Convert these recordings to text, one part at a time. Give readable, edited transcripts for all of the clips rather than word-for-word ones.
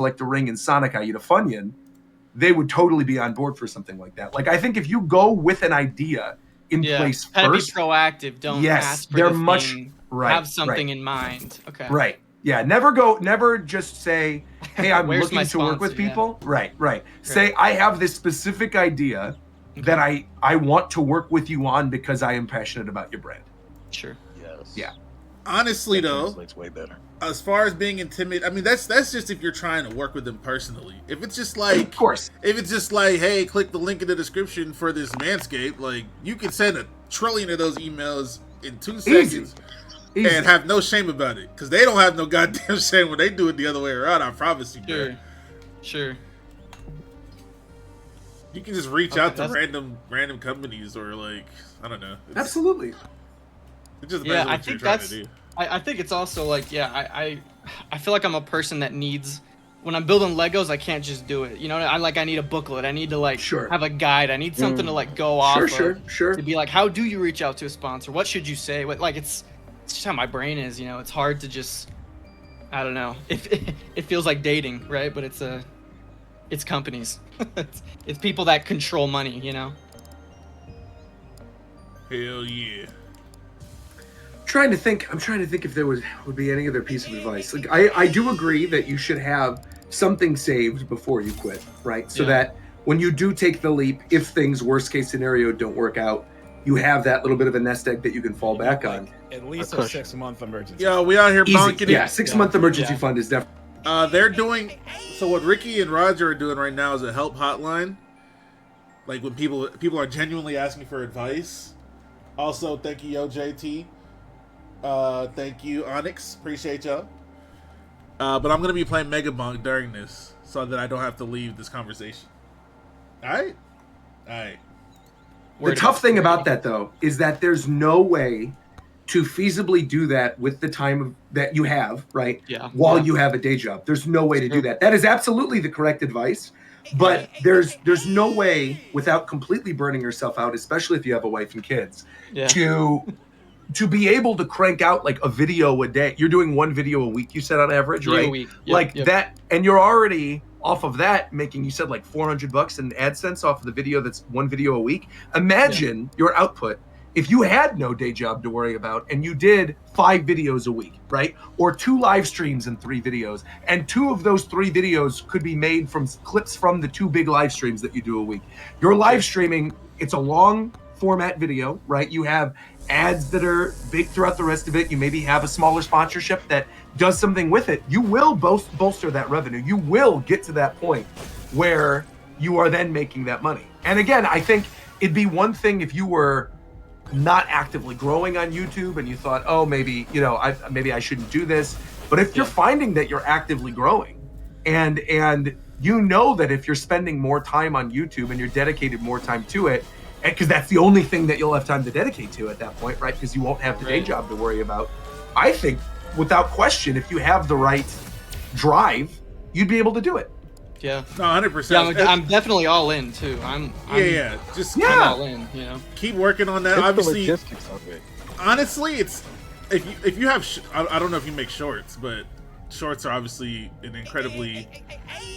collect a ring in Sonic, I eat a Funyun, they would totally be on board for something like that. Like, I think if you go with an idea in place first, be proactive. Don't ask for they're the much thing. right. Have something in mind. Okay. Right. Yeah. Never just say, "Hey, I'm looking to work with people." Yeah. Right. Say, "I have this specific idea that I want to work with you on because I am passionate about your brand." Sure. Yes. Yeah. Honestly, though, translates way better. As far as being intimidated, I mean, that's just if you're trying to work with them personally. If it's just like, of course, if it's just like, hey, click the link in the description for this Manscaped, like, you can send 1 trillion of those emails in 2 seconds and have no shame about it, because they don't have no goddamn shame when they do it the other way around. I promise you. Sure. You can just reach out to random companies, or like, I don't know. Absolutely. It just depends on what you're trying to do. I think it's also like, I feel like I'm a person that needs, when I'm building Legos, I can't just do it. You know, I need a booklet. I need to have a guide. I need something to go off of. Sure. To be like, how do you reach out to a sponsor? What should you say? Like, it's just how my brain is, you know. It's hard to just, I don't know. It feels like dating, right? But it's companies. it's people that control money, you know. Hell yeah. I'm trying to think if there would be any other piece of advice. Like, I do agree that you should have something saved before you quit, right? So that when you do take the leap, if things worst case scenario don't work out, you have that little bit of a nest egg that you can fall back on. At least a 6-month emergency. Yeah, we out here bonking it. Yeah, 6-month emergency fund is definitely. They're doing, so what Ricky and Roger are doing right now is a help hotline. Like, when people are genuinely asking for advice. Also, thank you, Yo JT. Thank you, Onyx. Appreciate y'all. But I'm gonna be playing Mega Bonk during this, so that I don't have to leave this conversation. All right. The tough thing about that, though, is that there's no way to feasibly do that with the time that you have, right? Yeah. While you have a day job, there's no way to do that. That is absolutely the correct advice, but there's no way, without completely burning yourself out, especially if you have a wife and kids, to be able to crank out like a video a day. You're doing 1 video a week, you said, on average, right? A week. That, and you're already off of that making, you said, like $400 in AdSense off of the video that's 1 video a week. Imagine your output if you had no day job to worry about and you did 5 videos a week, right? Or 2 live streams and 3 videos, and 2 of those 3 videos could be made from clips from the 2 big live streams that you do a week. Your live streaming, it's a long format video, right? You have ads that are big throughout the rest of it. You maybe have a smaller sponsorship that does something with it. You will bolster that revenue. You will get to that point where you are then making that money. And again, I think it'd be one thing if you were not actively growing on YouTube and you thought, oh, maybe I shouldn't do this. But if you're finding that you're actively growing and you know that if you're spending more time on YouTube and you're dedicated more time to it, because that's the only thing that you'll have time to dedicate to at that point, right? Because you won't have the day job to worry about. I think, without question, if you have the right drive, you'd be able to do it. Yeah. No, 100%. Yeah, I'm definitely all in too. I'm all in. You know, keep working on that. It's obviously, the logistics of it. Honestly, it's if you have I don't know if you make shorts, but shorts are obviously an incredibly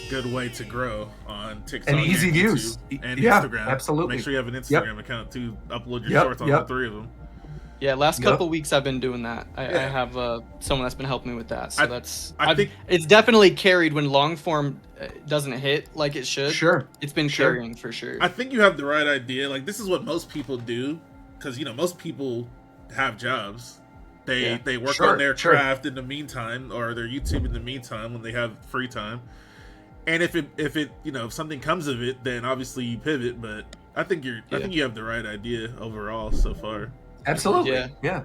good way to grow on TikTok and easy views and Instagram. Absolutely. Make sure you have an Instagram account to upload your shorts on all 3 of them. Yeah, last couple weeks I've been doing that. I have someone that's been helping me with that. So I think it's definitely carried when long form doesn't hit like it should. Sure, it's been carrying for sure. I think you have the right idea. Like, this is what most people do, because most people have jobs. They work on their craft in the meantime, or their YouTube in the meantime when they have free time. And if something comes of it, then obviously you pivot. But I think you have the right idea overall so far. Absolutely. Yeah.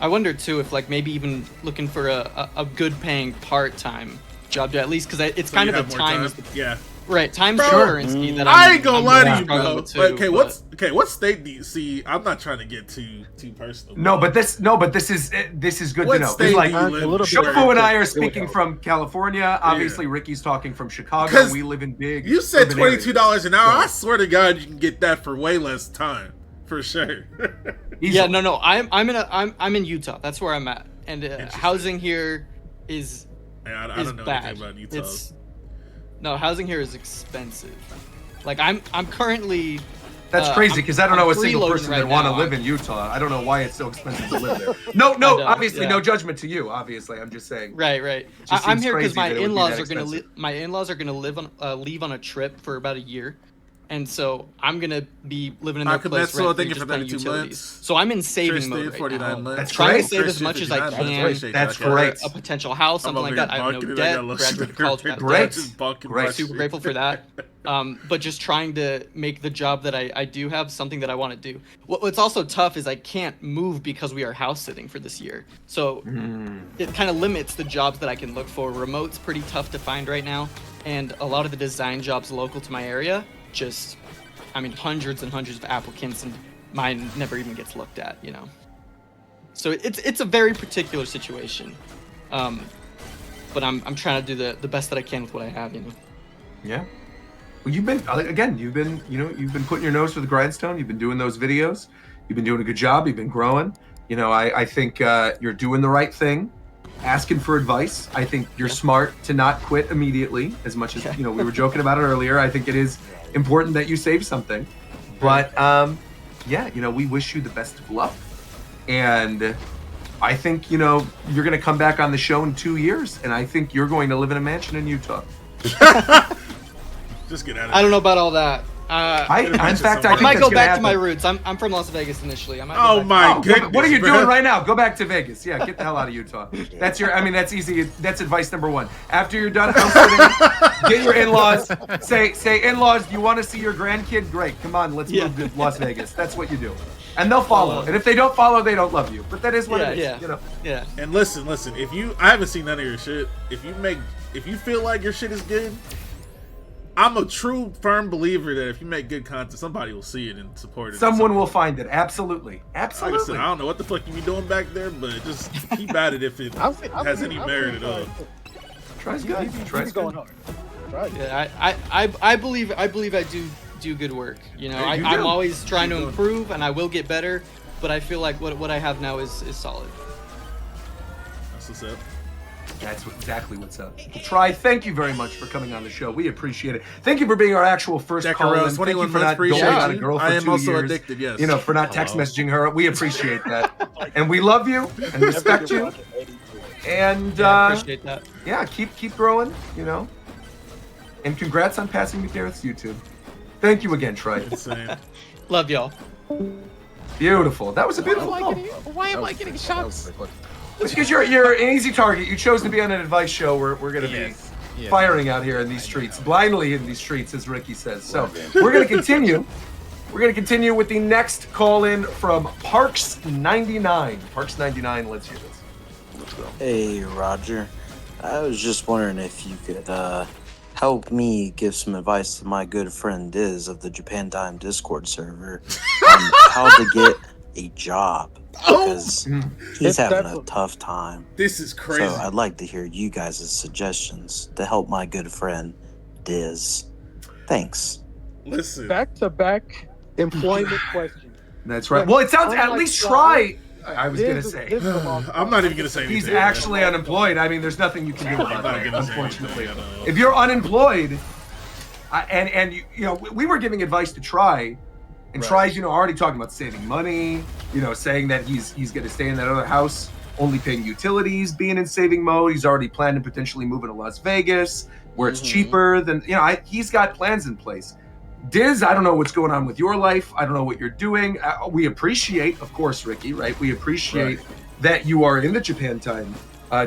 I wonder too if maybe even looking for a good paying part-time job, at least, because it's kind of a time. Right, time currency that I ain't gonna lie to you, bro. Okay, what state do you see? I'm not trying to get too personal. No, but this is good to know. State like Shofu and I are speaking from California. Obviously, Ricky's talking from Chicago. We live in big. You said $22 an hour. I swear to God, you can get that for way less time, for sure. No. I'm in Utah. That's where I'm at, and housing here is I don't know bad. anything about Utah. No, housing here is expensive. Like I'm currently. That's crazy because I don't know a single freeloading person right that want to now. live in Utah. I don't know why it's so expensive to live there. No, I know, obviously yeah. no judgment to you. Obviously, I'm just saying. Right. just I'm seems here because crazy my that it would be in-laws that are gonna expensive. leave on a trip for about a year, and so I'm gonna be living in Hi, their place Kametsu, rent thank free, you just for paying 32 utilities. months. So I'm in saving Tristan, mode right 49 now. months. That's Trying great. to save as much as I Tristan, 59 months. can. Appreciate That's that, guys. great. A potential house, I'm something over like here that. I have no bonking, I debt. got low Graduated sugar college free without Great. debt. just bonking Great. my Super shit. grateful for that. But just trying to make the job that I do have something that I want to do. What's also tough is I can't move because we are house sitting for this year. So it kind of limits the jobs that I can look for. Remote's pretty tough to find right now. And a lot of the design jobs local to my area, hundreds and hundreds of applicants, and mine never even gets looked at, you know. So it's a very particular situation. But I'm trying to do the best that I can with what I have, you know. Yeah. Well, you've been putting your nose to the grindstone. You've been doing those videos. You've been doing a good job. You've been growing. You know, I think you're doing the right thing, asking for advice. I think you're smart to not quit immediately, as much as, we were joking about it earlier. I think it is important that you save something. But, we wish you the best of luck. And I think, you're going to come back on the show in 2 years, and I think you're going to live in a mansion in Utah. Just get out of I don't know about all that. I might might go back to my roots. I'm from Las Vegas initially. Oh my goodness! What are you doing right now? Go back to Vegas. Yeah, get the hell out of Utah. That's easy. That's advice number one. After you're done house sitting, get your in-laws. Say in-laws, you want to see your grandkid? Great. Come on, let's move to Las Vegas. That's what you do. And they'll follow. And if they don't follow, they don't love you. But that is what it is. Yeah. And listen. I haven't seen none of your shit. If you feel like your shit is good, I'm a true firm believer that if you make good content, somebody will see it and support it. Someone will find it. Absolutely. Like I said, I don't know what the fuck you be doing back there, but just keep at it if it has any merit at all. Try's good. Try's going good. hard. Yeah, I believe I do good work. You know, I'm always trying to improve, and I will get better. But I feel like what I have now is solid. That's what's up. That's exactly what's up. Try, thank you very much for coming on the show. We appreciate it. Thank you for being our actual first call-in. Thank you for not going on a girl for 2 years. I am also addicted, yes. For not text messaging her. We appreciate that. And we love you and respect you. And I appreciate that. Yeah, keep growing, And congrats on passing the Garrett's YouTube. Thank you again, Troy. Insane. Love y'all. Beautiful. That was a beautiful call. Why am I getting shots? It's because you're an easy target. You chose to be on an advice show. We're going to be firing out here in these streets, blindly in these streets, as Ricky says. So we're going to continue. We're going to continue with the next call-in from Parks99. Parks99, let's hear this. Let's go. Hey, Roger. I was just wondering if you could help me give some advice to my good friend Diz of the Japan Time Discord server on how to get a job. Because he's having a tough time. This is crazy. So I'd like to hear you guys' suggestions to help my good friend Diz. Thanks. Listen. Back-to-back employment question. That's right. Well, it sounds at least try. I was going to say. I'm not even going to say anything. He's actually unemployed. I mean, there's nothing you can do about that, unfortunately. If you're unemployed, and we were giving advice to Try. And Try's, already talking about saving money, saying that he's going to stay in that other house, only paying utilities, being in saving mode. He's already planning potentially moving to Las Vegas, where it's cheaper than, he's got plans in place. Diz, I don't know what's going on with your life. I don't know what you're doing. We appreciate, of course, Ricky, right? We appreciate that you are in the Japan Time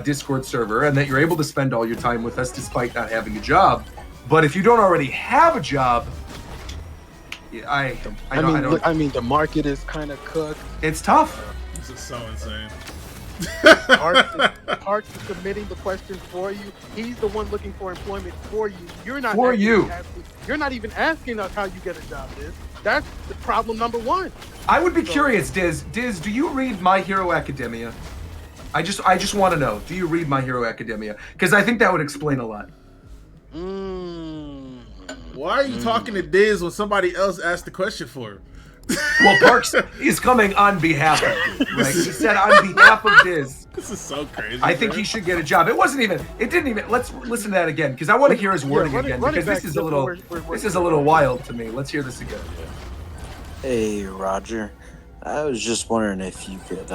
Discord server and that you're able to spend all your time with us despite not having a job. But if you don't already have a job, I mean, the market is kind of cooked. It's tough. This is so insane. Parks is submitting the questions for you. He's the one looking for employment for you. You're not even asking us how you get a job, Diz. That's the problem number one. I would be curious, Diz. Diz, do you read My Hero Academia? I just want to know. Do you read My Hero Academia? Because I think that would explain a lot. Why are you talking to Diz when somebody else asked the question for him? Well, Parks is coming on behalf of you, right? He said on behalf of Diz This is so crazy. I think he should get a job. It didn't even. Let's listen to that again because I want to hear his wording again because this is a little wild to me. Let's hear this again. Hey, Roger. I was just wondering if you could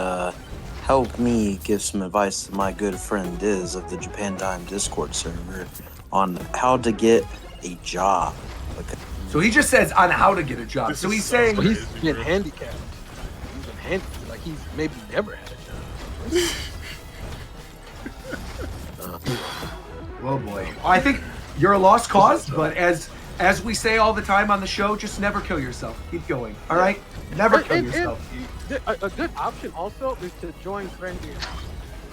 help me give some advice to my good friend Diz of the Japan Time Discord server on how to get a job. So he just says on how to get a job. So he's saying he's been handicapped. He's been handicapped. Like he's maybe never had a job. oh boy. I think you're a lost cause, but as we say all the time on the show, just never kill yourself. Keep going. All right? Never kill yourself. A good option also is to join Friendly.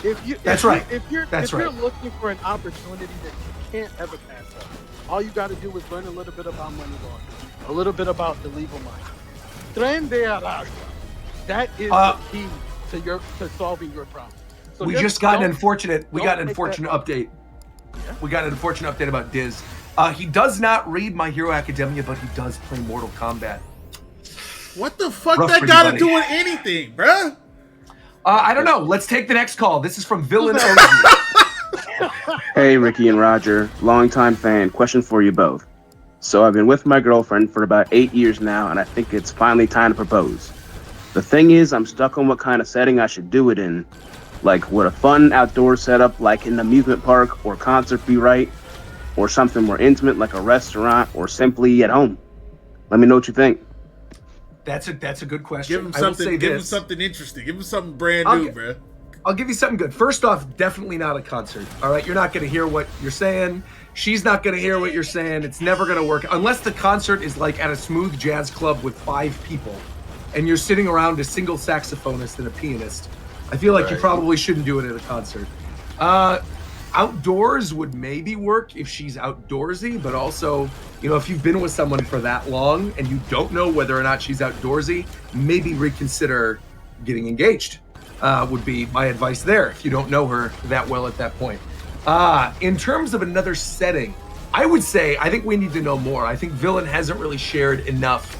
If you're looking for an opportunity that you can't ever pass up, all you got to do is learn a little bit about money laundering, a little bit about the legal mind. Tren de Aragua. That is the key to solving your problem. So we just got an unfortunate update. Yeah. We got an unfortunate update about Diz. He does not read My Hero Academia, but he does play Mortal Kombat. What the fuck that got to do with anything, bruh? I don't know. Let's take the next call. This is from Villain OG. Hey, Ricky and Roger. Longtime fan. Question for you both. So I've been with my girlfriend for about 8 years now, and I think it's finally time to propose. The thing is, I'm stuck on what kind of setting I should do it in. Like, would a fun outdoor setup like an amusement park or concert be right? Or something more intimate like a restaurant or simply at home? Let me know what you think. That's a good question. Give him something. Give him something interesting. Give him something brand new, bro. I'll give you something good. First off, definitely not a concert. All right, you're not going to hear what you're saying. She's not going to hear what you're saying. It's never going to work unless the concert is like at a smooth jazz club with 5 people, and you're sitting around a single saxophonist and a pianist. I feel like you probably shouldn't do it at a concert. Outdoors would maybe work if she's outdoorsy, but also, if you've been with someone for that long and you don't know whether or not she's outdoorsy, maybe reconsider getting engaged, would be my advice there if you don't know her that well at that point. In terms of another setting, I would say, I think we need to know more. I think Villain hasn't really shared enough.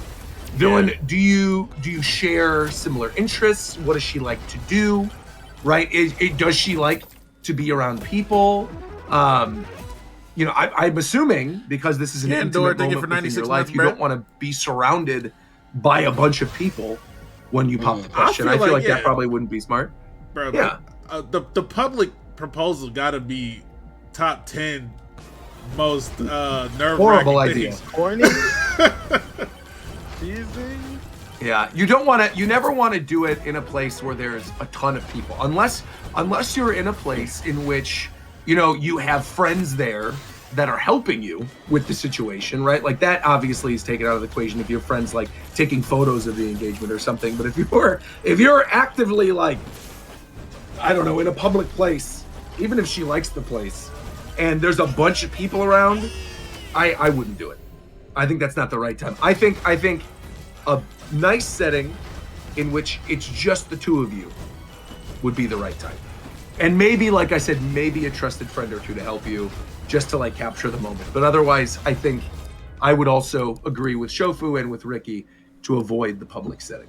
Villain, do you share similar interests? What does she like to do? Right? Does she like to be around people? I'm assuming because this is an intimate moment within your life, you don't want to be surrounded by a bunch of people when you pop the question. I feel like that probably wouldn't be smart. Bro, the public proposal got to be top 10 most nerve-wracking horrible idea. Corny. Teasing. Yeah, you never want to do it in a place where there's a ton of people, unless you're in a place in which, you have friends there that are helping you with the situation, right? Like that obviously is taken out of the equation if your friends like taking photos of the engagement or something. But if you're actively like, I don't know, in a public place, even if she likes the place and there's a bunch of people around, I wouldn't do it. I think that's not the right time. I think a nice setting in which it's just the two of you would be the right time. And maybe, like I said, maybe a trusted friend or two to help you just to like capture the moment. But otherwise, I think I would also agree with Shofu and with Ricky to avoid the public setting.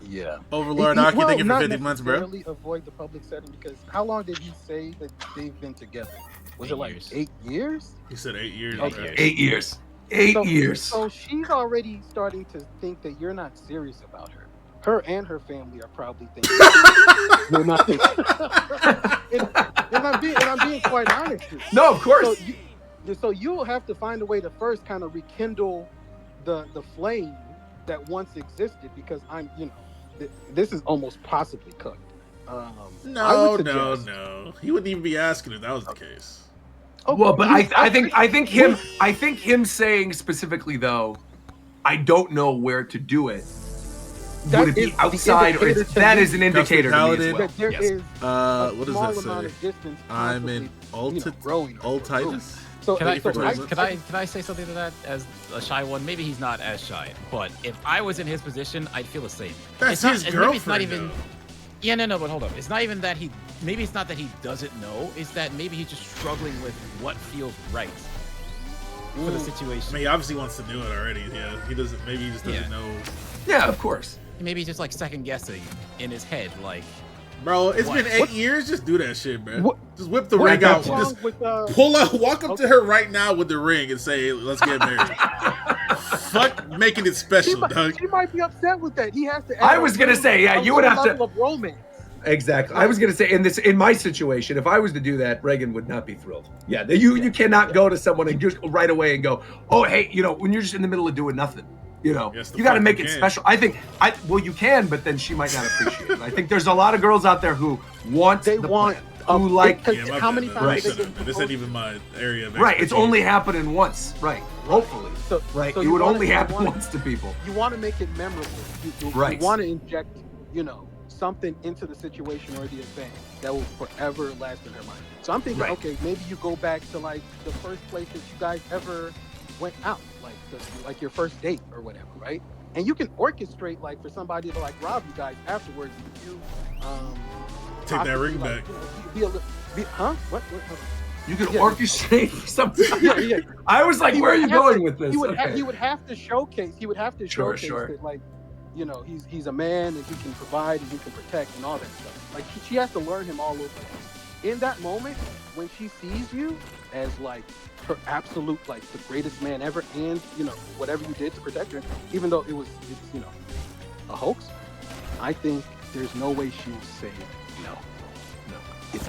Yeah. Overlord Aki, thank you for 50 months, bro. Not necessarily avoid the public setting because how long did he say that they've been together? Was it like 8 years? He said 8 years. Okay. 8 years. 8 years. So she's already starting to think that you're not serious about her. Her and her family are probably thinking you're not. and I'm being quite honest with you. No, of course. So you'll have to find a way to first kind of rekindle the flame that once existed because this is almost possibly cooked. No. He wouldn't even be asking if that was the case. Okay. Well, but I think him saying specifically though, I don't know where to do it. Would it be outside or that is an indicator to me as well? That there is what does that amount say? of distance I'm in ultitis. So Can I say something to that as a shy one? Maybe he's not as shy, but if I was in his position, I'd feel the same. That's his girlfriend. Maybe it's not even. Yeah, no, but hold up. It's not even that he. Maybe it's not that he doesn't know. It's that maybe he's just struggling with what feels right for the situation. I mean, he obviously wants to do it already. Yeah, he doesn't. Maybe he just doesn't know. Yeah, of course. Maybe he's just like second guessing in his head, like, Bro, it's been 8 years. Just do that shit, bro. Just whip the ring out. Just with, pull up, walk up to her right now with the ring and say, "Let's get married." Fuck making it special, Doug. She might be upset with that. He has to. I was gonna say, yeah, you would have to. Of romance. Exactly. I was gonna say in my situation, if I was to do that, Reagan would not be thrilled. Yeah, you cannot go to someone and just right away and go, oh hey, when you're just in the middle of doing nothing. You got to make it special. I think, you can, but then she might not appreciate it. I think there's a lot of girls out there who want who like. How many times? This ain't even my area of expertise. Right, it's only happening once. Right, hopefully. So it would only happen once to people. You want to make it memorable. You want to inject, something into the situation or the event that will forever last in her mind. So I'm thinking, okay, maybe you go back to like the first place that you guys ever went out. Like your first date or whatever, right? And you can orchestrate like for somebody to like rob you guys afterwards. You take that ring back. What? You can orchestrate something. Yeah. I was like, where are you going with this? He would have to showcase. Showcase that, like, he's a man and he can provide and he can protect and all that stuff. Like she has to learn him all over again. In that moment, when she sees you as like her absolute, like, the greatest man ever, and whatever you did to protect her, even though it's a hoax, I think there's no way she will say no.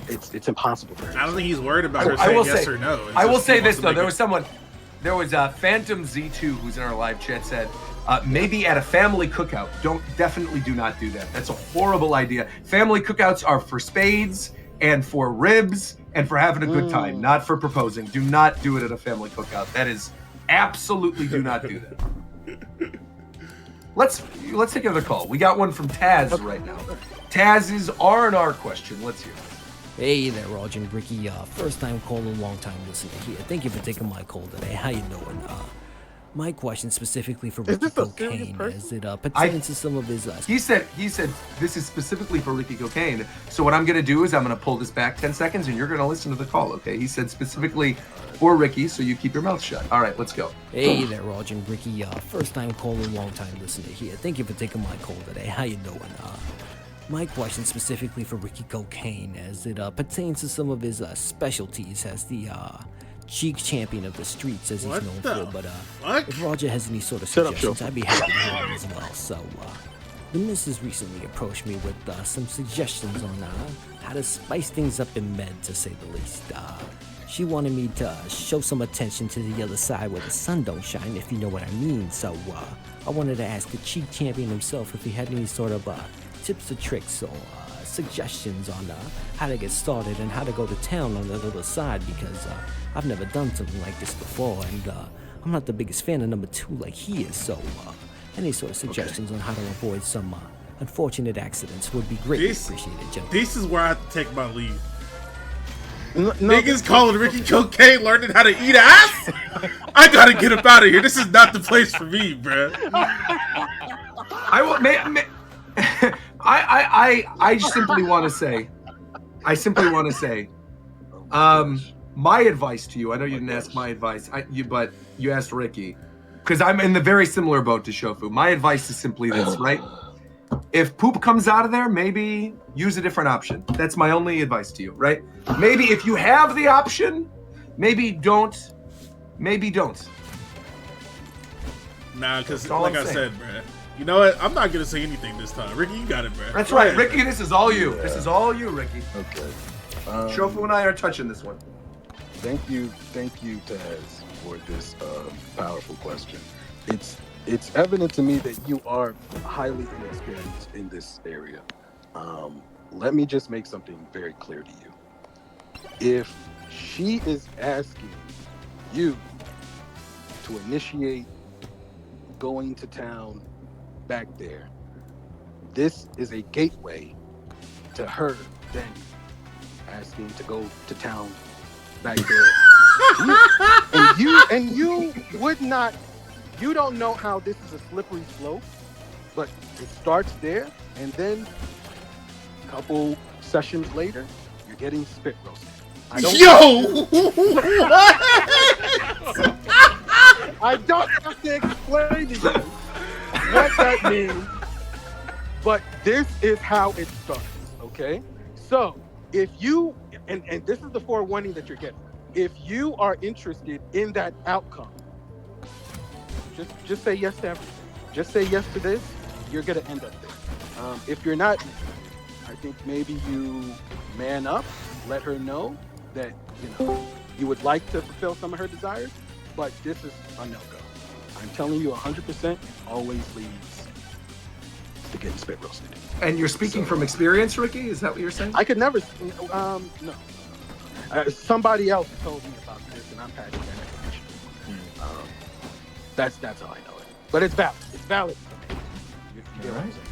It's impossible for her. I don't think he's worried about her saying yes or no. I will say this though, there was Phantom Z2 who's in our live chat said, maybe at a family cookout. Definitely do not do that. That's a horrible idea. Family cookouts are for spades and for ribs and for having a good time, not for proposing. Do not do it at a family cookout. That is absolutely, do not do that. Let's take another call. We got one from Taz right now. Taz's R&R question. Let's hear it. Hey there, Roger and Ricky. First time calling, long time listener here. Thank you for taking my call today. How you doing? My question specifically for Ricky Cocaine, as it pertains to some of his... He said this is specifically for Ricky Cocaine. So what I'm going to do is I'm going to pull this back 10 seconds and you're going to listen to the call, okay? He said specifically for Ricky, so you keep your mouth shut. All right, let's go. Hey there, Roger and Ricky. First time calling, long time listener here. Thank you for taking my call today. How you doing? My question specifically for Ricky Cocaine, as it pertains to some of his specialties as the... cheek champion of the streets, as he's known for, but if Roger has any sort of suggestions, I'd be happy to hear them as well. So, the missus recently approached me with some suggestions on how to spice things up in med, to say the least. She wanted me to show some attention to the other side where the sun don't shine, if you know what I mean. So, I wanted to ask the cheek champion himself if he had any sort of tips or tricks or suggestions on how to get started and how to go to town on the other side, because I've never done something like this before, and I'm not the biggest fan of number 2 like he is, so any sort of suggestions on how to avoid some unfortunate accidents would be greatly appreciated, gentlemen. This is where I have to take my leave. Niggas calling Ricky Cocaine learning how to eat ass? I gotta get up out of here. This is not the place for me, bruh. I simply want to say, my advice to you, I know you didn't ask my advice, but you asked Ricky, because I'm in the very similar boat to Shofu. My advice is simply this, right? If poop comes out of there, maybe use a different option. That's my only advice to you, right? Maybe if you have the option, maybe don't. Nah, because like I said, bruh. You know what? I'm not going to say anything this time. Ricky, you got it, bruh. That's right. Ricky, this is all you. Yeah. This is all you, Ricky. Okay. Shofu and I are touching this one. Thank you, Taz, for this powerful question. It's evident to me that you are highly inexperienced in this area. Let me just make something very clear to you. If she is asking you to initiate going to town back there, this is a gateway to her then asking to go to town back there. and you would not, you don't know how this is a slippery slope, but it starts there, and then a couple sessions later, you're getting spit roasted. I don't have to explain to you what that means, but this is how it starts, Okay, so if you and this is the forewarning that you're getting. If you are interested in that outcome, just say yes to everything. Just say yes to this. You're gonna end up there. If you're not interested, I think maybe you man up, let her know that you would like to fulfill some of her desires, but this is a no-go. I'm telling you, 100% always leads to getting spit roasted. And you're speaking from experience, Ricky? Is that what you're saying? I could never. No. Somebody else told me about this, and I'm passing that information. That's how I know it. But it's valid. It's valid. You get what I'm saying?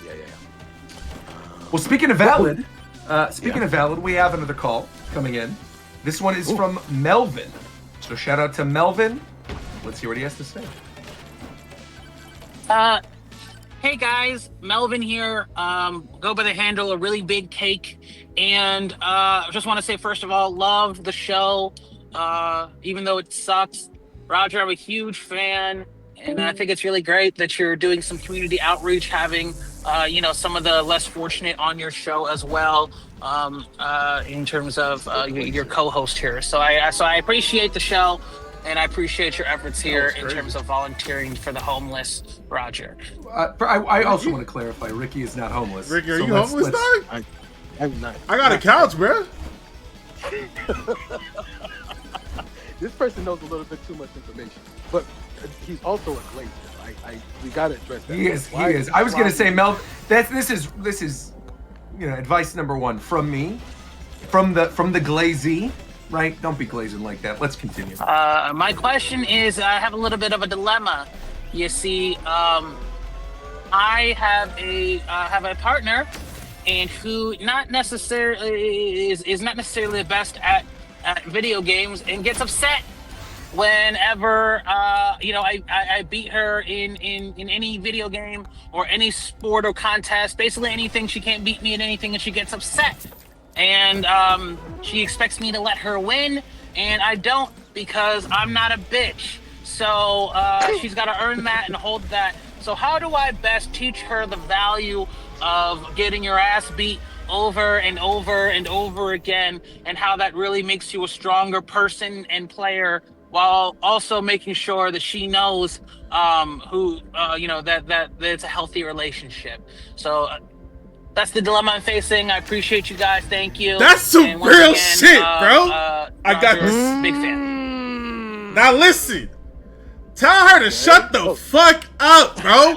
Yeah. Well, speaking of valid, we have another call coming in. This one is from Melvin. So shout out to Melvin. Let's hear what he has to say. Hey guys, Melvin here. Go by the handle A Really Big Cake, and I just want to say first of all, love the show, even though it sucks. Roger, I'm a huge fan, and I think it's really great that you're doing some community outreach, having some of the less fortunate on your show as well, in terms of your co-host here. So I appreciate the show. And I appreciate your efforts here in terms of volunteering for the homeless, Roger. I also want to clarify, Ricky is not homeless. Ricky, are you homeless, dog? I'm not. I got a couch, bro. This person knows a little bit too much information, but he's also a glazer. We gotta address that. He is. I was gonna say, Mel. This is advice number one from me, from the glazee. Right? Don't be glazing like that. Let's continue. My question is, I have a little bit of a dilemma. You see, I have a partner, and who not necessarily is not necessarily the best at video games, and gets upset whenever I beat her in any video game or any sport or contest. Basically, anything. She can't beat me in anything, and she gets upset. And she expects me to let her win, and I don't, because I'm not a bitch. So she's got to earn that and hold that. So how do I best teach her the value of getting your ass beat over and over and over again, and how that really makes you a stronger person and player, while also making sure that she knows that it's a healthy relationship. So that's the dilemma I'm facing. I appreciate you guys. Thank you. That's some real shit, bro. I got this. Big fan. Now listen. Tell her to shut the fuck up, bro.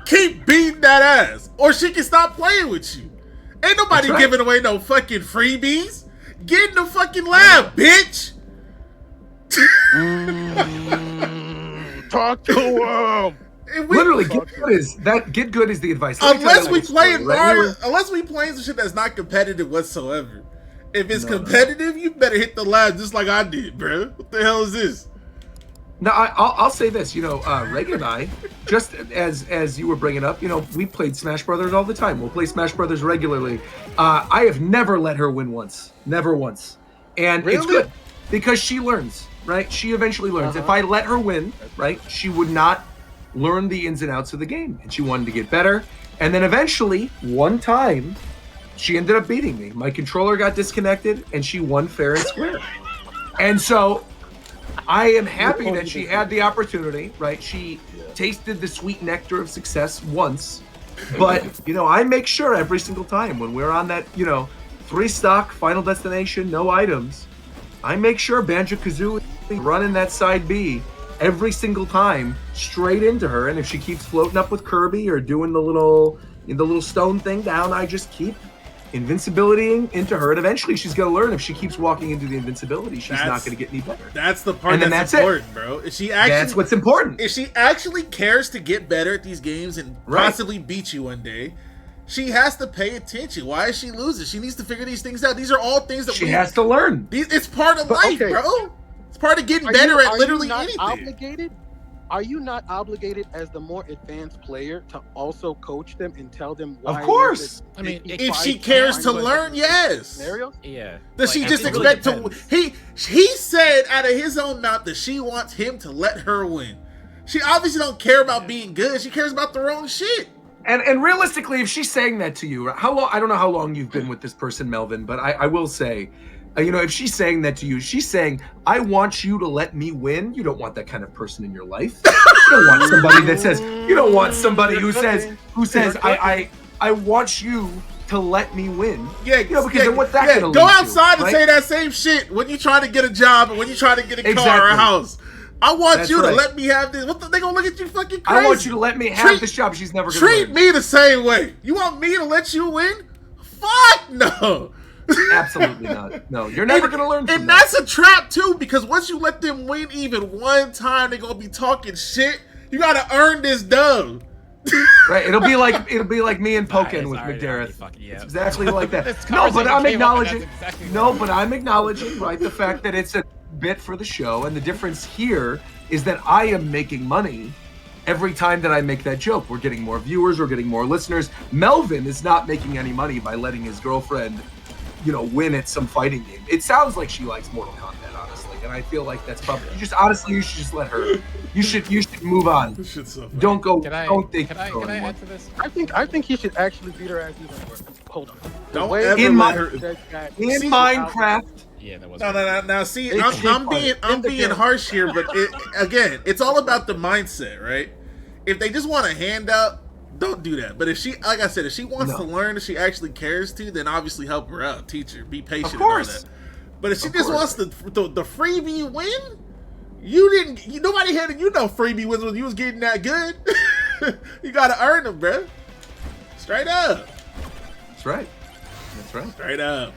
Keep beating that ass, or she can stop playing with you. Ain't nobody giving away no fucking freebies. Get in the fucking lab, bitch. Talk to him. Literally, get good is the advice. Unless we playing Mario, unless we playing some shit that's not competitive whatsoever. If it's competitive, you better hit the lab just like I did, bro. What the hell is this? Now, I'll say this. Reagan and I, just as you were bringing up, we played Smash Brothers all the time. We'll play Smash Brothers regularly. I have never let her win once. Never once. And it's good because she learns, right? She eventually learns. If I let her win, right, she would not learn the ins and outs of the game, and she wanted to get better. And then eventually, one time, she ended up beating me. My controller got disconnected, and she won fair and square. And so I am happy that she had the opportunity, right? She tasted the sweet nectar of success once, but I make sure every single time when we're on that 3 stock final destination, no items, I make sure Banjo-Kazooie running that side B every single time straight into her. And if she keeps floating up with Kirby or doing the little stone thing down, I just keep invincibility into her, and eventually she's going to learn if she keeps walking into the invincibility, she's not going to get any better. That's the part that's important, bro. That's what's important. If she actually cares to get better at these games and possibly beat you one day, she has to pay attention. Why is she losing? She needs to figure these things out. These are all things that she has to learn. It's part of life, bro. It's part of getting better at literally anything. Are you not obligated as the more advanced player to also coach them and tell them why? Of course. I mean, if she cares to learn, yes. Yeah. Does she just expect to? He said out of his own mouth that she wants him to let her win. She obviously don't care about being good. She cares about the wrong shit. And realistically, if she's saying that to you, how long? I don't know how long you've been with this person, Melvin, but I will say, if she's saying that to you, she's saying, "I want you to let me win." You don't want that kind of person in your life. You don't want somebody that says. You don't want somebody who says, "I want you to let me win." Yeah, because then what's that gonna go lead outside to, and right? say that same shit when you try to get a job and when you try to get a car or a house. I want you to let me have this. They gonna look at you fucking crazy. I want you to let me have this job. She's never gonna treat win. me the same way. You want me to let you win? Fuck no. Absolutely not. No, you're never gonna learn. And that's a trap too, because once you let them win even one time, they're gonna be talking shit. You gotta earn this dub. Right, it'll be like me and Pokin with McDareth. It's exactly like that. No, but I'm acknowledging. But I'm acknowledging, right, the fact that it's a bit for the show, and the difference here is that I am making money every time that I make that joke. We're getting more viewers, we're getting more listeners. Melvin is not making any money by letting his girlfriend, win at some fighting game. It sounds like she likes Mortal Kombat, honestly, and I feel like that's probably you should just let her. You should move on. Don't go. Can I add to this? I think he should actually beat her ass even worse. Hold on. Don't ever let her in Minecraft. Yeah, that was. No. Now, see, I'm being harsh here, but it's all about the mindset, right? If they just want a handout, don't do that. But if she, like I said, if she wants to learn, if she actually cares to, then obviously help her out, teach her, be patient about that. But if she just wants the freebie win, nobody had freebie wins when you was getting that good. You gotta earn them, bro. Straight up. That's right. Straight up.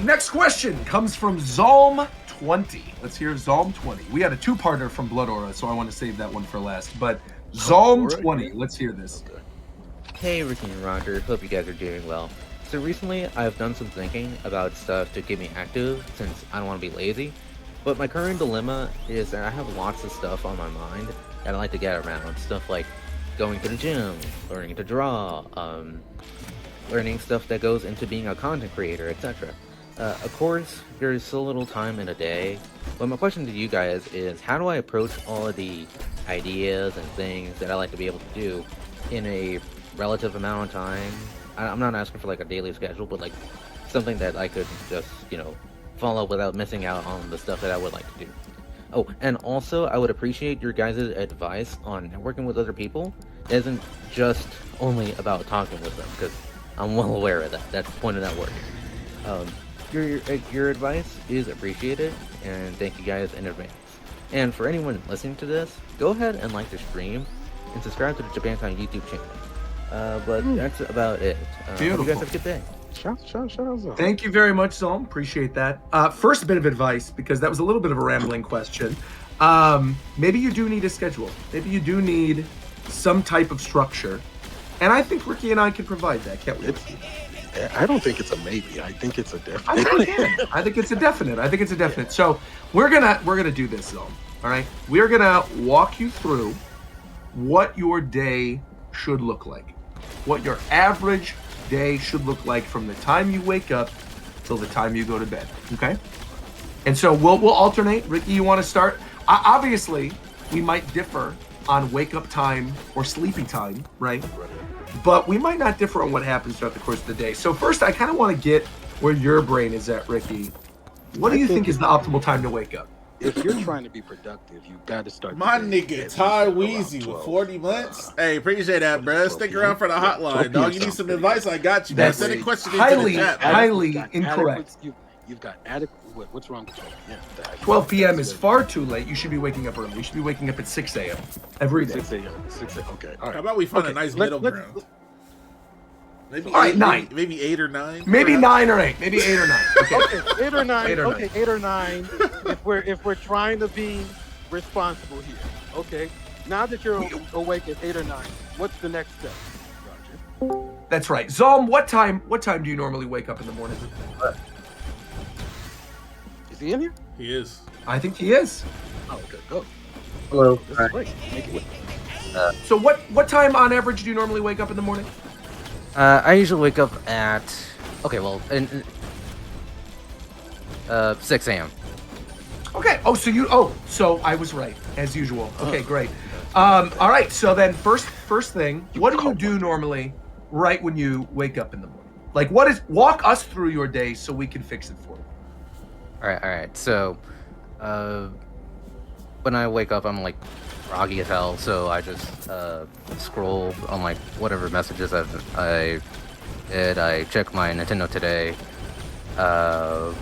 Next question comes from Zalm20. Let's hear Zalm20. We had a two-parter from Blood Aura, so I want to save that one for last. But Zalm20, let's hear this. Hey, Ricky and Roger. Hope you guys are doing well. So recently, I've done some thinking about stuff to keep me active, since I don't want to be lazy. But my current dilemma is that I have lots of stuff on my mind that I like to get around. Stuff like going to the gym, learning to draw, learning stuff that goes into being a content creator, etc. Of course, there's so little time in a day, but my question to you guys is, how do I approach all of the ideas and things that I like to be able to do in a relative amount of time? I'm not asking for like a daily schedule, but like something that I could just, follow without missing out on the stuff that I would like to do. Oh, and also, I would appreciate your guys' advice on networking with other people. It isn't just only about talking with them, because I'm well aware of that. That's the point of networking. Your advice is appreciated, and thank you guys in advance. And for anyone listening to this, go ahead and like the stream, and subscribe to the Japan Time YouTube channel. But that's about it. Beautiful. Hope you guys have a good day. Shout out. Thank you very much, Zalm. Appreciate that. First bit of advice, because that was a little bit of a rambling question. Maybe you do need a schedule. Maybe you do need some type of structure. And I think Ricky and I can provide that, can't we? I don't think it's a maybe. I think it's a definite. I think it's a definite. So we're gonna do this, Zalm. All right? We're gonna walk you through what your day should look like. What your average day should look like from the time you wake up till the time you go to bed. Okay? And so we'll alternate. Ricky, you want to start? Obviously, we might differ on wake up time or sleepy time, right? But we might not differ on what happens throughout the course of the day. So first, I kind of want to get where your brain is at, Ricky. What do you think is the optimal time to wake up? If you're trying to be productive, you got to start. My nigga Ty Weezy with 40 months. Hey, appreciate that, bro. Stick around for the hotline, dog. You need some advice? I got you. That's send a question highly, into the chat. highly incorrect. You've got adequate. What's wrong with 12 p.m.? 12 p.m. is far too late. You should be waking up early. You should be waking up at 6 a.m. every day. 6 a.m. 6 a.m. Okay. All right. How about we find a nice middle ground? Maybe all right, 9. Maybe 8 or 9. Maybe 9 or 8. Maybe 8 or 9. Okay, 8 or 9. Okay, 8 or 9. If we're trying to be responsible here. Okay. Now that you're awake at 8 or 9, what's the next step, Roger? That's right. Zalm, what time do you normally wake up in the morning? Is he in here? He is. I think he is. Oh, okay, go. Hello. This is great. Make it. So what time on average do you normally wake up in the morning? I usually wake up at 6 a.m. Okay. So I was right as usual. Okay, great. All right. So then, first thing, what do you do normally, right when you wake up in the morning? Like, walk us through your day so we can fix it for you. All right. So, when I wake up, I'm like groggy as hell. So I just scroll on like whatever messages I did. I check my Nintendo Today. And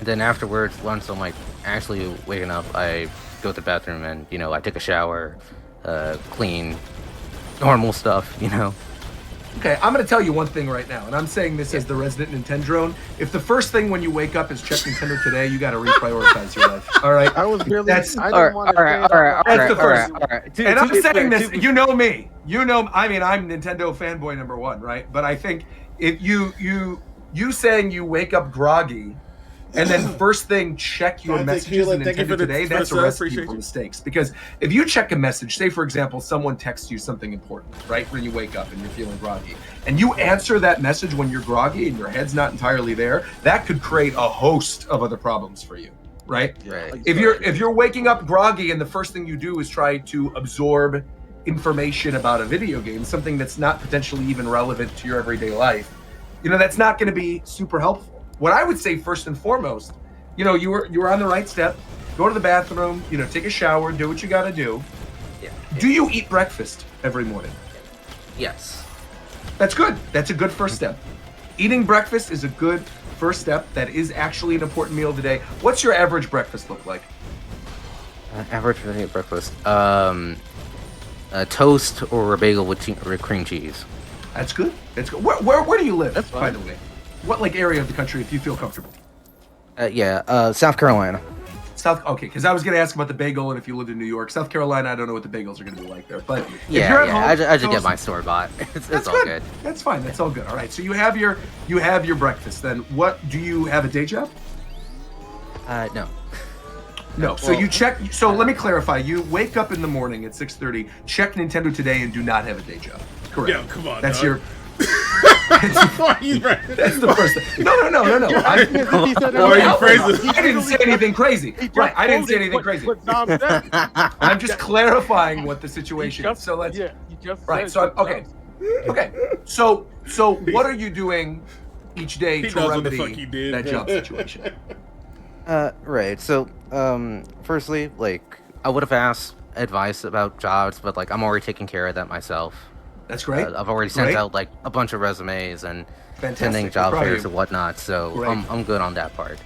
then afterwards, once I'm like actually waking up, I go to the bathroom and I take a shower, clean, normal stuff. Okay, I'm going to tell you one thing right now, and I'm saying this as the resident Nintendo drone. If the first thing when you wake up is check Nintendo Today, you got to reprioritize your life. All right, I was really. That's I didn't want to. That's the first. And I'm saying this. You know me. I mean, I'm Nintendo fanboy number one, right? But I think if you saying you wake up groggy, and then first thing check your messages in Nintendo Today, that's a recipe for mistakes. Because if you check a message, say for example, someone texts you something important, right, when you wake up and you're feeling groggy, and you answer that message when you're groggy and your head's not entirely there, that could create a host of other problems for you, right? Right. If you're waking up groggy and the first thing you do is try to absorb information about a video game, something that's not potentially even relevant to your everyday life, that's not going to be super helpful. What I would say first and foremost, you were on the right step. Go to the bathroom, take a shower, do what you got to do. Yeah. Do you eat breakfast every morning? Yes. That's good. That's a good first step. Eating breakfast is a good first step. That is actually an important meal today. What's your average breakfast look like? Average breakfast. A toast or a bagel with cream cheese. That's good. That's good. Where do you live? That's fine. By the way, what area of the country, if you feel comfortable? South Carolina. Okay, because I was going to ask about the bagel, and if you lived in New York, South Carolina, I don't know what the bagels are going to be like there. But if you're at home, I just get my store bought. It's all good. That's fine. That's all good. All right. So you have your breakfast. Then what do you have a day job? No. No. So you check. So let me clarify. You wake up in the morning at 6:30, check Nintendo Today, and do not have a day job. Correct. Yeah, come on. That's dog. your. He's right. That's the first thing. No. I didn't say anything crazy. Right. I didn't say anything crazy. I'm just clarifying what the situation is. So let's. Yeah, you just right. So okay. So what are you doing each day to remedy that job situation? Right. So, firstly, I would have asked advice about jobs, but I'm already taking care of that myself. That's great. I've already sent out a bunch of resumes and attending job fairs and whatnot, so I'm good on that part.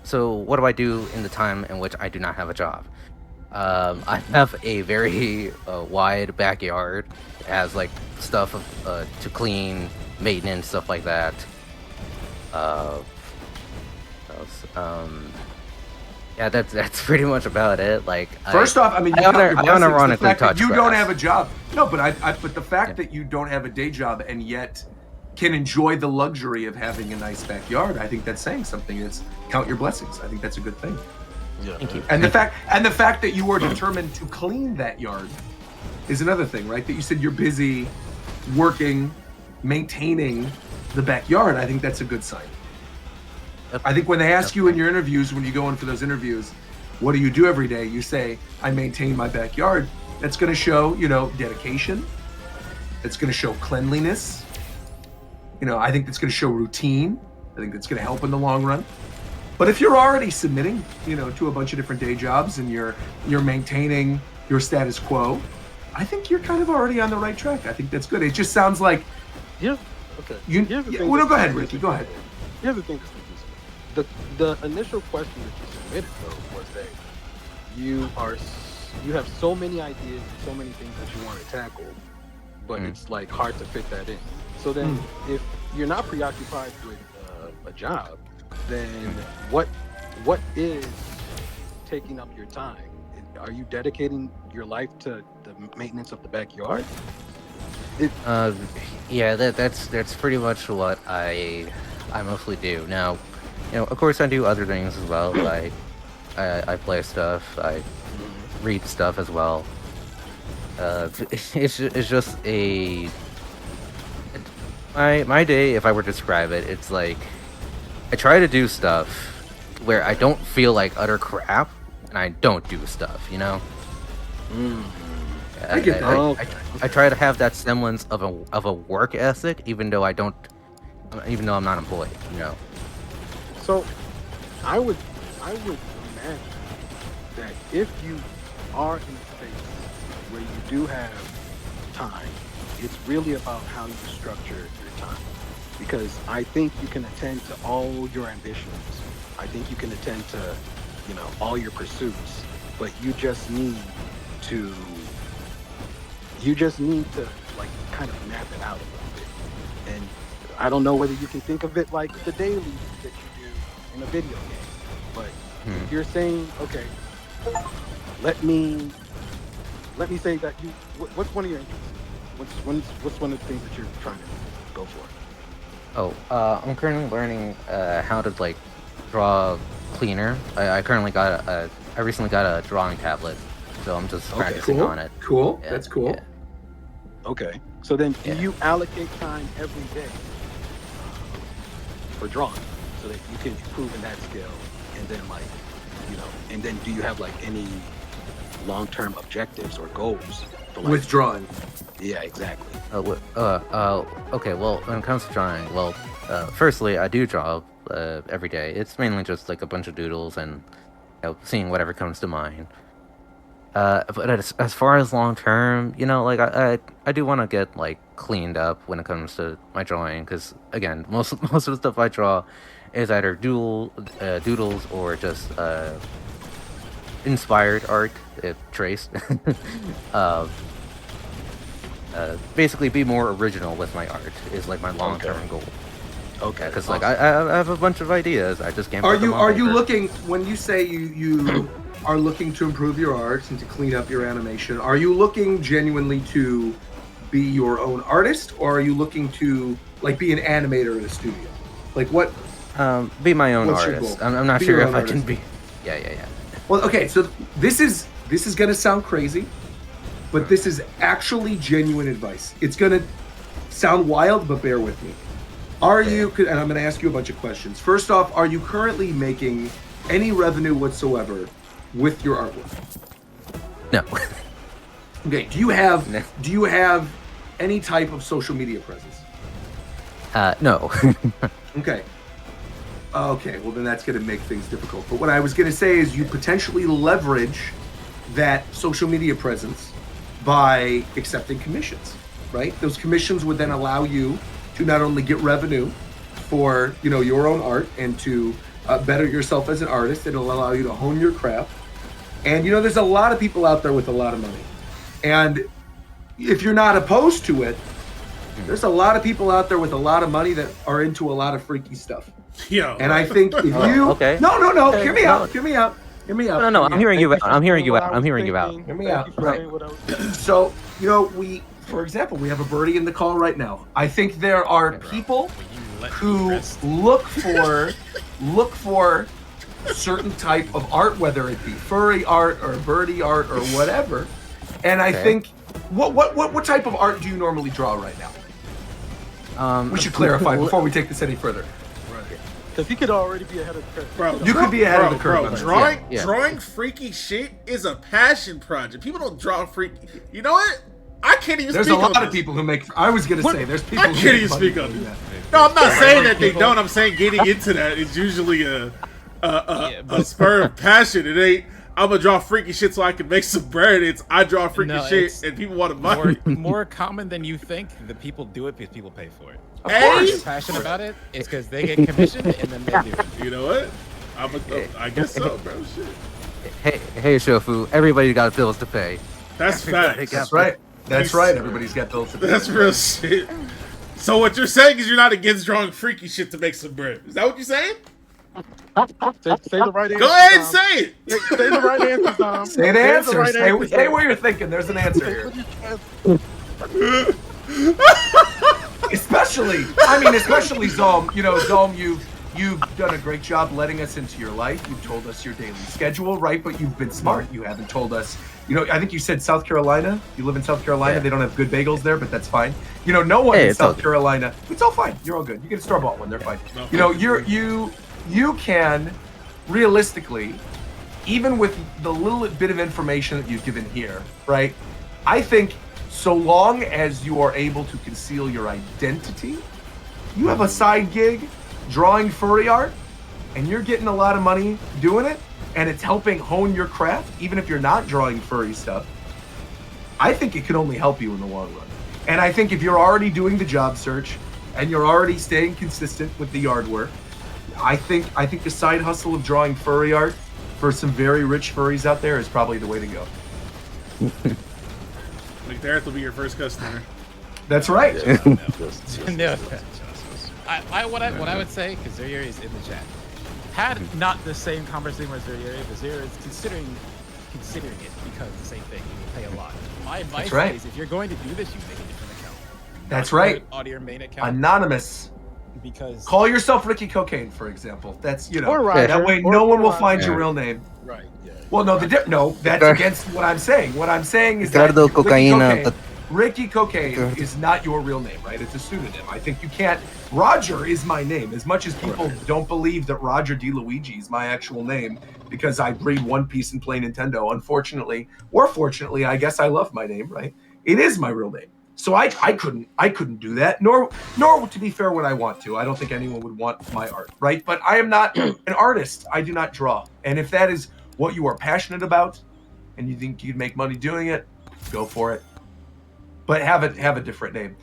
So what do I do in the time in which I do not have a job? I have a very wide backyard. It has stuff to clean, maintenance, stuff like that. Yeah, that's pretty much about it. First off, I mean, I unironically touch you grass. don't have a job. No, but but the fact that you don't have a day job and yet can enjoy the luxury of having a nice backyard, I think that's saying something. It's count your blessings. I think that's a good thing. Yeah. Thank you. And the fact that you are determined to clean that yard is another thing, right? That you said you're busy working, maintaining the backyard. I think that's a good sign. I think when they ask you in your interviews, when you go in for those interviews, what do you do every day? You say, I maintain my backyard. That's going to show, dedication. It's going to show cleanliness. I think that's going to show routine. I think that's going to help in the long run. But if you're already submitting, to a bunch of different day jobs and you're maintaining your status quo, I think you're kind of already on the right track. I think that's good. It just sounds like okay. Go ahead, Ricky. Go ahead. Here's the thing. The initial question that you submitted though was that you have so many ideas and so many things that you want to tackle, but it's hard to fit that in. So then if you're not preoccupied with a job, then what is taking up your time? Are you dedicating your life to the maintenance of the backyard? Yeah, that's pretty much what I mostly do. Now, of course I do other things as well. I play stuff, I read stuff as well. It's just my day, if I were to describe it, it's I try to do stuff where I don't feel like utter crap and I don't do stuff, you know. I get that. I try to have that semblance of a work ethic, even though I'm not employed, you know. So, I would imagine that if you are in a space where you do have time, it's really about how you structure your time. Because I think you can attend to all your ambitions. I think you can attend to, all your pursuits. But you just need to like kind of map it out a little bit. And I don't know whether you can think of it like the daily that you do in a video game. But if you're saying, okay, let me say that what's one of your interests? What's one of the things that you're trying to go for? I'm currently learning how to like draw cleaner. I recently got a drawing tablet, so I'm just practicing on it. Cool. Yeah, That's cool. yeah. Okay. So then do you allocate time every day for drawing so that you can improve in that skill? And then and then do you have like any long-term objectives or goals for like With drawing? Yeah, exactly. Okay, well, when it comes to drawing, firstly, I do draw every day. It's mainly just like a bunch of doodles and seeing whatever comes to mind. But as far as long term, like I do want to get like cleaned up when it comes to my drawing, because again, most of the stuff I draw is either doodles or just inspired art, if traced. Basically, be more original with my art is like my long-term goal. Okay. Because like I have a bunch of ideas, I just can't. Are you looking, when you say you are looking to improve your art and to clean up your animation, are you looking genuinely to be your own artist, or are you looking to like be an animator in a studio? Like what? Be my own What's your artist. goal? I'm not Be sure your if own I can artist. be. Yeah. Well, okay, so this is gonna sound crazy, but this is actually genuine advice. It's gonna sound wild, but bear with me. Are you, and I'm gonna ask you a bunch of questions. First off, are you currently making any revenue whatsoever with your artwork? No. Okay, do you have any type of social media presence? No. Okay. Okay, well then that's going to make things difficult. But what I was going to say is you potentially leverage that social media presence by accepting commissions, right? Those commissions would then allow you to not only get revenue for, your own art and to better yourself as an artist. It'll allow you to hone your craft. And, there's a lot of people out there with a lot of money. And if you're not opposed to it, there's a lot of people out there with a lot of money that are into a lot of freaky stuff. Yeah. And I think if you okay. No, hear me out. No, I'm hearing you out. I'm hearing you out. Hear me out. Right. So, we, for example, we have a birdie in the call right now. I think there are people who look for certain type of art, whether it be furry art or birdie art or whatever. And I think what type of art do you normally draw right now? We should clarify before we take this any further. Because he could already be ahead of the curve. Bro, you could be ahead of the curve. Bro, drawing freaky shit is a passion project. People don't draw freaky. You know what? I can't even There's speak on a lot this. of people who make. I was going to say, there's people I who can't make even money speak on doing this. that. No, I'm not saying that they don't. I'm saying getting into that is usually a spur of passion. It ain't, I'm going to draw freaky shit so I can make some bread. It's, I draw freaky shit and people want to buy it. More common than you think. The people do it because people pay for it. Of course. They're passionate about it. It's because they get commissioned and then they do it. You know what? I guess so, bro. Shit. Hey, Shofu. Everybody got bills to pay. That's facts. That's right. That's right. Everybody's got bills to pay. That's real shit. So what you're saying is you're not against drawing freaky shit to make some bread. Is that what you're saying? Say the right answer. Go ahead and say it. Say the right answer, Tom. Say the answer. Say what you're thinking. There's an answer here. Especially Zom. Zom, you've done a great job letting us into your life. You've told us your daily schedule, right? But you've been smart. You haven't told us. I think you said South Carolina. You live in South Carolina. Yeah. They don't have good bagels there, but that's fine. No one in South Carolina. It's all fine. You're all good. You get a store-bought one. They're fine. You can realistically even with the little bit of information that you've given here, right? I think so long as you are able to conceal your identity, you have a side gig drawing furry art, and you're getting a lot of money doing it, and it's helping hone your craft, even if you're not drawing furry stuff, I think it can only help you in the long run. And I think if you're already doing the job search and you're already staying consistent with the yard work, I think the side hustle of drawing furry art for some very rich furries out there is probably the way to go. McDareth will be your first customer. That's right. No. What I would say, because Zurieri is in the chat, had not the same conversation with Zurieri, but Zurieri is considering it because the same thing. You will pay a lot. My advice is if you're going to do this, you make a different account. That's right. On your main account. Anonymous. Because call yourself Ricky Cocaine, for example. That's Or Roger, that way no one will find your real name. Right. Yeah. Well, no, that's against what I'm saying. What I'm saying is that Ricky Cocaine is not your real name, right? It's a pseudonym. I think you can't. Roger is my name. As much as people don't believe that Roger DeLuigi is my actual name because I read One Piece and play Nintendo, unfortunately, or fortunately, I guess I love my name, right? It is my real name. So I couldn't do that, nor to be fair would I want to. I don't think anyone would want my art, right? But I am not an artist. I do not draw. And if that is what you are passionate about and you think you'd make money doing it, go for it. But have a different name.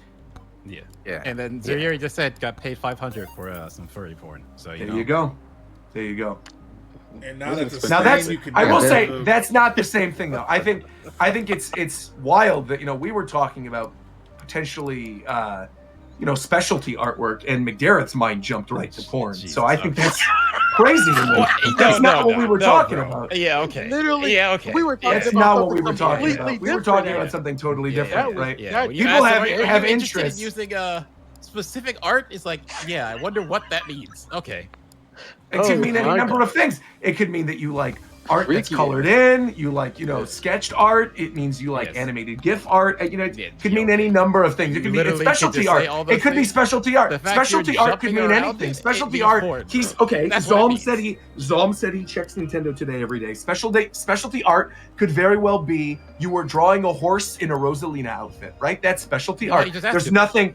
Yeah. And then Zurieri just said got paid $500 for some furry porn. So there you go. There you go. And now that's I will say that's not the same thing though. I think it's wild that we were talking about potentially specialty artwork, and McDarrett's mind jumped right to porn. Jesus, so I think that's crazy to me. That's not what we were talking about. Yeah, okay. Literally, yeah, okay. We were talking That's about not what we were talking about. We were talking different. about something totally different, right? Yeah. People have interests. Using specific art is like, I wonder what that means. Okay. It could mean any number of things. It could mean that you like art that's colored in, you like, sketched art. It means you like animated GIF art. It could mean any number of things. It could be specialty art. It could be specialty art. Specialty art could mean anything. Specialty art. Zalm said he checks Nintendo Today every day. Specialty art could very well be you were drawing a horse in a Rosalina outfit, right? That's specialty art. There's nothing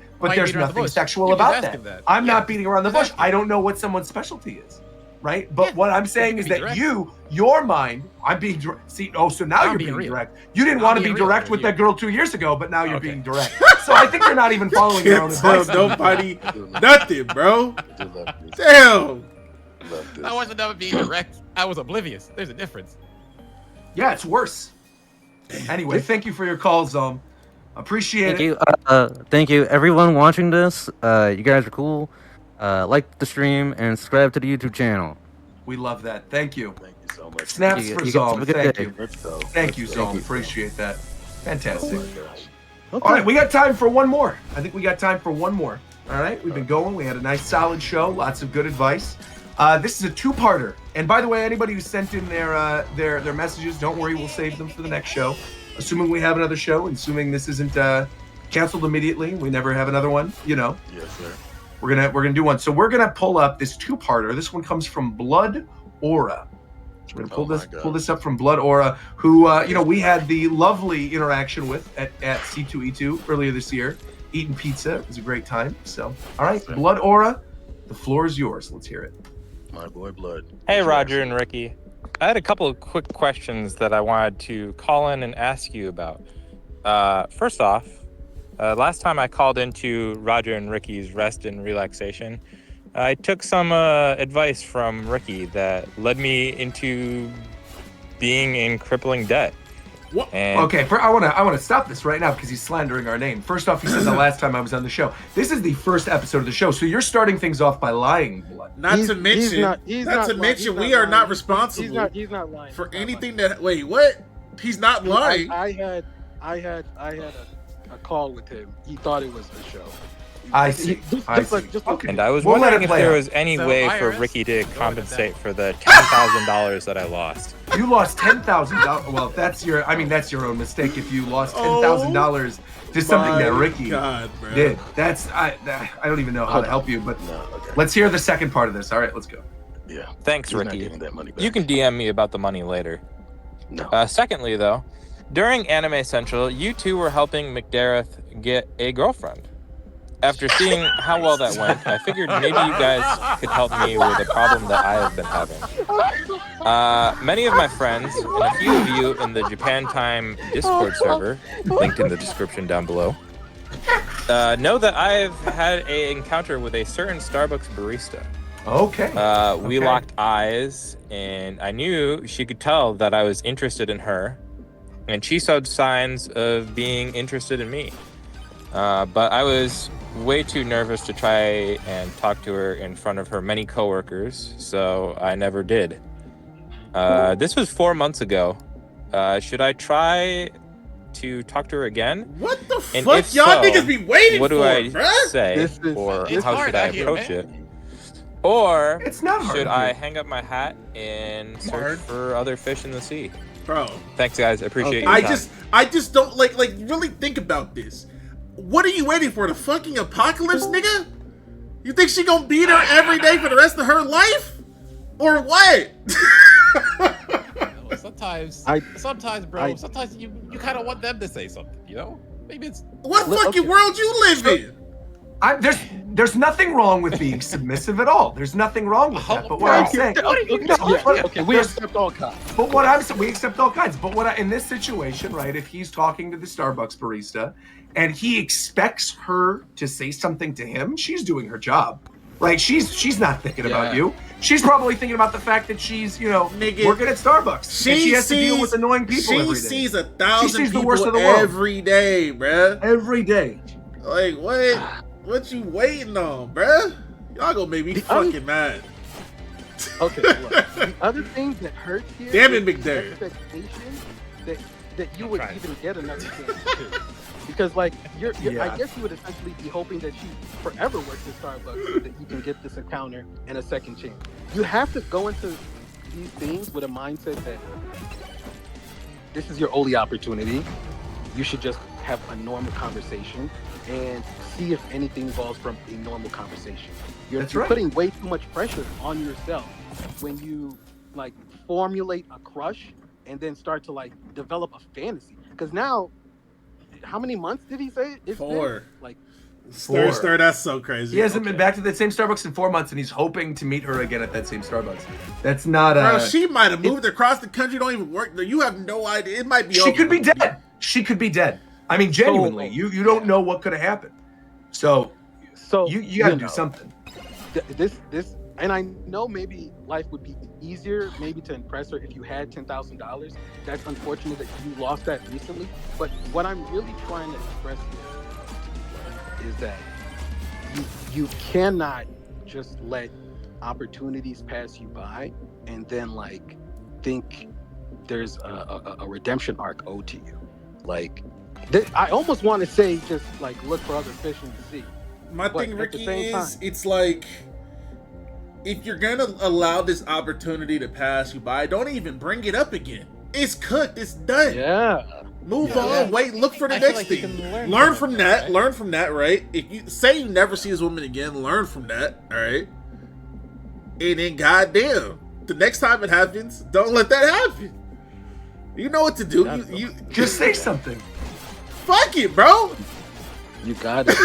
sexual about that. I'm not beating around the bush. I don't know what someone's specialty is. Right, but what I'm saying is that your mind, I'm being so now you're being direct. You didn't want to be direct with that girl 2 years ago, but now you're being direct. So I think you're not even following your own advice. Nobody, nothing, bro. Damn. I wasn't never being direct. I was oblivious. There's a difference. Yeah, it's worse. Anyway, thank you for your call, Zom. Appreciate it. Thank you, everyone watching this. You guys are cool. Like the stream and subscribe to the YouTube channel. We love that. Thank you. Thank you so much. Snaps for Zom. Thank you. Thank you, Zom. you. Appreciate that. Fantastic. Oh my gosh. All right, we got time for one more. I think we got time for one more. All right, we've been going. We had a nice, solid show. Lots of good advice. This is a two-parter. And by the way, anybody who sent in their messages, don't worry, we'll save them for the next show. Assuming we have another show, and assuming this isn't canceled immediately, we never have another one. Yes, sir. We're gonna do one. So we're gonna pull up this two-parter. This one comes from Blood Aura. So we're gonna pull this up from Blood Aura, who we had the lovely interaction with at C2E2 earlier this year, eating pizza. It was a great time. So all right, Blood Aura, the floor is yours. Let's hear it. My boy Blood. Hey Roger and Ricky. I had a couple of quick questions that I wanted to call in and ask you about. First off, last time I called into Roger and Ricky's rest and relaxation, I took some advice from Ricky that led me into being in crippling debt. What? Okay, I want to stop this right now because he's slandering our name. First off, he said the last time I was on the show. This is the first episode of the show, so you're starting things off by lying, Blood. Not to mention, we are not responsible. He's not lying for anything that. Wait, what? He's not lying. I had a call with him. He thought it was the show. I see. And I was wondering if there was any way for Ricky to compensate for the $10,000 that I lost. You lost $10,000. Well, that's your own mistake. If you lost $10,000 to something that Ricky did, I don't even know how to help you. But let's hear the second part of this. All right, let's go. Yeah. Thanks, He's not Ricky. getting that money back. You can DM me about the money later. No. Secondly, though, during Anime Central, you two were helping McDareth get a girlfriend. After seeing how well that went, I figured maybe you guys could help me with a problem that I have been having. Many of my friends, and a few of you in the Japan Time Discord server, linked in the description down below, know that I've had an encounter with a certain Starbucks barista. Okay. We locked eyes, and I knew she could tell that I was interested in her, and she showed signs of being interested in me. But I was way too nervous to try and talk to her in front of her many coworkers, so I never did. This was 4 months ago. Should I try to talk to her again? What the And fuck if y'all so, niggas be waiting what do for, I bruh? say, or how should I approach it? Or it's not hard should to I do. hang up my hat and search for other fish in the sea? Bro. Thanks, guys. I appreciate your time. I just don't like really think about this. What are you waiting for? The fucking apocalypse, nigga? You think she gonna be there every day for the rest of her life? Or what? Sometimes, bro. Sometimes you kind of want them to say something, you know? Maybe it's what fucking world you live in? There's nothing wrong with being submissive at all. There's nothing wrong with that. But what I'm saying, okay, we accept all kinds. But what I'm saying, we accept all kinds. But in this situation, right? If he's talking to the Starbucks barista, and he expects her to say something to him, she's doing her job, right? She's not thinking about you. She's probably thinking about the fact that she's, Nigga, working at Starbucks. And she has to deal with annoying people every day. She sees 1,000 people the worst of the world. every day, bruh. Every day. Like, what? What you waiting on, bruh? Y'all gonna make me fucking mad. Okay, look, the other thing that hurts here Damn it, is the McDareth. expectation that you would even get another chance too. Because I guess you would essentially be hoping that she forever works at Starbucks so that you can get this encounter and a second chance. You have to go into these things with a mindset that this is your only opportunity. You should just have a normal conversation and see if anything evolves from a normal conversation. You're putting way too much pressure on yourself when you formulate a crush and then start to develop a fantasy. Because now, how many months did he say? 4. Four. Stir, that's so crazy. He hasn't been back to that same Starbucks in 4 months, and he's hoping to meet her again at that same Starbucks. That's not Bro, she might have moved across the country. Don't even work there. You have no idea. It might be. She could be dead. She could be dead. I mean, genuinely, you don't know what could have happened. So you got to do something. This, and I know maybe life would be easier, maybe to impress her if you had $10,000. That's unfortunate that you lost that recently. But what I'm really trying to express here is that you cannot just let opportunities pass you by and then think there's a redemption arc owed to you. I almost want to say just look for other fish in the sea. My thing, Ricky, is it's if you're gonna allow this opportunity to pass you by, don't even bring it up again. It's cooked. It's done. Yeah. Move on. Wait. Look for the next thing. Learn from that. Right? Learn from that. Right. If you say you never see this woman again, learn from that. All right. And then, goddamn, the next time it happens, don't let that happen. You know what to do. You just say something. Fuck it, bro. You got it.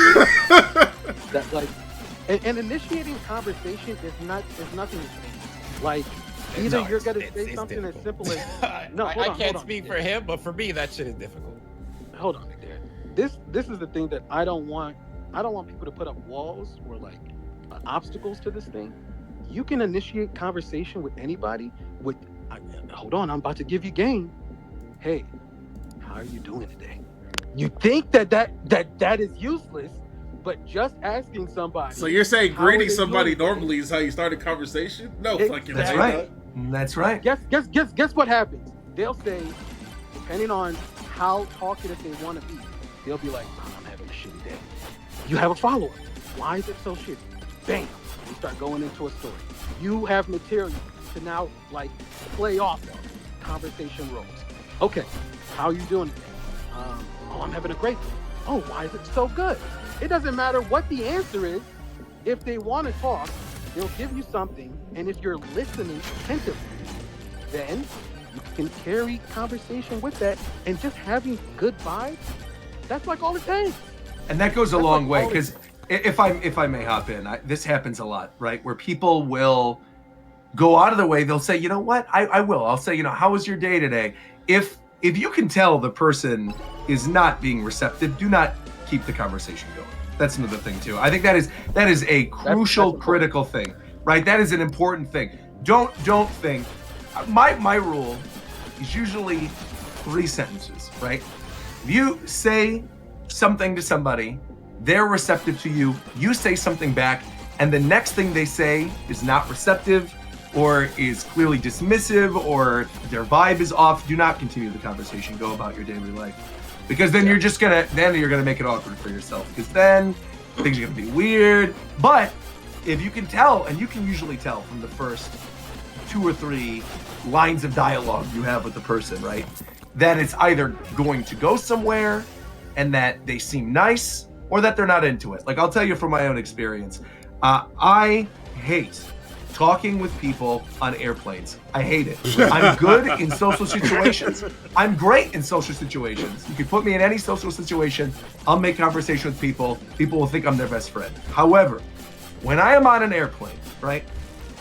That and initiating conversation is nothing. Either you're gonna say something as simple as I can't speak for him, but for me that shit is difficult. Hold on, McDareth. This is the thing that I don't want people to put up walls or obstacles to this thing. You can initiate conversation with anybody with hold on, I'm about to give you game. Hey, how are you doing today? You think that is useless, but just asking somebody. So you're saying greeting somebody normally is how you start a conversation? No, fucking that's right. That's right. Guess what happens? They'll say, depending on how talkative they want to be, they'll be like, oh, I'm having a shitty day. You have a follow-up. Why is it so shitty? Bam. You start going into a story. You have material to now play off of. Conversation rolls. Okay, how are you doing today? Oh, I'm having a great day. Oh, why is it so good? It doesn't matter what the answer is. If they want to talk, They'll give you something, and if you're listening attentively, then you can carry conversation with that, and just having good vibes, that's like all it takes. And that goes a long way, because if I may hop in, this happens a lot, right? Where people will go out of their way. They'll say, you know what? I'll say, how was your day today? If you can tell the person is not being receptive, do not keep the conversation going. That's another thing too. I think that is a crucial, critical thing, right? That is an important thing. Don't think. My rule is usually 3 sentences, right? If you say something to somebody, they're receptive to you, you say something back, and the next thing they say is not receptive or is clearly dismissive or their vibe is off, do not continue the conversation. Go about your daily life. Because then you're gonna make it awkward for yourself. Because then things are gonna be weird. But if you can tell, and you can usually tell from the first 2 or 3 lines of dialogue you have with the person, right? That it's either going to go somewhere and that they seem nice or that they're not into it. Like, I'll tell you from my own experience, I hate talking with people on airplanes. I hate it. I'm good in social situations. I'm great in social situations. You can put me in any social situation, I'll make conversation with people. People will think I'm their best friend. However, when I am on an airplane, right,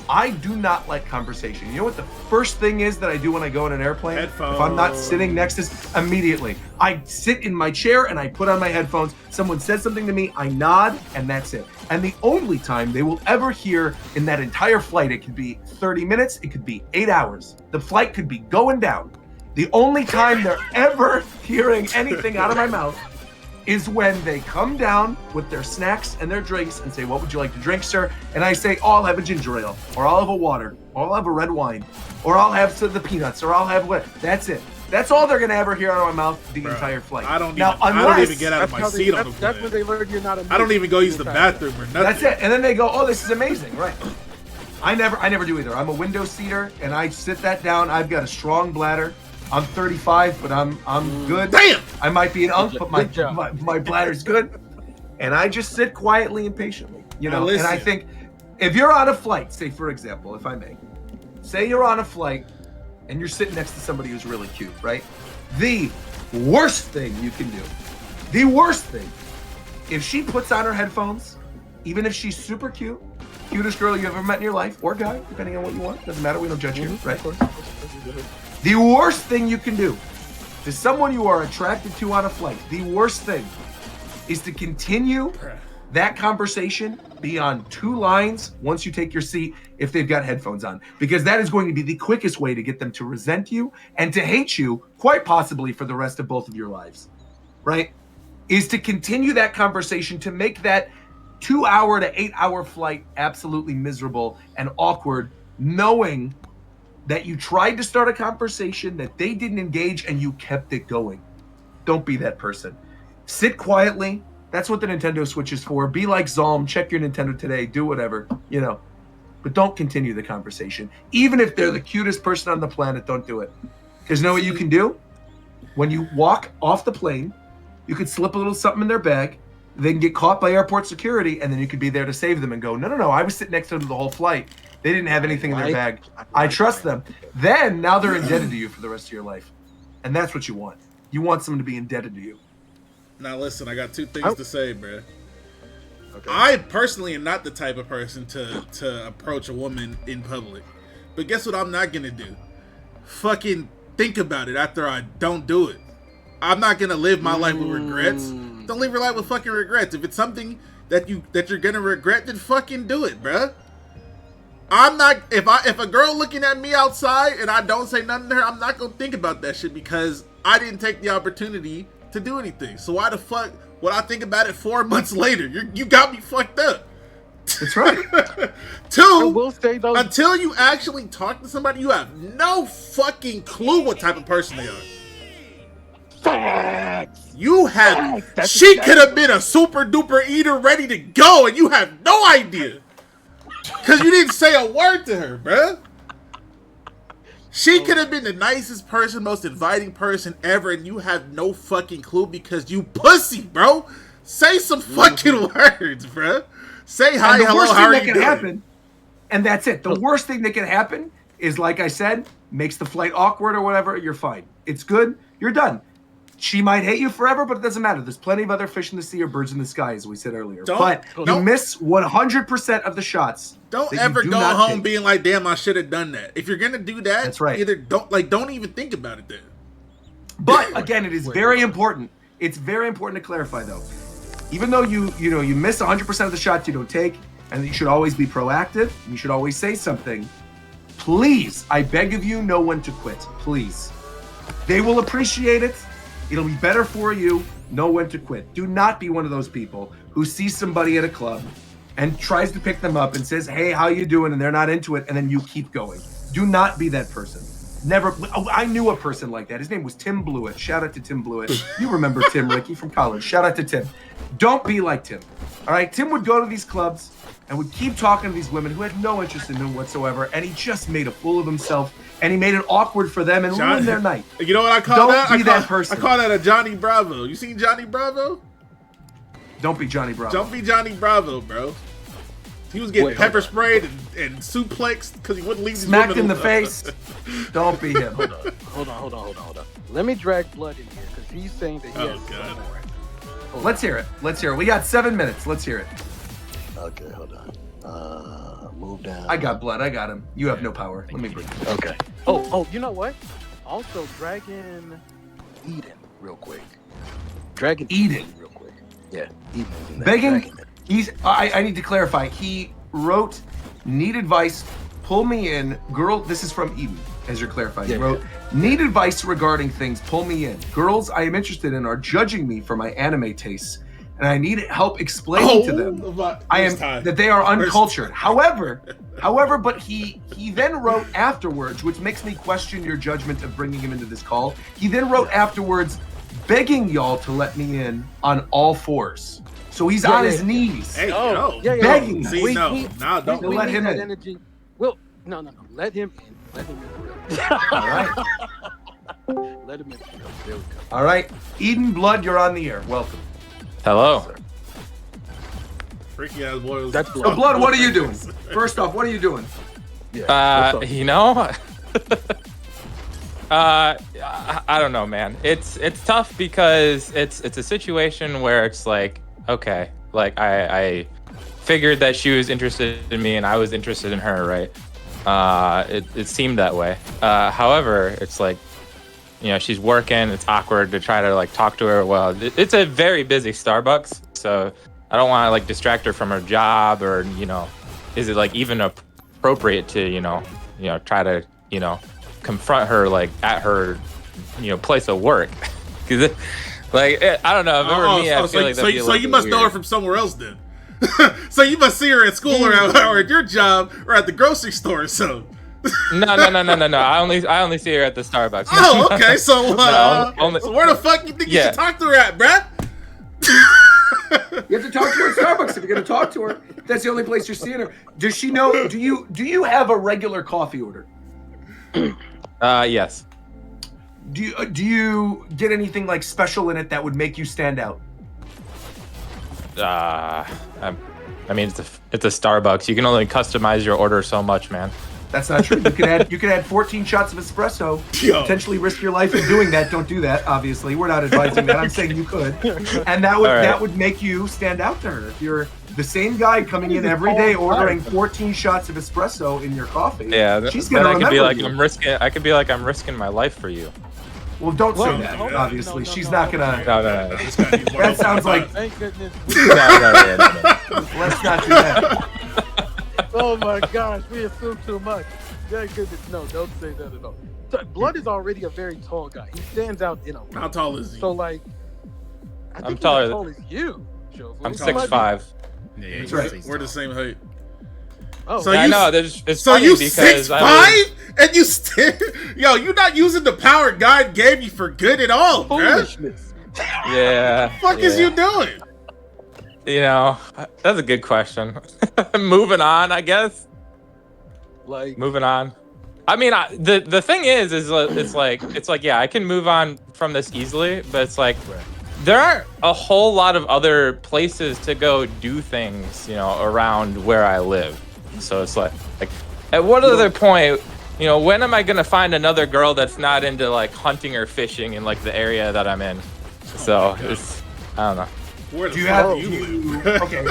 I do not like conversation. You know what the first thing is that I do when I go on an airplane? Headphones. If I'm not sitting next to, immediately, I sit in my chair and I put on my headphones. Someone says something to me, I nod, and that's it. And the only time they will ever hear in that entire flight, it could be 30 minutes, it could be 8 hours. The flight could be going down. The only time they're ever hearing anything out of my mouth is when they come down with their snacks and their drinks and say, what would you like to drink, sir? And I say, oh, I'll have a ginger ale, or I'll have a water, or I'll have a red wine, or I'll have some of the peanuts, or I'll have what? That's it. That's all they're gonna ever hear out of my mouth the entire flight. I don't even get out of my seat on the plane. That's when they learn you're not a. I don't even go use the bathroom or nothing. That's it. And then they go, oh, this is amazing, right? I never do either. I'm a window seater, and I sit that down. I've got a strong bladder. I'm 35, but I'm good. Damn! I might be an unk, but my bladder's good. And I just sit quietly and patiently, And I think if you're on a flight, say for example, if I may, say you're on a flight and you're sitting next to somebody who's really cute, right? The worst thing you can do, the worst thing, if she puts on her headphones, even if she's super cute, cutest girl you ever met in your life, or guy, depending on what you want, doesn't matter, we don't judge you, right? The worst thing you can do to someone you are attracted to on a flight, the worst thing is to continue that conversation beyond 2 lines once you take your seat if they've got headphones on. Because that is going to be the quickest way to get them to resent you and to hate you, quite possibly for the rest of both of your lives, right? Is to continue that conversation to make that 2-hour to 8-hour flight absolutely miserable and awkward, knowing that you tried to start a conversation, that they didn't engage, and you kept it going. Don't be that person. Sit quietly. That's what the Nintendo Switch is for. Be like Zalm. Check your Nintendo today. Do whatever, But don't continue the conversation. Even if they're the cutest person on the planet, don't do it. Because you know what you can do? When you walk off the plane, you could slip a little something in their bag. They can get caught by airport security, and then you could be there to save them and go, no, I was sitting next to them the whole flight. They didn't have anything in their bag. I trust them. Then, now they're indebted to you for the rest of your life. And that's what you want. You want someone to be indebted to you. Now listen, I got 2 things to say, bruh. Okay. I personally am not the type of person to approach a woman in public. But guess what I'm not going to do? Fucking think about it after I don't do it. I'm not going to live my life with regrets. Don't live your life with fucking regrets. If it's something that you're going to regret, then fucking do it, bruh. I'm not, if a girl looking at me outside and I don't say nothing to her, I'm not gonna think about that shit because I didn't take the opportunity to do anything. So why the fuck would I think about it 4 months later? You got me fucked up. That's right. 2, I will say though, until you actually talk to somebody, you have no fucking clue what type of person they are. Facts. You have, she could have been a super duper eater ready to go and you have no idea. Because you didn't say a word to her, bruh. She could have been the nicest person, most inviting person ever, and you have no fucking clue because you pussy, bro. Say some fucking words, bruh. Say hi, hello, how are you doing? And that's it. The worst thing that can happen is, like I said, makes the flight awkward or whatever. You're fine. It's good. You're done. She might hate you forever, but it doesn't matter. There's plenty of other fish in the sea or birds in the sky, as we said earlier. But you miss 100% of the shots. Don't ever go home being like, damn, I should have done that. If you're gonna do that, that's right. Either don't even think about it then. But again, it is very important. It's very important to clarify, though. Even though you miss 100% of the shots you don't take, and you should always be proactive, and you should always say something. Please, I beg of you, know when to quit. Please. They will appreciate it. It'll be better for you. Know when to quit. Do not be one of those people who sees somebody at a club and tries to pick them up and says, hey, how you doing? And they're not into it, and then you keep going. Do not be that person. Never. Oh, I knew a person like that. His name was Tim Blewett. Shout out to Tim Blewett. You remember Tim, Ricky, from college. Shout out to Tim. Don't be like Tim. All right? Tim would go to these clubs and would keep talking to these women who had no interest in him whatsoever, and he just made a fool of himself, and he made it awkward for them and ruined their night. You know what I call that? Don't be that person. I call that a Johnny Bravo. You seen Johnny Bravo? Don't be Johnny Bravo. Don't be Johnny Bravo, bro. He was getting pepper sprayed and suplexed because he wouldn't leave these smacked in the face. Don't be him. Hold on. Let me drag Blood in here because he's saying that he has God. Let's hear it. We got 7 minutes. Let's hear it. Okay, hold on. Move down. I got Blood. I got him. You have no power. Let me bring it. Okay. Oh, you know what? Also, Dragon Eden, real quick. Dragon Eden, real quick. Yeah, Eden. Begging. I need to clarify. He wrote, need advice, pull me in. Girl, this is from Eden, as you're clarifying. He wrote, need advice regarding things, pull me in. Girls I am interested in are judging me for my anime tastes, and I need help explaining to them that they are uncultured. However, but he then wrote afterwards, which makes me question your judgment of bringing him into this call. He then wrote afterwards, begging y'all to let me in on all fours. So he's on his knees, begging. See, don't let him in. Energy. Well, no. Let him in. Let him in. All right. Let him in. There we go. All right. Eden Blood, you're on the air. Welcome. Hello. Freaky ass boy. That's Blood. So Blood, what are you doing? First off, what are you doing? I don't know, man. It's tough because it's a situation where it's like, okay, like I figured that she was interested in me and I was interested in her, right? It seemed that way. However, it's like, she's working. It's awkward to try to like talk to her. Well, it's a very busy Starbucks, so I don't want to like distract her from her job, or is it like even appropriate to try to confront her like at her place of work? Because like I don't know. If it were me, I feel like that'd be a so you must weird. know her from somewhere else then. So you must see her at school or at your job or at the grocery store or so. No. I only see her at the Starbucks. Oh, okay. So, so where the fuck you think you should talk to her at, bruh? You have to talk to her at Starbucks if you're going to talk to her. That's the only place you're seeing her. Does she know? Do you have a regular coffee order? Yes. Do you get anything like special in it that would make you stand out? I mean, it's a Starbucks. You can only customize your order so much, man. That's not true. You can add 14 shots of espresso. Potentially risk your life in doing that. Don't do that. Obviously, we're not advising that. I'm saying you could, and that would make you stand out to her. If you're the same guy coming in every day ordering 14 shots of espresso in your coffee, she's gonna remember you. I could be like I'm risking my life for you. Well, don't say that. Obviously, she's not gonna. No. That sounds like. Thank goodness. Let's not do that. Oh my gosh, we assume too much. Thank goodness, no, don't say that at all. So, Blood is already a very tall guy. He stands out in a way. How tall is he? So like, I'm taller. As tall as you. I'm 6'5". Yeah, that's right. We're the same height. Oh, so I know. It's so funny you because 6'5" and you still, you're not using the power God gave you for good at all, foolishness. Yeah. What the fuck is you doing? That's a good question. Moving on, I guess. Moving on. I mean, the thing is it's like yeah, I can move on from this easily, but it's like there aren't a whole lot of other places to go do things, around where I live. So it's like at what other point, when am I gonna find another girl that's not into like hunting or fishing in like the area that I'm in? So it's, I don't know. Where the Do you fuck have do you live? okay?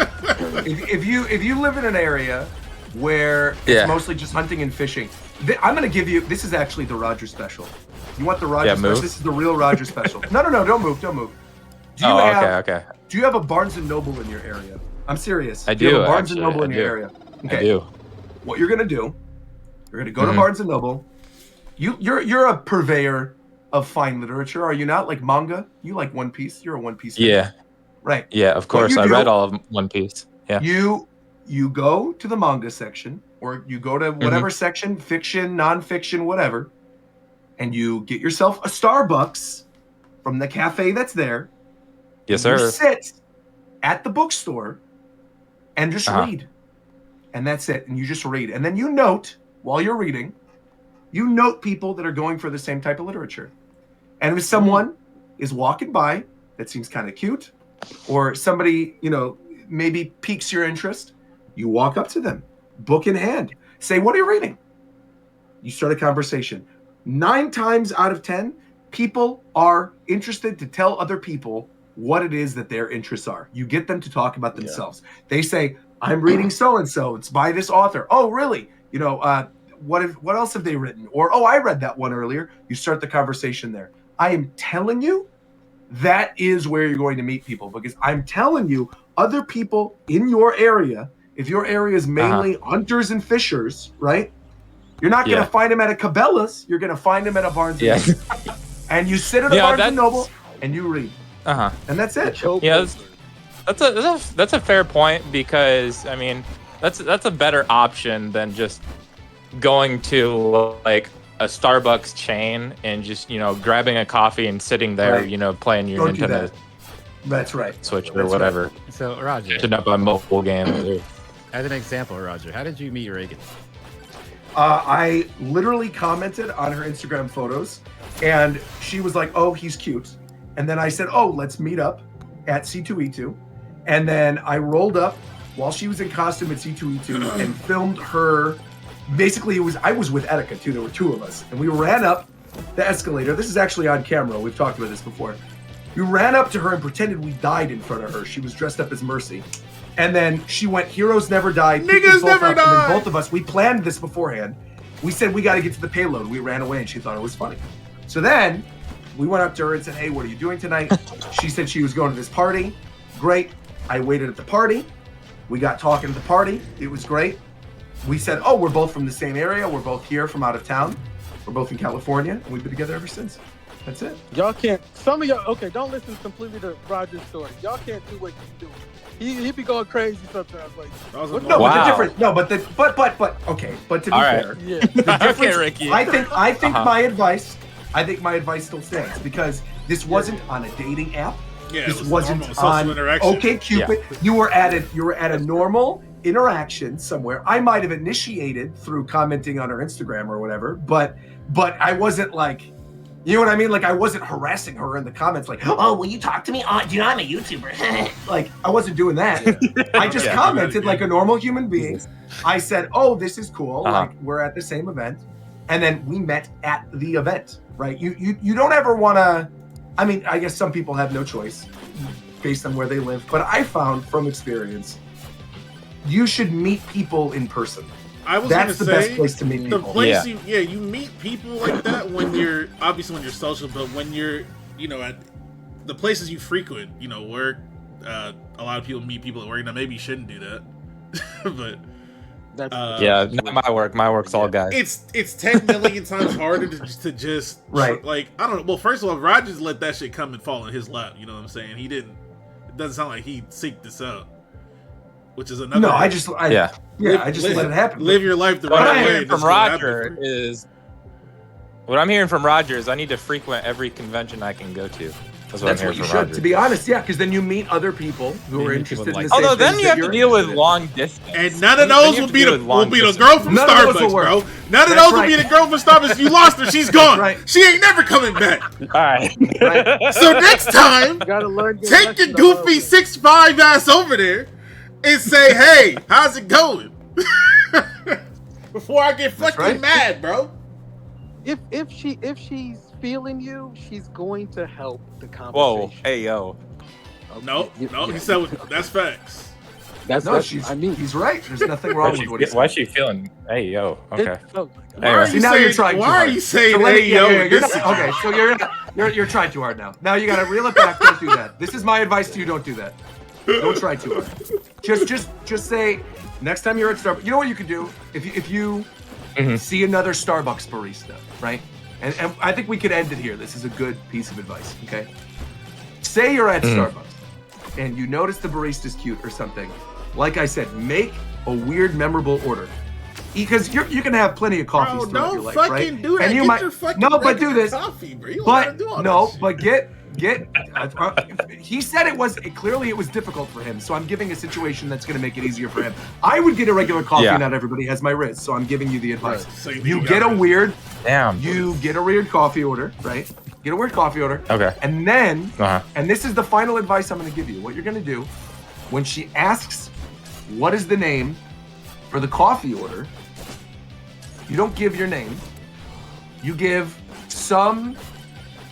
if you live in an area where it's mostly just hunting and fishing, I'm gonna give you. This is actually the Roger special. You want the Roger special? This is the real Roger special. No, don't move. Do you okay. Do you have a Barnes and Noble in your area? I'm serious. I do. You have a Barnes actually, and Noble in I your do. area. Okay. I do. What you're gonna do? You're gonna go to Barnes and Noble. You're a purveyor of fine literature, are you not? Like manga? You like One Piece? You're a One Piece fan. Yeah. Right. Yeah, of course. I read all of One Piece. Yeah. You go to the manga section, or you go to whatever section, fiction, nonfiction, whatever, and you get yourself a Starbucks from the cafe that's there. Yes, You sir. sit at the bookstore and just read. And that's it. And you just read. And then you note, while you're reading, you note people that are going for the same type of literature. And if someone is walking by that seems kind of cute, or somebody, maybe piques your interest, you walk up to them, book in hand, say, "What are you reading?" You start a conversation. 9 times out of 10, people are interested to tell other people what it is that their interests are. You get them to talk about themselves. They say, "I'm reading so-and-so. It's by this author." "Oh, really? What else have they written?" Or, "Oh, I read that one earlier." You start the conversation there. I am telling you, that is where you're going to meet people, because I'm telling you, other people in your area, if your area is mainly hunters and fishers, right? You're not going to find them at a Cabela's. You're going to find them at a Barnes and Noble. And you sit at a Barnes and Noble and you read. And that's it. Yeah, that's a fair point, because I mean that's a better option than just going to like a Starbucks chain and just grabbing a coffee and sitting there, playing your Don't do Nintendo that. That's right. Switch or That's whatever. right. So Roger, Catching up on mobile games. as an example, Roger, how did you meet Reagan? I literally commented on her Instagram photos, and she was like, "Oh, he's cute." And then I said, "Oh, let's meet up at C2E2." And then I rolled up while she was in costume at C2E2 and filmed her. Basically, I was with Etika too. There were 2 of us, and we ran up the escalator. This is actually on camera. We've talked about this before. We ran up to her and pretended we died in front of her. She was dressed up as Mercy. And then she went, "Heroes never die. Niggas never die." And then both of us, we planned this beforehand. We said, "We got to get to the payload." We ran away, and she thought it was funny. So then we went up to her and said, "Hey, what are you doing tonight?" She said she was going to this party. Great. I waited at the party. We got talking at the party. It was great. We said, "Oh, we're both from the same area. We're both here from out of town. We're both in California." And we've been together ever since. That's it. Y'all can't. Some of y'all. Okay, don't listen completely to Roger's story. Y'all can't do what you do. He be going crazy sometimes. Like, no, but the difference. No, but okay. But to be fair, the difference. Okay, Ricky. I think my advice. I think my advice still stands, because this wasn't on a dating app. Yeah, This it was wasn't normal social on interaction. OkCupid. Yeah. You were at a normal interaction somewhere. I might have initiated through commenting on her Instagram or whatever, but I wasn't like, you know what I mean? Like, I wasn't harassing her in the comments like, "Oh, will you talk to me? Oh, do you know I'm a YouTuber?" Like, I wasn't doing that. I just commented like a normal human being. I said, "Oh, this is cool. Like, we're at the same event." And then we met at the event, right? You don't ever want to, I mean, I guess some people have no choice based on where they live, but I found from experience, you should meet people in person. That's the best place to meet people. The place you meet people like that when you're social, but when you're, at the places you frequent, work, a lot of people meet people at work. Now maybe you shouldn't do that. But not my work. My work's all guys. It's 10 million times harder to just right. Like, I don't know. Well, first of all, Rogers let that shit come and fall in his lap. You know what I'm saying? He didn't. It doesn't sound like he seeked this out. Which is another. No, I just let it happen. Live your life the What right I'm way. hearing from Roger is, what I'm hearing from Roger is I need to frequent every convention I can go to. That's what I'm hearing you from should, Roger. to be honest, because then you meet other people who are interested in the same Although then things you that have to you're deal with interested in. long distance. And none of those will be the girl from None of those will Starbucks, work. bro. None of That's those will right. be the girl from Starbucks. You lost her. She's gone. right. She ain't never coming back. All right. So next time, you gotta learn your take your lesson goofy 6'5" ass over there and say, "Hey, how's it going?" Before I get fucking mad, bro. If she's feeling you, she's going to help the conversation. Whoa, hey yo. No, he said that's facts. He's right. There's nothing wrong with what he said. Why is she feeling? Hey yo. Okay. Why are you saying hey yo? Okay, so you're trying too hard now. Now you gotta reel it back. Don't do that. This is my advice to you. Don't do that. Don't try too hard. Just say next time you're at Starbucks. You know what you can do if you see another Starbucks barista, right? And I think we could end it here. This is a good piece of advice. Okay. Say you're at Starbucks and you notice the barista's cute or something. Like I said, make a weird, memorable order. Because you're gonna have plenty of coffees throughout your life, right? Don't fucking do that. And you get might your fucking but do this. Coffee, bro. You don't gotta do all that shit. But get. He said it was difficult for him, so I'm giving a situation that's gonna make it easier for him. I would get a regular coffee. Not everybody has my Riz, so I'm giving you the advice. So you get a weird. Damn. You get a weird coffee order, right? Get a weird coffee order. Okay. And then, and this is the final advice I'm gonna give you. What you're gonna do, when she asks, what is the name for the coffee order? You don't give your name. You give some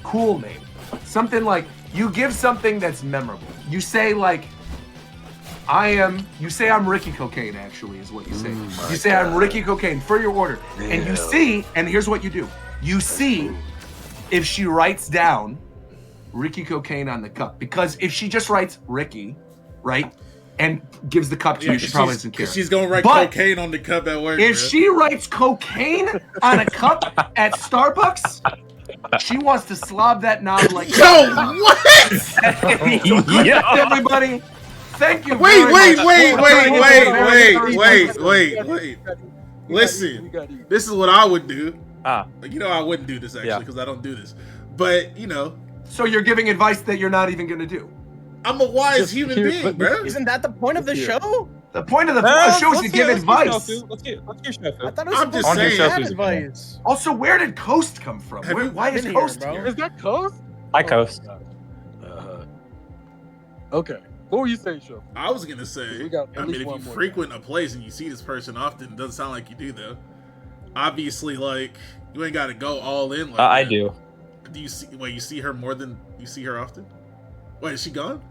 cool name. Something like, you give something that's memorable. You say like, you say I'm Ricky Cocaine, actually, is what you say. You say I'm Ricky Cocaine for your order. And you see, and here's what you do. You see if she writes down Ricky Cocaine on the cup. Because if she just writes Ricky, right? And gives the cup to you, she probably doesn't care. She's gonna write cocaine on the cup at work. If she writes cocaine on a cup at Starbucks, she wants to slob that knob like. Yo, what? Everybody, thank you. Wait. Listen, this is what I would do. You know, I wouldn't do this actually because I don't do this. But you know. So you're giving advice that you're not even gonna do. I'm a wise human being, bro. Isn't that the point of the show? The point of the show is to give advice. Let's get shofu. I thought it was I'm just saying. Advice. Also, where did Coast come from? Why is Coast here? Is that Coast? Hi, Coast. Okay. What were you saying, Shofu? I was gonna say. I mean, if you frequent a place and you see this person often, it doesn't sound like you do though. Obviously, like you ain't got to go all in. Like I do. Do you see? Wait, you see her more than you see her often? Wait, is she gone?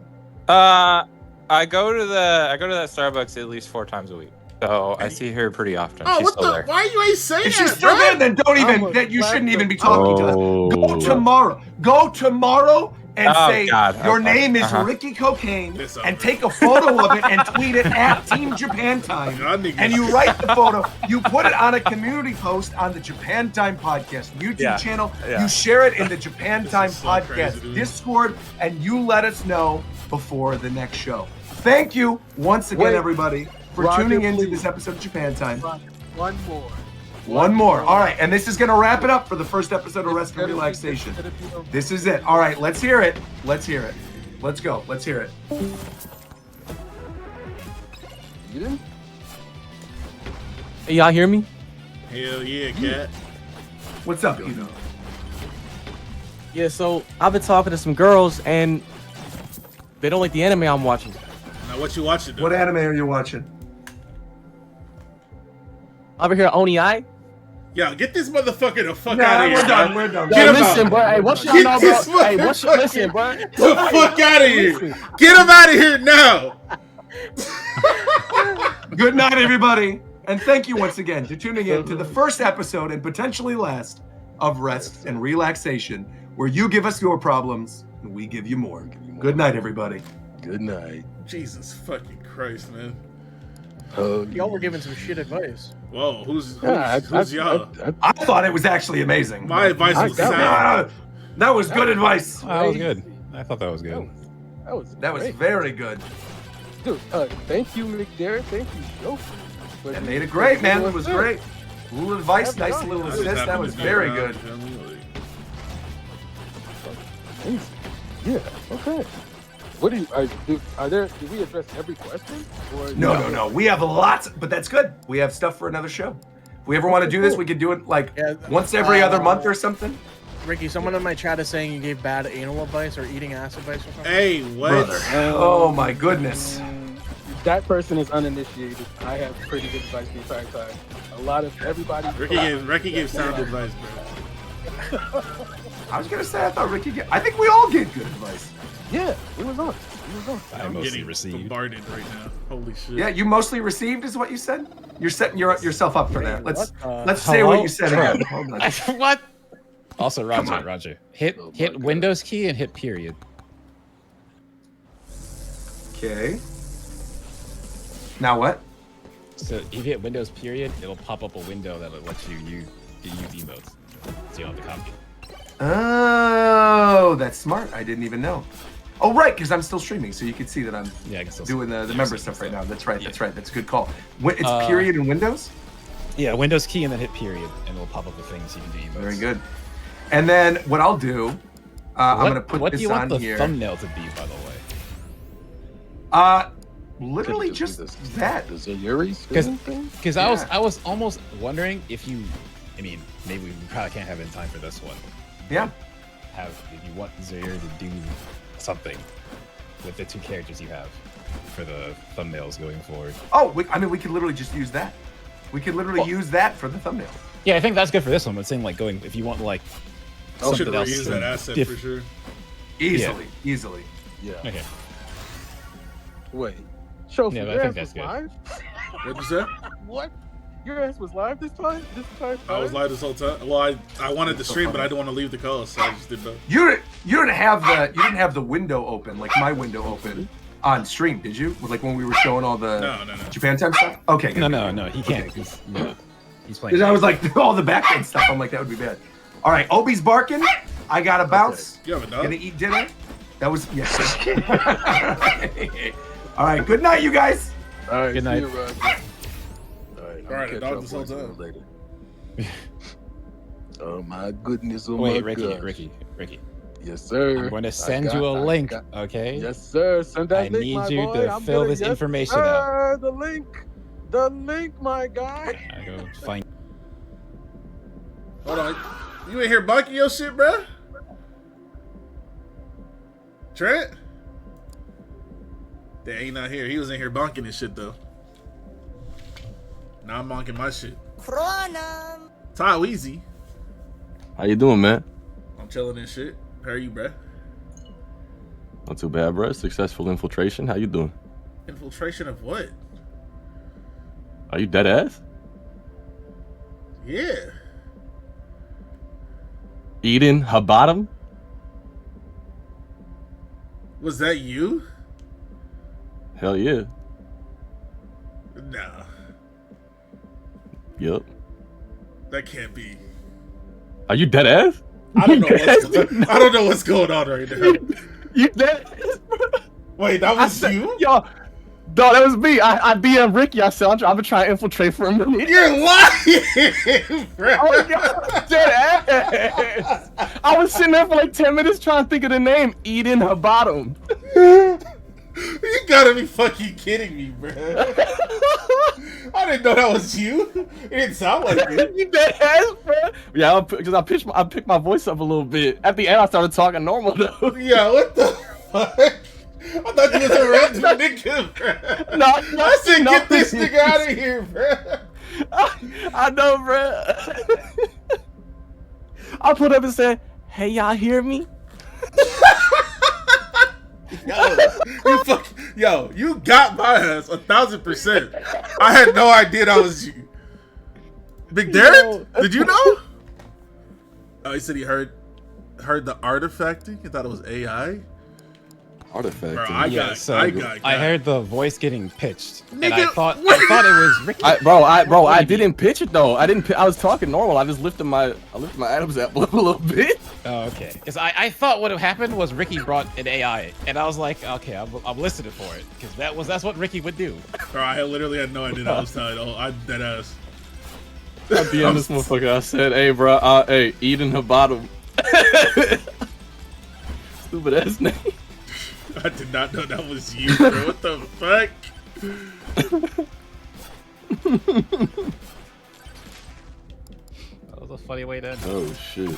I go to that Starbucks at least 4 times a week, so I see her pretty often. Oh, she's what still the? there. Why you ain't saying If that, she's still there, then don't even. That you shouldn't even be talking to us. Go tomorrow. Go tomorrow and say your name is Ricky Cocaine, and take a photo of it and tweet it at Team Japan Time. And you write the photo. You put it on a community post on the Japan Time Podcast YouTube channel. You share it in the Japan Time Podcast Discord, and you let us know before the next show. Thank you once again, everybody, for tuning into this episode of Japan Time. One more. All right, and this is going to wrap it up for the first episode of Rest and Relaxation. This is it. All right, let's hear it. Let's hear it. Let's go. Let's hear it. Hey, y'all hear me? Hell yeah, cat. What's up, you know? Yeah, so I've been talking to some girls, and they don't like the anime I'm watching. Now, what you watching? Though? What anime are you watching? Over here, Oni Eye. Yo, get this motherfucker the fuck out of here. We're done. Get him listen, out. bro. Hey, what y'all know about? Hey, listen, bro. Get the fuck out of here. Get him out of here now. Good night, everybody. And thank you once again for tuning in to the first episode and potentially last of Rest and Relaxation, where you give us your problems and we give you more. Good night, everybody. Good night. Jesus fucking Christ, man. Y'all were giving some shit advice. Whoa, who's y'all? I thought it was actually amazing. My advice was sound. That was good advice. That was good. I thought that was good. That was very good. Dude, thank you, McDarrett. Thank you, Shofu. That made it great, man. It was great. Little advice, nice little assist. That was very good. Yeah. Okay. What do you? Did we address every question? Or No. We have lots, but that's good. We have stuff for another show. If we ever want to do this, we could do it like once every other month or something. Ricky, someone in my chat is saying you gave bad anal advice or eating ass advice or something. Hey, what? Brother. Oh my goodness. that person is uninitiated. I have pretty good advice the entire time. A lot of everybody. Ricky gave sound advice, bro. I was gonna say I thought Ricky. I think we all get good advice. Yeah, it was on. I'm getting bombarded right now. Holy shit. Yeah, you mostly received is what you said. You're setting yourself up for that. Let's say what you said again. Hold on. What? Also, Roger. Hit Windows key and hit period. Okay. Now what? So if you hit Windows period, it'll pop up a window that'll let you use emotes. So you don't have to copy. Oh, that's smart. I didn't even know. Oh, right, because I'm still streaming, so you can see that I'm doing the member stuff right now. That's right. That's right. That's a good call. It's period in Windows? Yeah, Windows key and then hit period, and it'll pop up the things you can do emotes. Very good. And then what I'll do, I'm going to put this on here. What do you want the thumbnail to be, by the way? Literally just that. Is it Yuri's? Because I was almost wondering if you, I mean, maybe we probably can't have it in time for this one. Yeah. If you want Zaire to do something with the 2 characters you have for the thumbnails going forward. Oh, we could literally just use that. We could literally use that for the thumbnail. Yeah, I think that's good for this one. But saying like going, if you want like something else, use that asset for sure. Easily. Yeah. Okay. Wait. Shofu, yeah, your I ass think that's was good. live? What'd you say? What? Your ass was live this time? I was live this whole time. Well, I wanted to stream, but I didn't want to leave the call, so I just did both. You didn't have the window open, like my window open on stream, did you? Like when we were showing all the No. Japan time stuff? Okay. Good. No, he can't. Okay. He's playing. I was like all the backend stuff. I'm like that would be bad. All right, Obi's barking. I gotta bounce. You have a dog? Gonna eat dinner. That was yes. All right. Good night, you guys. All right. Good night. All right, the dog this whole time. Later. Oh my goodness! Oh Wait, my gosh. Ricky. Yes, sir. I'm going to send you a link, okay? Yes, sir. Send that I link, need my you boy. to fill this information out. The link, my guy. I go find. Hold on. You ain't here bonking your shit, bro? Trent? Dang, he not here. He was in here bonking his shit, though. Now I'm bonking my shit. Ty Weezy. How you doing, man? I'm chilling and shit. How are you, bro? Not too bad, bro. Successful infiltration. How you doing? Infiltration of what? Are you dead ass? Yeah. Eden Habadam? Was that you? Hell yeah. Nah. Yup. That can't be. Are you dead ass? I don't know what's going on right now. You dead ass, bro? Wait, that was you? Yo, no, that was me. I BM Ricky. I said I've been trying to infiltrate for a minute. You're lying, bro. Oh my god, dead ass. I was sitting there for like 10 minutes trying to think of the name. Eden Habadam. You gotta be fucking kidding me, bro. I didn't know that was you. It didn't sound like it. You dead ass, bro. Yeah, because I picked my voice up a little bit. At the end, I started talking normal though. Yeah, what the fuck? I thought you was a random nigga, bro. No, I said get this nigga out of here, bro. I know, bro. I put up and said, "Hey, y'all hear me?" You got my ass 1,000%. I had no idea that was you. Big Derek, did you know? Oh, he said he heard the artifacting. He thought it was AI. Artifacting. Bro, I heard the voice getting pitched, and I thought it was Ricky. I didn't pitch it though. I was talking normal. I just lifted my Adam's apple up a little bit. Oh, okay. Because I thought what happened was Ricky brought an AI, and I was like, okay, I'm listening for it, because that's what Ricky would do. Bro, I literally had no idea that was tied. Oh, I'm dead ass. I DM'd this motherfucker. I said, "Hey, bro, hey, Eden Habadam." Stupid ass name. I did not know that was you, bro. What the fuck? That was a funny way to end. Oh shit.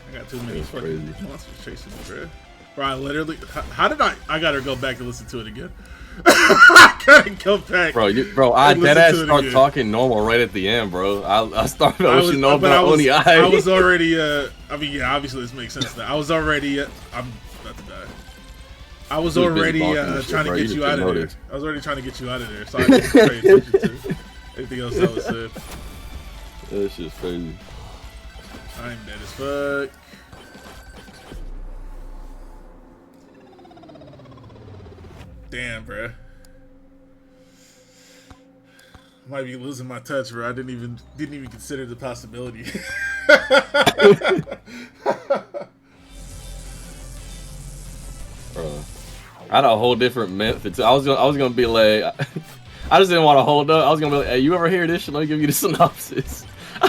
I got too many fucking monsters chasing me, bro. Bro, I literally... How did I gotta go back and listen to it again. I gotta go back. Bro, I deadass start talking normal right at the end, bro. I started Oshinobu Oni Eye. I was already, I mean, yeah, obviously this makes sense now. I was already, I'm about to die. I was already trying to get you out of there. I was already trying to get you out of there, so I didn't pay attention to anything else that was said. That shit's crazy. I'm dead as fuck. Damn, bro. I might be losing my touch, bro. I didn't even consider the possibility. Bro, I had a whole different method. I was gonna be like, I just didn't want to hold up. I was gonna be like, hey, you ever hear this shit? Let me give you the synopsis.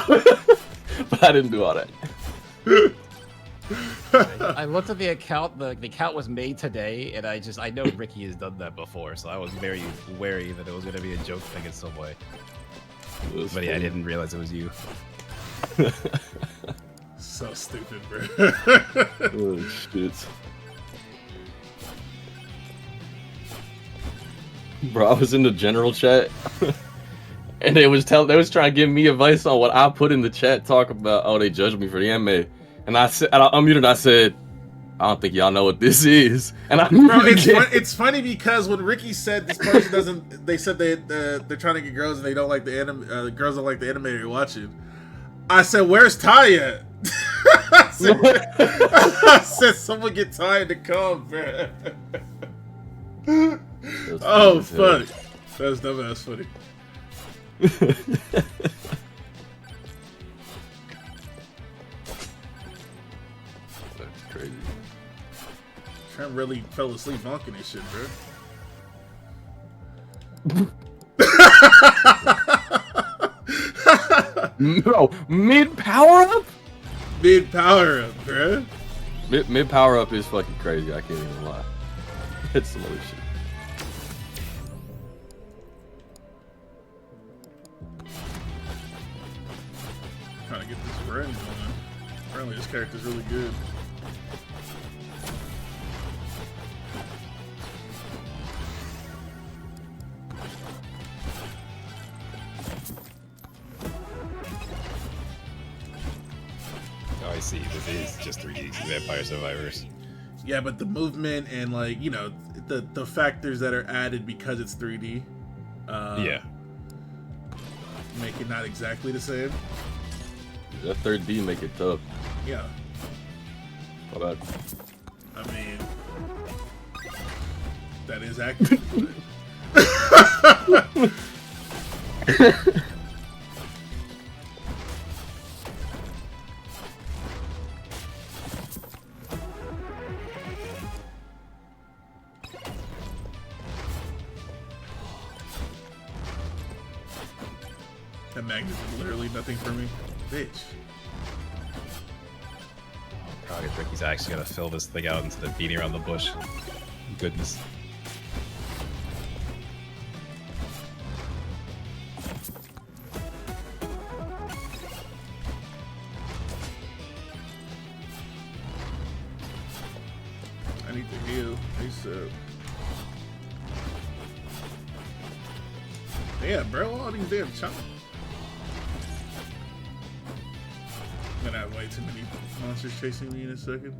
But I didn't do all that. I looked at the account. The account was made today, and I know Ricky has done that before, so I was very wary that it was gonna be a joke thing in some way. But yeah, I didn't realize it was you. So stupid, bro. Oh shit. Bro, I was in the general chat, and they was trying to give me advice on what I put in the chat, talk about, oh, they judged me for the anime, and I unmuted and I said, I don't think y'all know what this is, and I bro, it's funny because when Ricky said this person doesn't, they said they're trying to get girls and they don't like the anime, girls don't like the anime they're watching. I said, where's Ty at? I said, someone get Ty to come, bro. Oh, fuck. That's dumbass funny. That's crazy. Trent really fell asleep bonking this shit, bro. Bro, mid power up? Mid power up, bro. Mid power up is fucking crazy. I can't even lie. It's some other shit. Trying to get this friend going. Apparently this character's really good. Oh, I see. This is just 3D Vampire Survivors. Yeah, but the movement and, like, you know, the factors that are added because it's 3D. Yeah. Make it not exactly the same. That 3D make it tough. Yeah. How about? I mean, that is accurate. That magnet is literally nothing for me. Bitch. God, if Ricky's actually gonna fill this thing out instead of beating around the bush. Goodness. I need to heal. ASAP. Damn, bro, all these damn chomps. I'm gonna have way too many monsters chasing me in a second.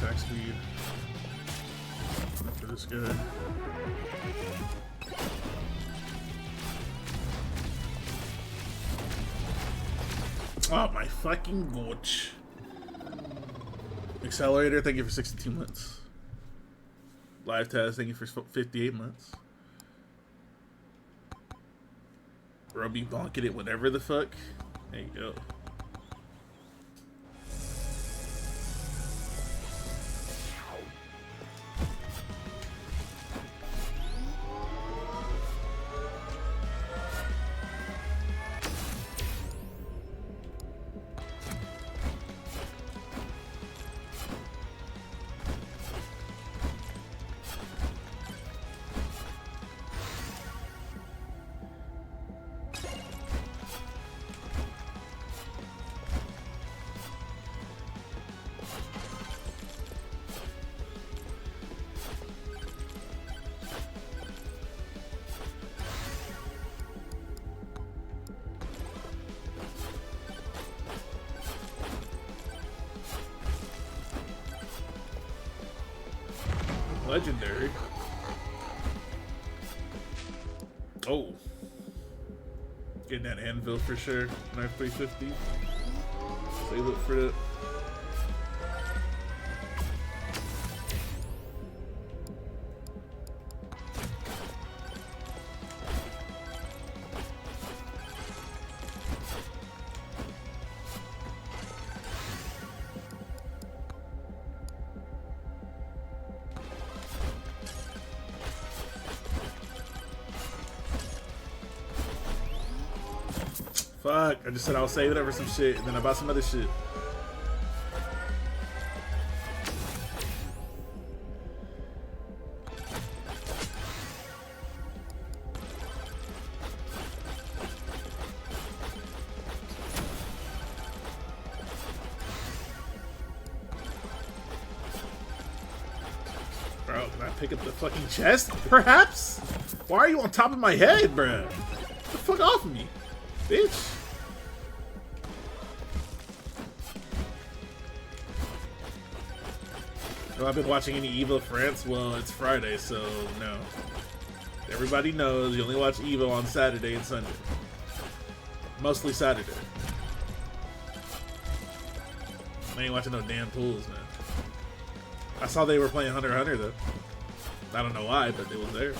attack speed. For this guy. Oh my fucking gosh. Accelerator, thank you for 62 months. Live test, thank you for 58 months. Ruby bonking it, whatever the fuck. There you go. Legendary. Oh. Getting that anvil for sure. Knife 350. Save it for it. Fuck, I just said I'll save it over some shit, and then I bought some other shit. Bro, can I pick up the fucking chest, perhaps? Why are you on top of my head, bruh? Get the fuck off of me, bitch. Well, I've been watching any Evo France. Well, it's Friday, so no. Everybody knows you only watch Evo on Saturday and Sunday. Mostly Saturday. I ain't watching no damn pools, man. I saw they were playing Hunter x Hunter, though. I don't know why, but it was there.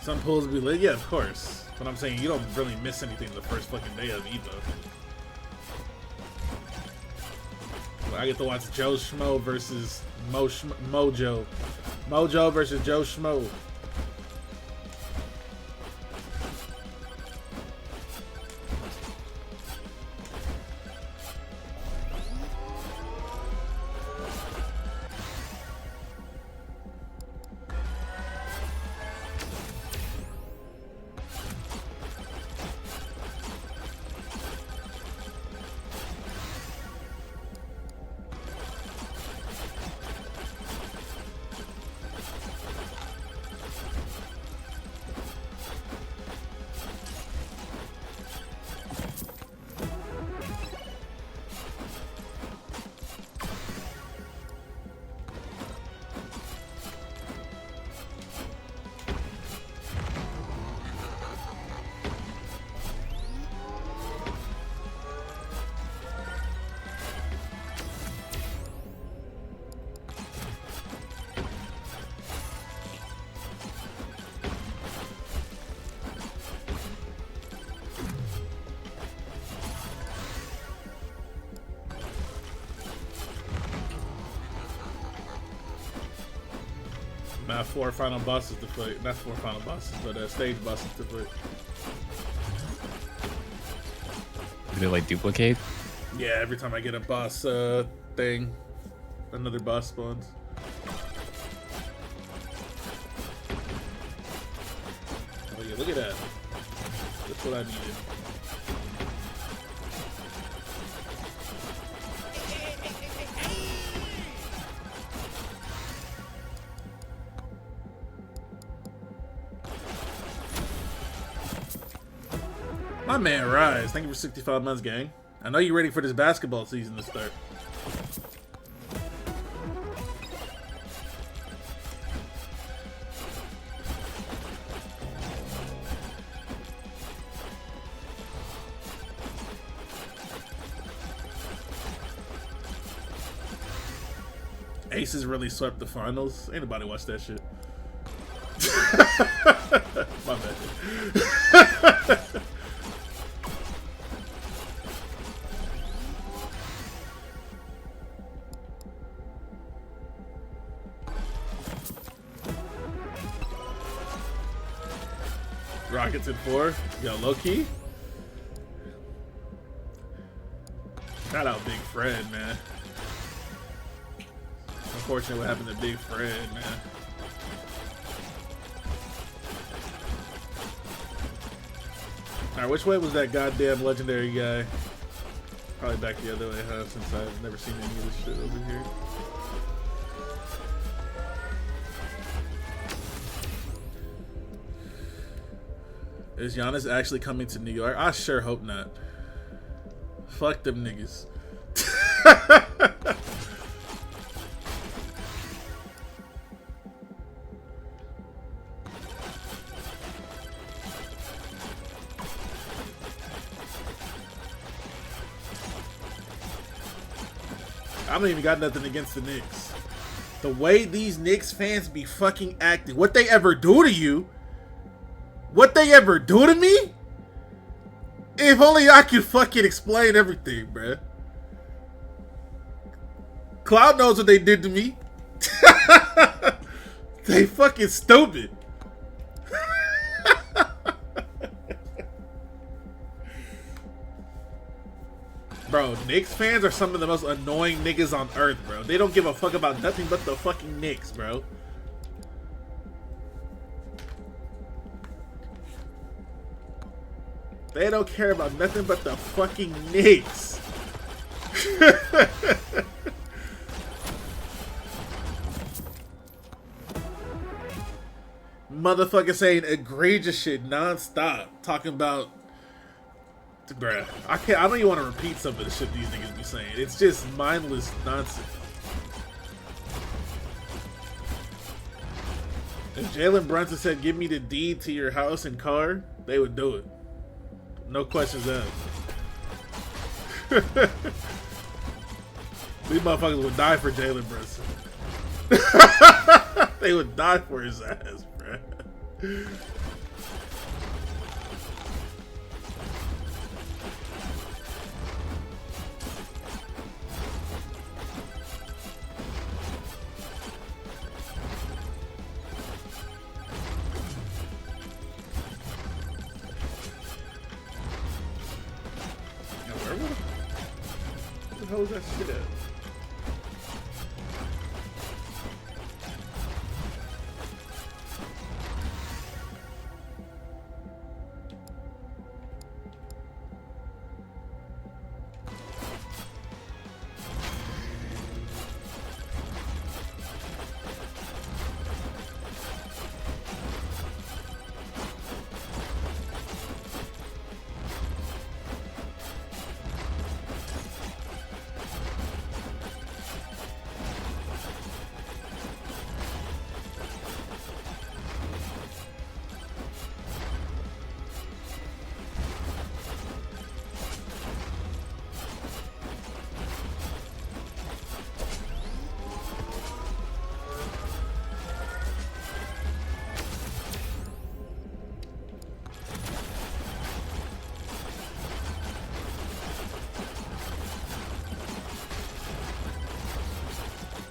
Some pools be lit, yeah, of course. But I'm saying you don't really miss anything the first fucking day of Evo. I get to watch Joe Schmo versus Mojo. Mojo versus Joe Schmo. Not 4 final bosses to fight. Not 4 final bosses, but stage bosses to fight. Do they like duplicate? Yeah, every time I get a boss thing, another boss spawns. Oh yeah, look at that. That's what I needed. My man Rise, thank you for 65 months, gang. I know you're ready for this basketball season to start. Aces really swept the finals. Ain't nobody watch that shit. My bad. Rockets in 4. Yo, low key. Shout out Big Fred, man. Unfortunately, what happened to Big Fred, man. Alright, which way was that goddamn legendary guy? Probably back the other way, huh? Since I've never seen any of this shit over here. Is Giannis actually coming to New York? I sure hope not. Fuck them niggas. I don't even got nothing against the Knicks. The way these Knicks fans be fucking acting, what they ever do to you? What they ever do to me? If only I could fucking explain everything, bruh. Cloud knows what they did to me. They fucking stupid. Bro, Knicks fans are some of the most annoying niggas on earth, bro. They don't give a fuck about nothing but the fucking Knicks, bro. They don't care about nothing but the fucking Knicks. Motherfucker saying egregious shit non-stop. Talking about... Bruh, I don't even want to repeat some of the shit these niggas be saying. It's just mindless nonsense. If Jalen Brunson said, give me the deed to your house and car, they would do it. No questions asked. These motherfuckers would die for Jalen Brunson. They would die for his ass, bruh. Where the hell is that shit at?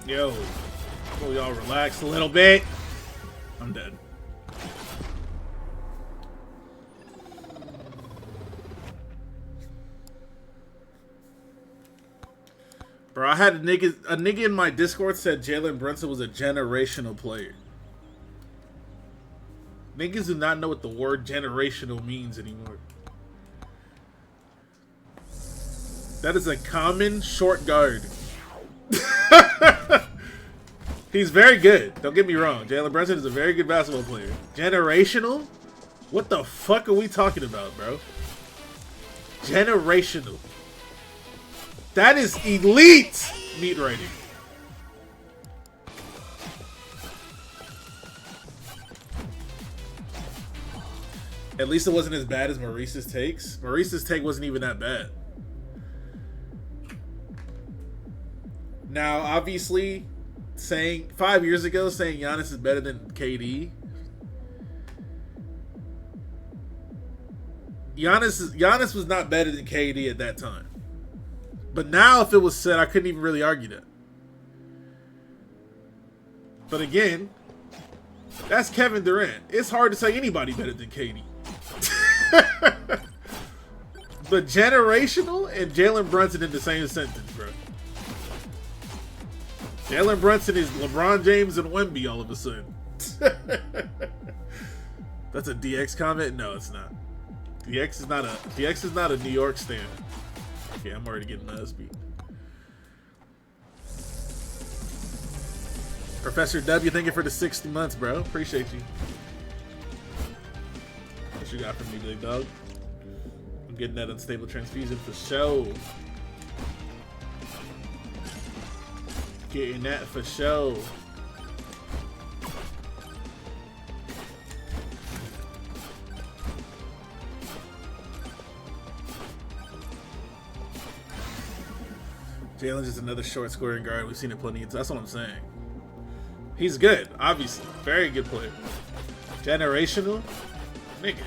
Yo, will y'all relax a little bit? I'm dead. Bro, I had a nigga in my Discord said Jalen Brunson was a generational player. Niggas do not know what the word generational means anymore. That is a common short guard. He's very good. Don't get me wrong. Jalen Brunson is a very good basketball player. Generational? What the fuck are we talking about, bro? Generational. That is elite meat writing. At least it wasn't as bad as Maurice's takes. Maurice's take wasn't even that bad. Now, obviously, saying 5 years ago, saying Giannis is better than KD. Giannis was not better than KD at that time. But now, if it was said, I couldn't even really argue that. But again, that's Kevin Durant. It's hard to say anybody better than KD. But generational and Jalen Brunson in the same sentence, bro. Jalen Brunson is LeBron James and Wemby all of a sudden. That's a DX comment? No, it's not. DX is not a New York stand. Okay, I'm already getting my beat. Professor W, thank you for the 60 months, bro. Appreciate you. What you got for me, big dog? I'm getting that unstable transfusion for show. Getting that for show. Jalen's just another short scoring guard. We've seen it plenty of times. That's what I'm saying. He's good, obviously. Very good player. Generational? Nigga.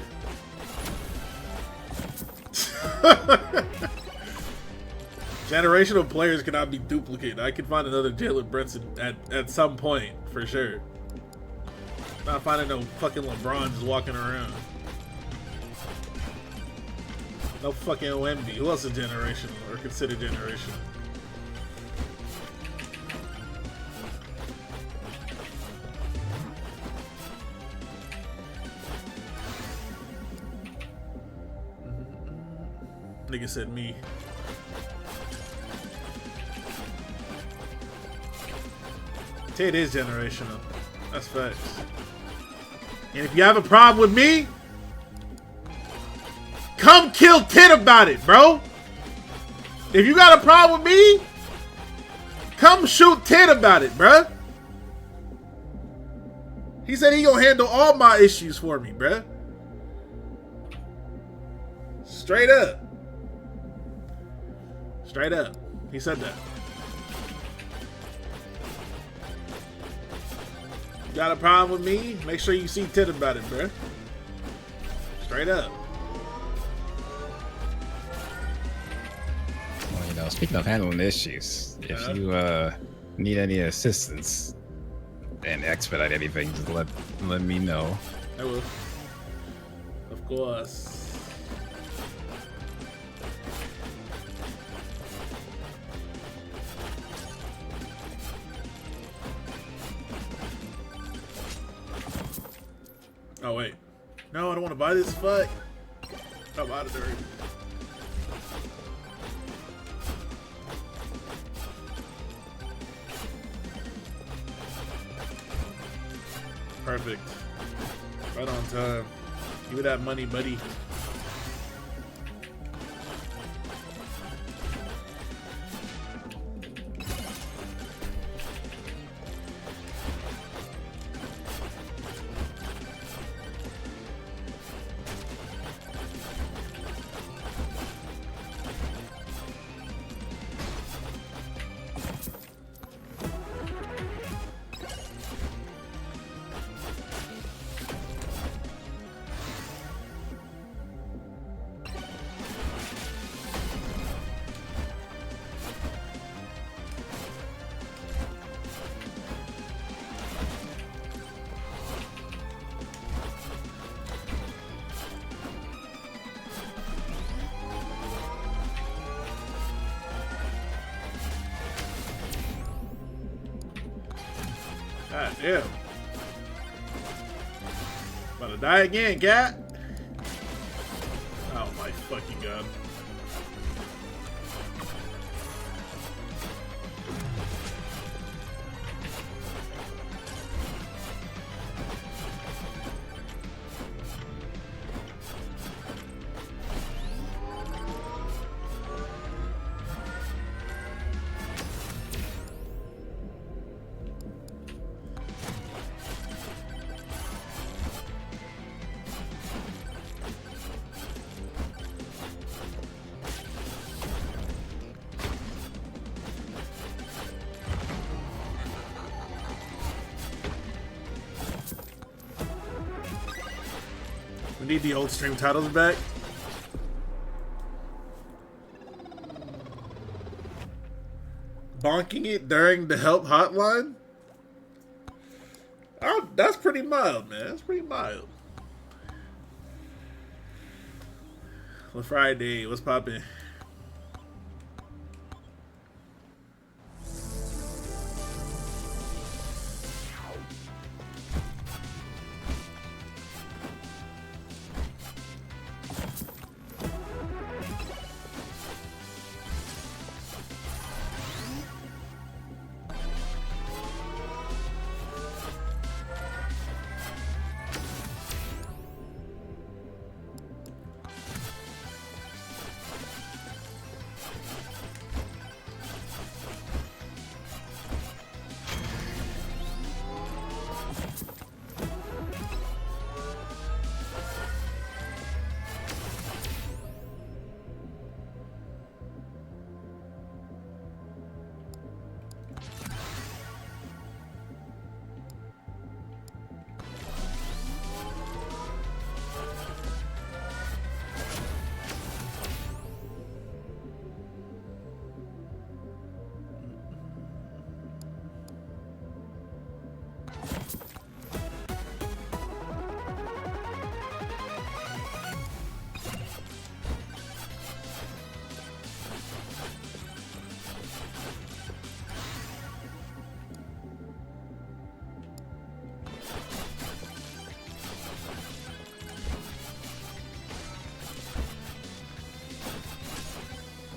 Generational players cannot be duplicated. I can find another Jalen Brunson at some point, for sure. Not finding no fucking LeBron just walking around. No fucking Wemby. Who else is generational or considered generational? Nigga said me. Ted is generational. That's facts. And if you have a problem with me, come kill Ted about it, bro. If you got a problem with me, come shoot Ted about it, bro. He said he gonna handle all my issues for me, bro. Straight up. Straight up. He said that. Got a problem with me? Make sure you see Ted about it, bruh. Straight up. Well, you know, speaking of handling issues, if you need any assistance and expedite anything, just let me know. I will. Of course. Oh, wait. No, I don't want to buy this. Fuck. I'm out of there. Perfect. Right on time. Give me that money, buddy. God damn. About to die again, cat. Oh my fucking god. We need the old stream titles back. Bonking it during the help hotline? Oh, that's pretty mild, man. That's pretty mild. Well, Friday, what's poppin'?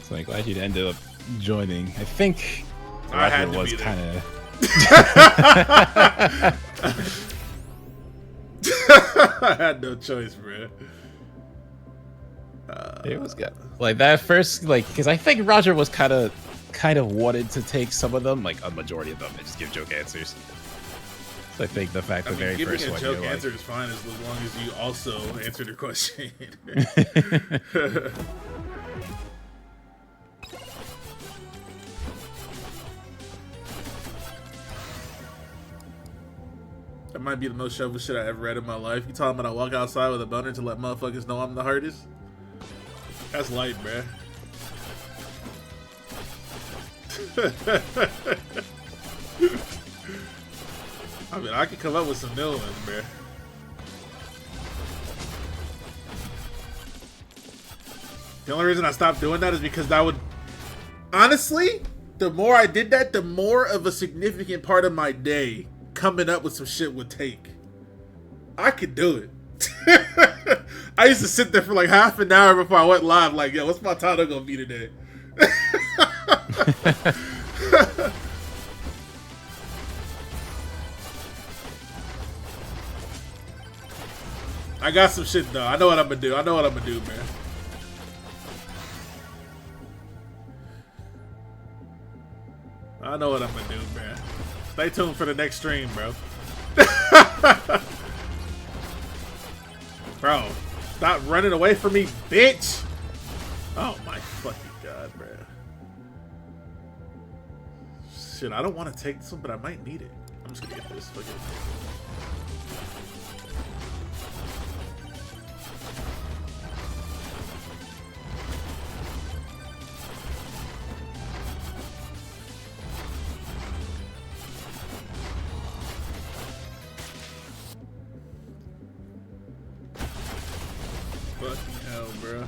So I'm glad you ended up joining. I think I had Roger to was be there. kind of. I had no choice, bro. It was good. Like that first, like, because I think Roger was kind of wanted to take some of them, like a majority of them, and just give joke answers. So I think the fact the very giving first a one, joke you're answer like, is fine as long as you also answer the question. That might be the most shovel shit I ever read in my life. You talking about I walk outside with a boner to let motherfuckers know I'm the hardest? That's light, bruh. I mean, I could come up with some new ones, bruh. The only reason I stopped doing that is because that would... Honestly, the more I did that, the more of a significant part of my day coming up with some shit would take. I could do it. I used to sit there for like half an hour before I went live, like, yo, what's my title gonna be today? I got some shit though. I know what I'm gonna do. I know what I'm gonna do, man. I know what I'm gonna do, man. Stay tuned for the next stream, bro. Bro, stop running away from me, bitch! Oh my fucking god, bro. Shit, I don't want to take this one, but I might need it. I'm just gonna get this fucking... Fucking hell, bro.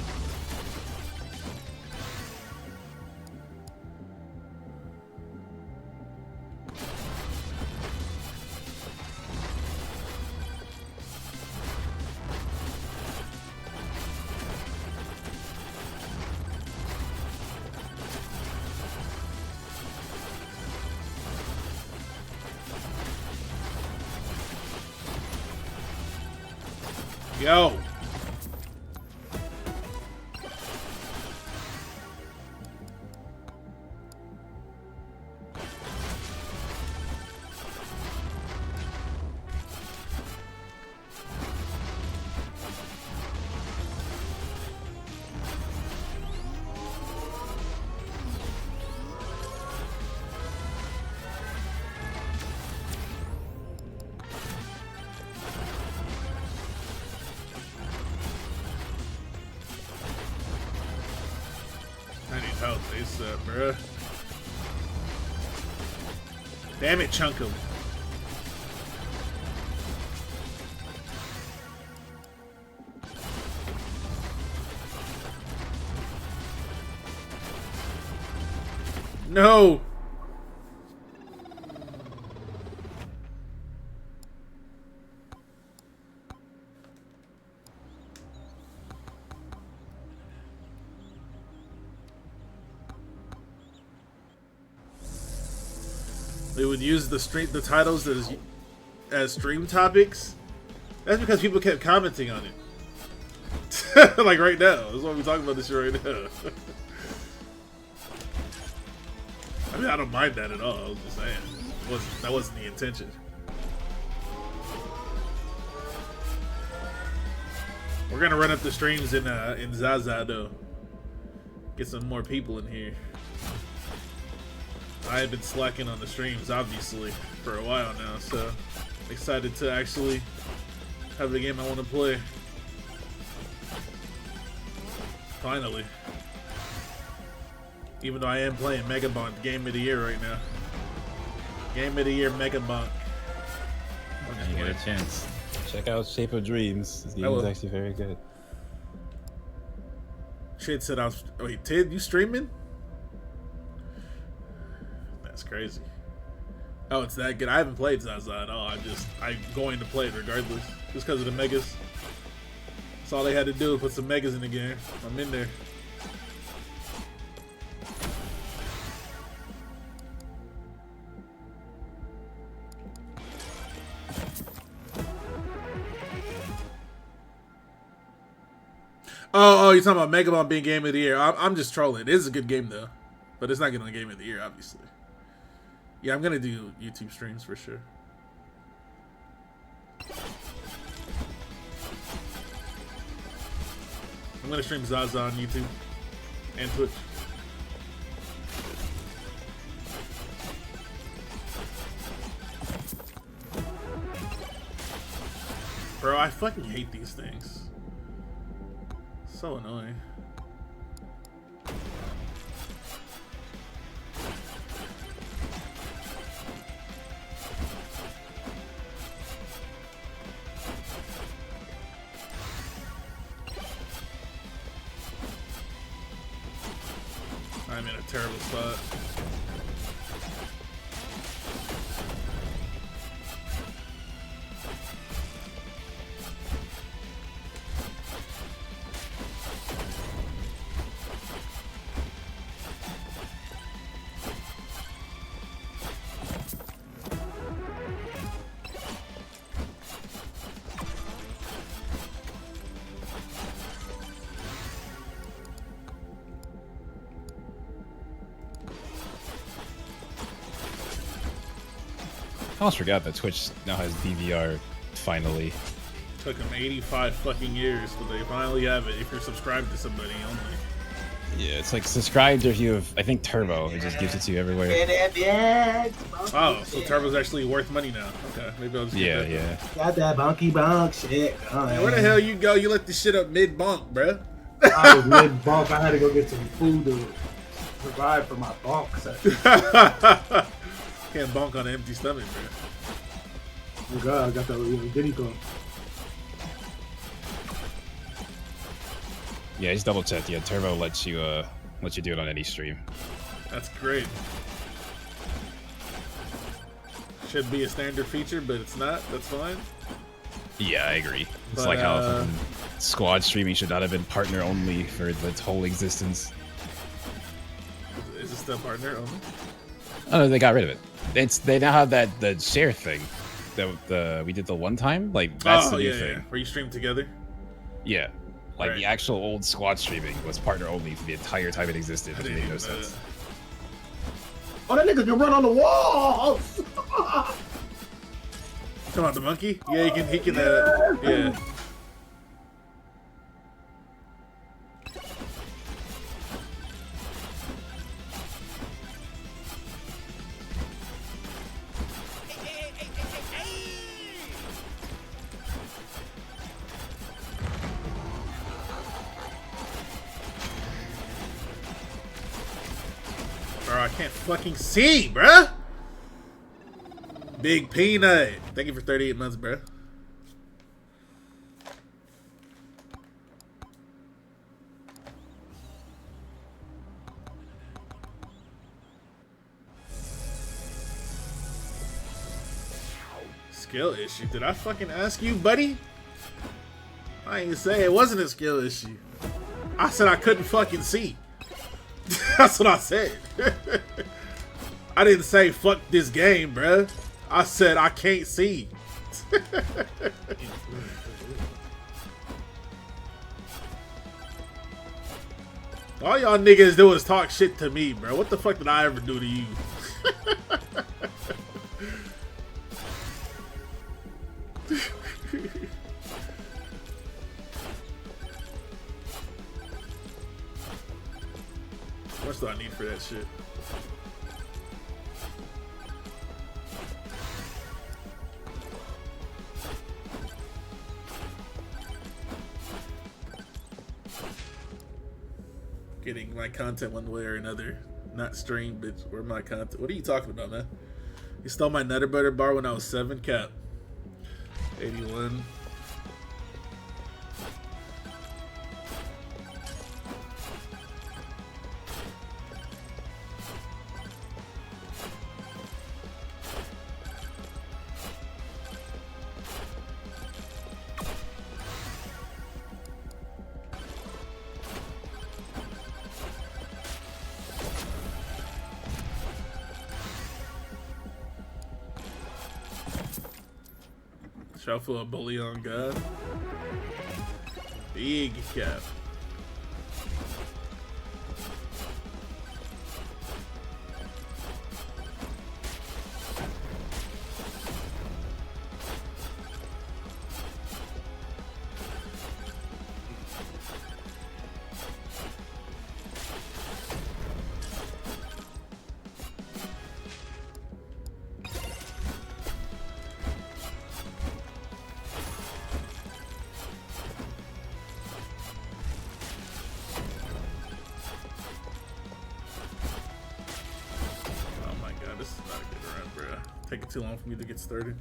Yo. I need help ASAP, bruh. Damn it, Chunkum. No! They would use the titles as stream topics. That's because people kept commenting on it. Like right now. That's why we're talking about this shit right now. I mean, I don't mind that at all. I was just saying. That wasn't the intention. We're gonna run up the streams in Zaza though. Get some more people in here. I have been slacking on the streams, obviously, for a while now, so excited to actually have the game I want to play. Finally. Even though I am playing Megabonk Game of the Year right now. Game of the Year Megabonk. You get a chance. Check out Shape of Dreams. This game is actually very good. Shit said I was... Wait, Tid, you streaming? That's crazy. Oh, it's that good. I haven't played Zaza at all. I'm going to play it regardless. Just because of the megas. That's all they had to do, put some megas in the game. I'm in there. Oh, you're talking about Megabomb being Game of the Year. I'm just trolling. It is a good game, though. But it's not getting a Game of the Year, obviously. Yeah, I'm going to do YouTube streams for sure. I'm going to stream Zaza on YouTube and Twitch. Bro, I fucking hate these things. So annoying. I'm in a terrible spot. I almost forgot that Twitch now has DVR, finally. Took them 85 fucking years, but they finally have it if you're subscribed to somebody only. Yeah, it's like subscribed if you have, I think, Turbo. It just gives it to you everywhere. Oh, so Turbo's actually worth money now. Okay, maybe I'll just get that. Yeah. Got that bonky bonk shit. Man, where the hell you go? You let this shit up mid-bonk, bruh. I was mid-bonk. I had to go get some food to provide for my bonk session. Can't bonk on an empty stomach, bro. Oh god, I got that little Diddy Kong. Yeah, just double check. Yeah, Turbo lets you do it on any stream. That's great. Should be a standard feature, but it's not. That's fine. Yeah, I agree. It's like how squad streaming should not have been partner only for its whole existence. Is it still partner only? Oh, they got rid of it. They now have the share thing that we did the one time. Like that's the new thing. Where you stream together. Yeah. Like Right. the actual old squad streaming was partner only for the entire time it existed, which made no sense. Oh, that nigga can run on the walls. Come on, the monkey? Yeah, he can, yeah. Bro, I can't fucking see, bruh! Big Peanut. Thank you for 38 months, bruh. Skill issue. Did I fucking ask you, buddy? I ain't say it wasn't a skill issue. I said I couldn't fucking see. That's what I said. I didn't say fuck this game, bruh. I said I can't see. All y'all niggas do is talk shit to me, bro. What the fuck did I ever do to you? What else do I need for that shit? Getting my content one way or another. Not stream, bitch. Where my content? What are you talking about, man? You stole my Nutter Butter bar when I was 7, cap. 81. Shofu a bully on God. Big cap. Taking too long for me to get started.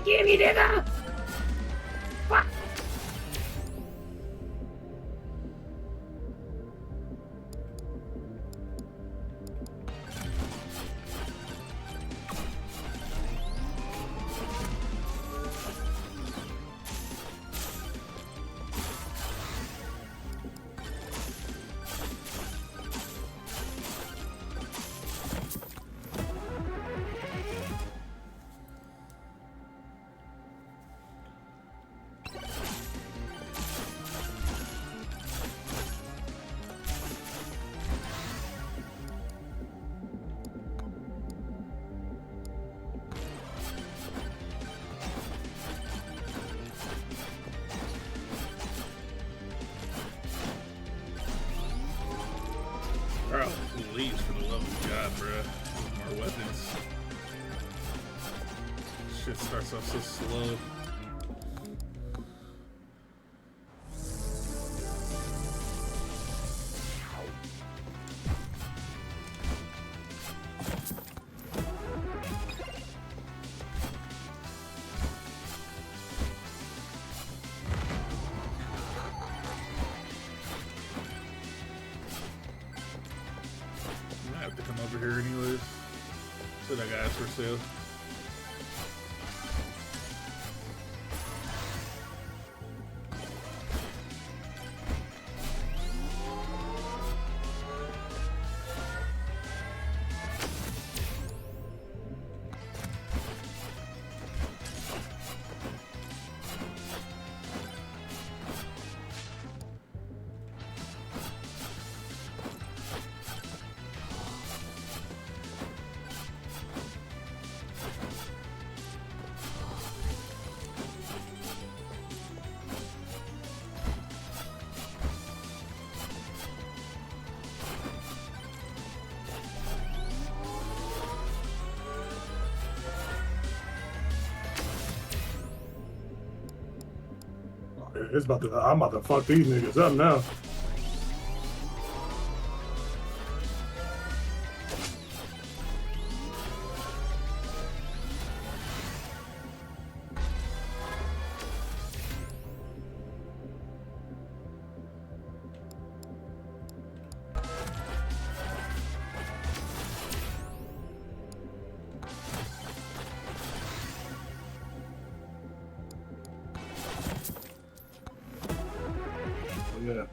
Get me, nigga! Fuck! Bro, please, for the love of God, bro. More weapons. Shit starts off so slow. I have to come over here anyways. So that guy's for sale. I'm about to fuck these niggas up now. Yeah.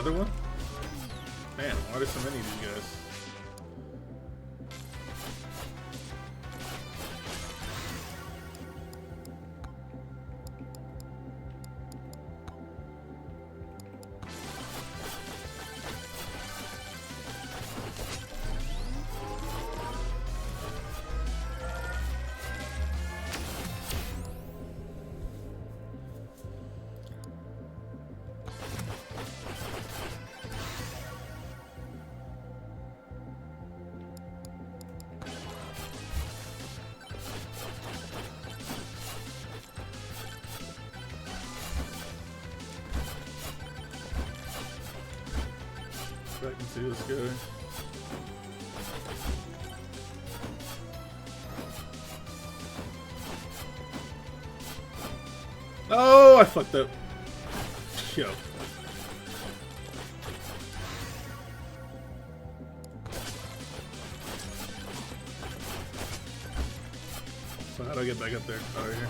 Another one? Man, why are there so many of these guys? I can see this guy. Oh, I fucked up. Yo. So how do I get back up there? Oh, right here.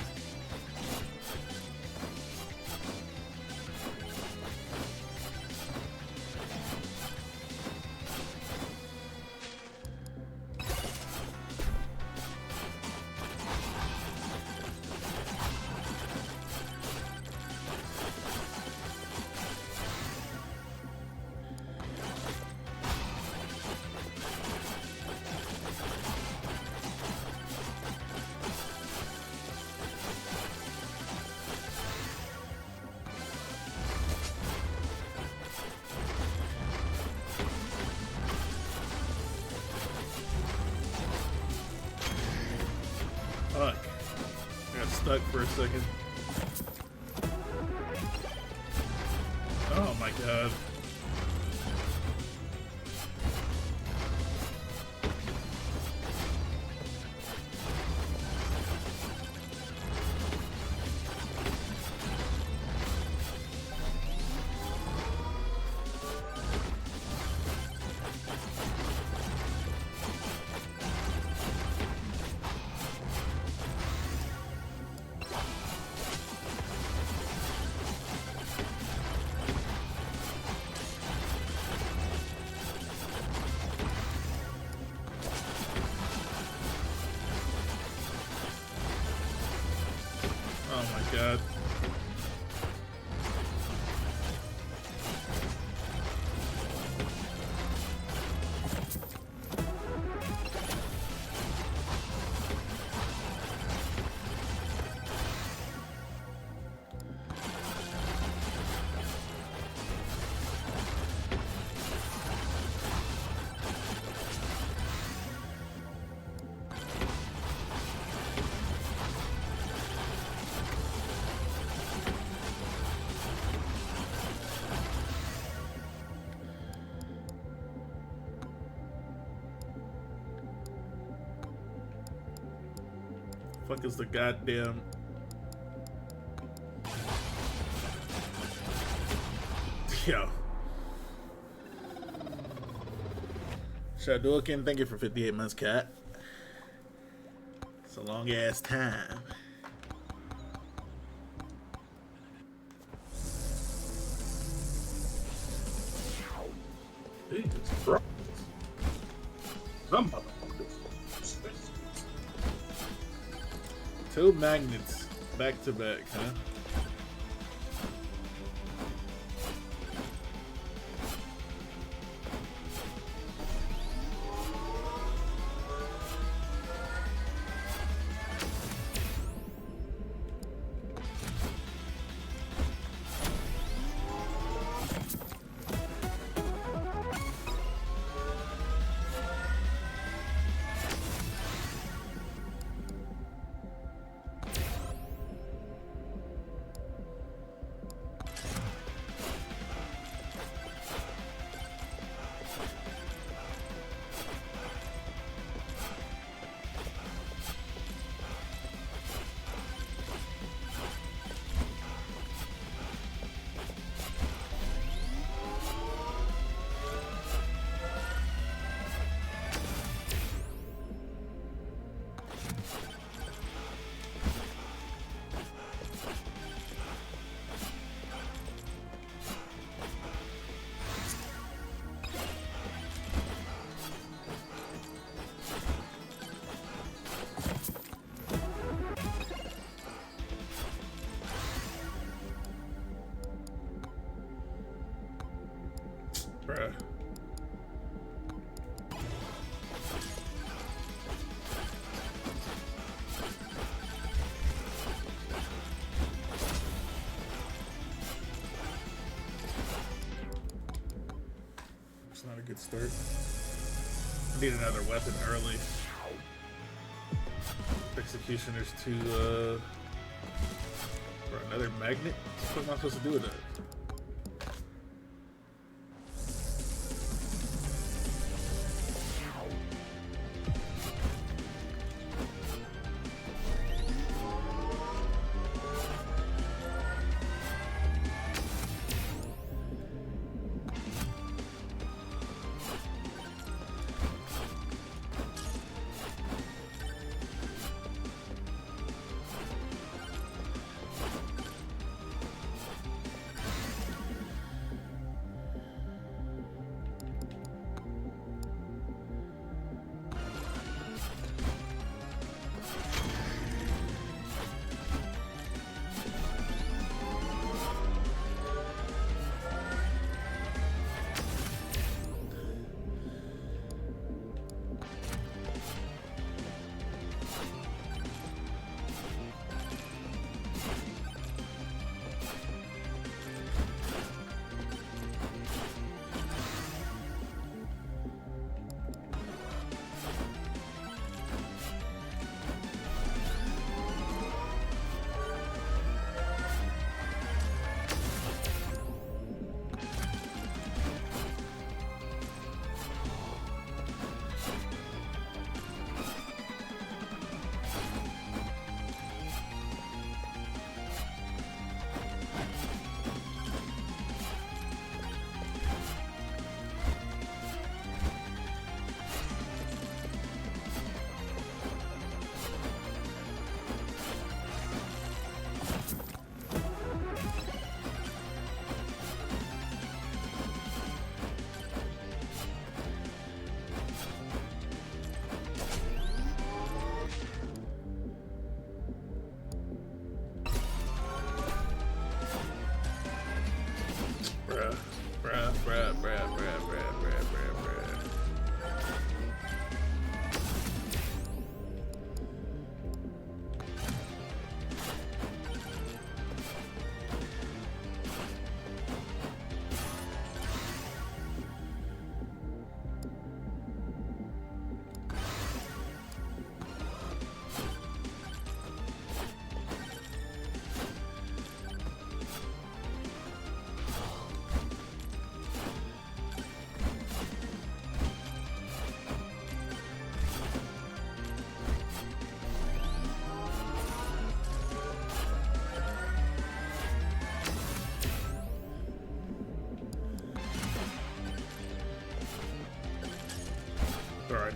stuck for a second. Oh my god. Oh my god. Fuck is the goddamn... Yo. Shadouken, thank you for 58 months, cat. It's a long ass time. Jesus Christ. Some motherfuckers. Two magnets back to back, huh? Bruh. It's not a good start. I need another weapon early. Executioner's to, or another magnet? What am I supposed to do with that?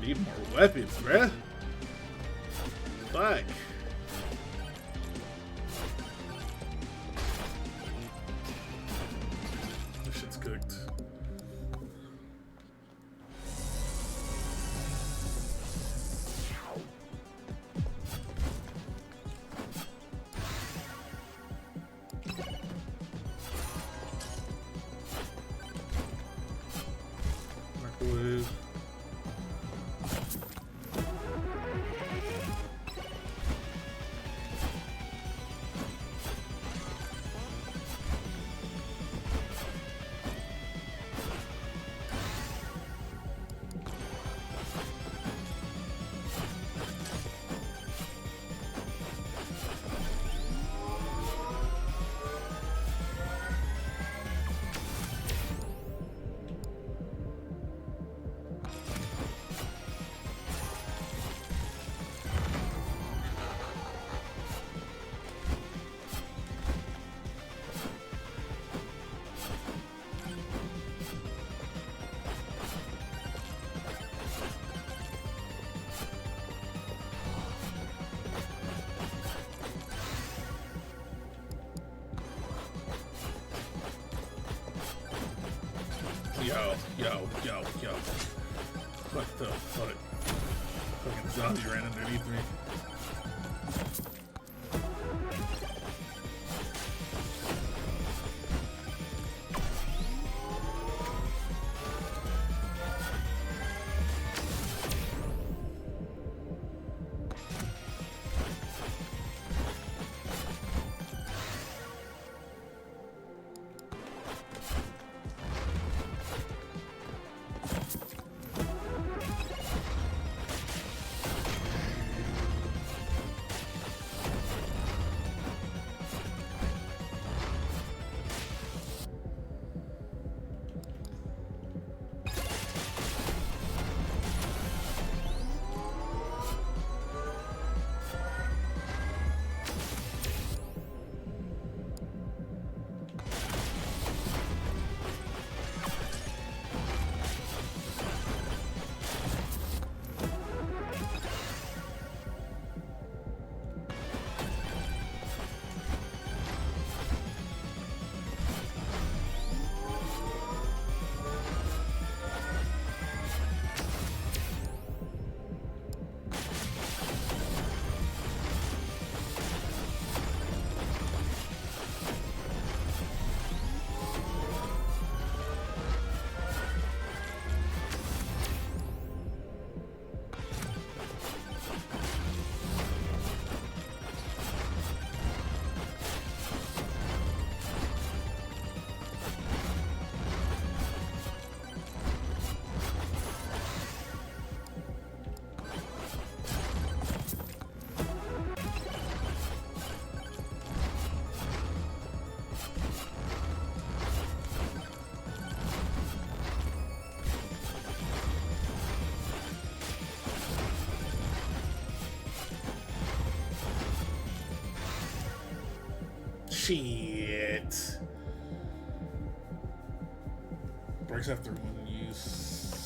need more weapons, bruh. Fuck. This shit's cooked. Microwave. Yo. What the fuck? Fucking zombie ran underneath me. Shit. Breaks after one use.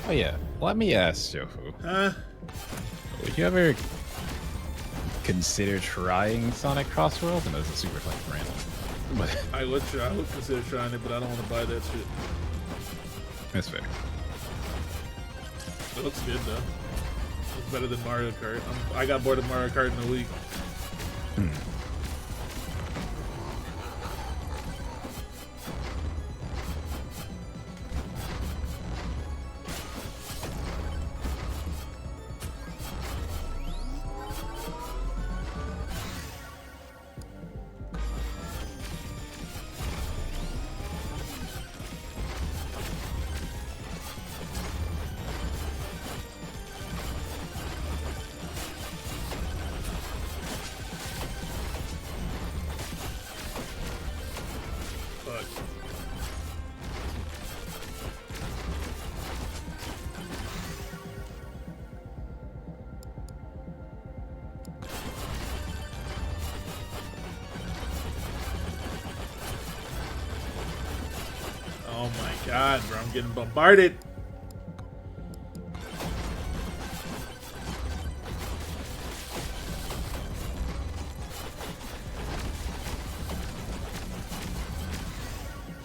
Oh yeah, let me ask, Shofu. Huh? Would you ever consider trying Sonic Crossworld? I know this is super like random. But I would consider trying it, but I don't want to buy that shit. That's fair. It looks good though. It's better than Mario Kart. I got bored of Mario Kart in a week. Oh my god, bro, I'm getting bombarded.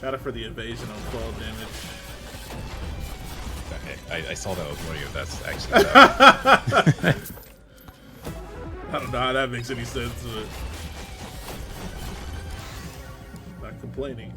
Shout out for the evasion on fall damage. Okay, I saw that was one of you. That's actually. I don't know how that makes any sense, but not complaining.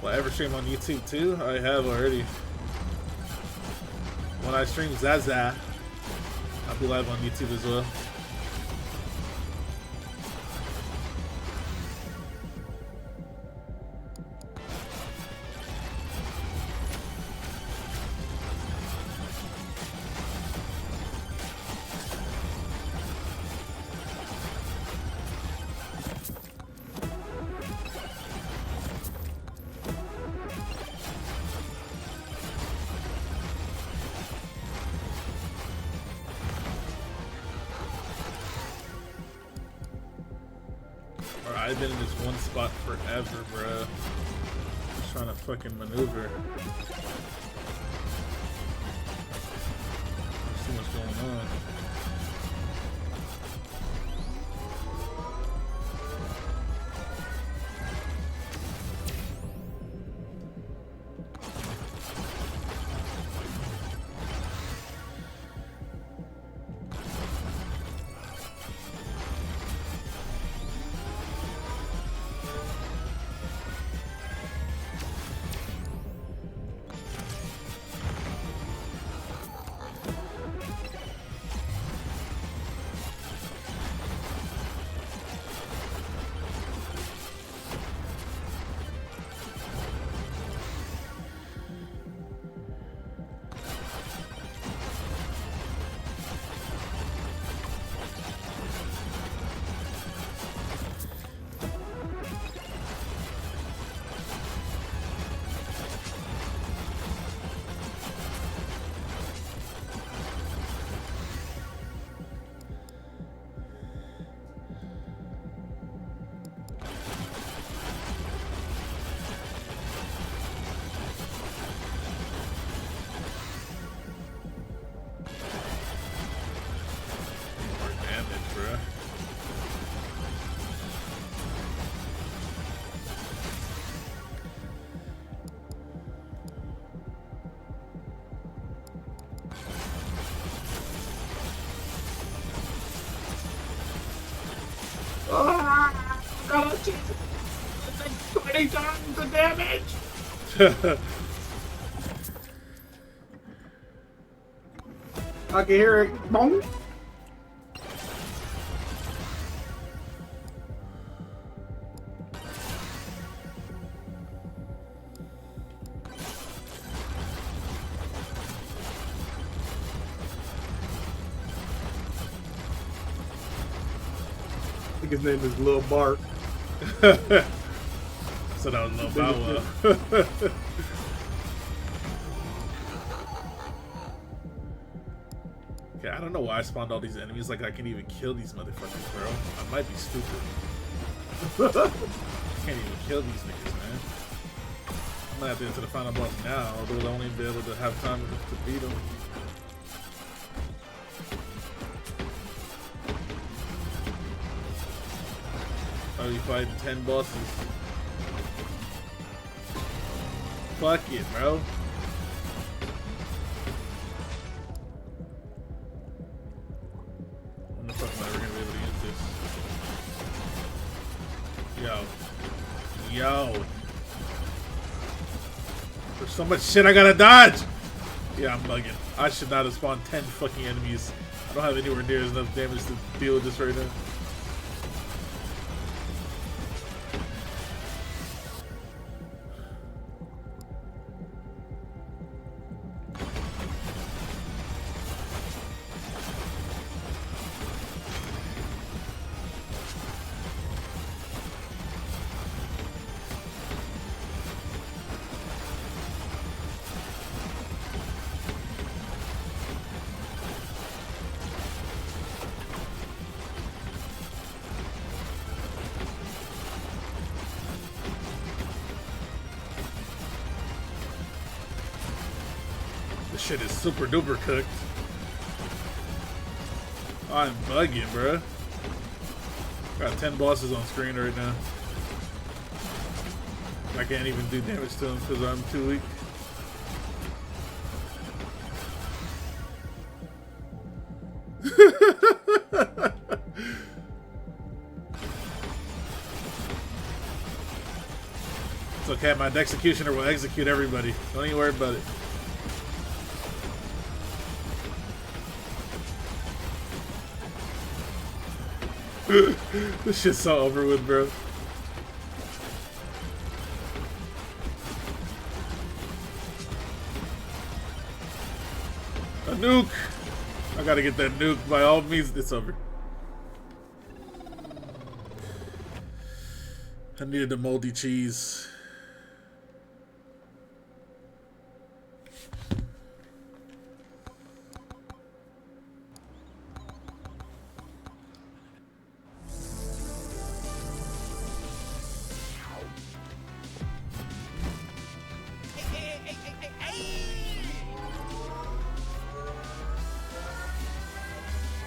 Will I ever stream on YouTube too? I have already. When I stream Zaza, I'll be live on YouTube as well. I've been in this one spot forever, bruh. Just trying to fucking maneuver. There's too much going on. Ah, got a chance. 20 times the damage. I can hear it. Boom. I think his name is Lil Bart. So that was Lil Bow Wow. Okay, I don't know why I spawned all these enemies. Like I can even kill these motherfuckers, bro. I might be stupid. Can't even kill these niggas, man. I'm gonna have to get to the final boss now, although I'll only be able to have time to beat him. I'll be fighting 10 bosses. Fuck it, bro. When the fuck am I ever gonna be able to use this? Yo. There's so much shit I gotta dodge! Yeah, I'm bugging. I should not have spawned 10 fucking enemies. I don't have anywhere near enough damage to deal with this right now. This shit is super duper cooked. I'm bugging, bro. Got 10 bosses on screen right now. I can't even do damage to them because I'm too weak. It's okay, my executioner will execute everybody. Don't even worry about it. This shit's so over with, bro. A nuke! I gotta get that nuke. By all means, it's over. I needed the moldy cheese.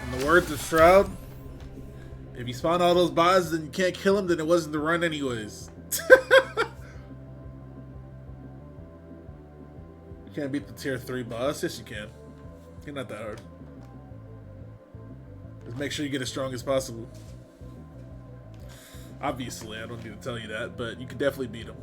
In the words of Shroud, if you spawn all those bots and you can't kill them, then it wasn't the run anyways. You can't beat the tier 3 boss? Yes, you can. You're not that hard. Just make sure you get as strong as possible. Obviously, I don't need to tell you that, but you can definitely beat him.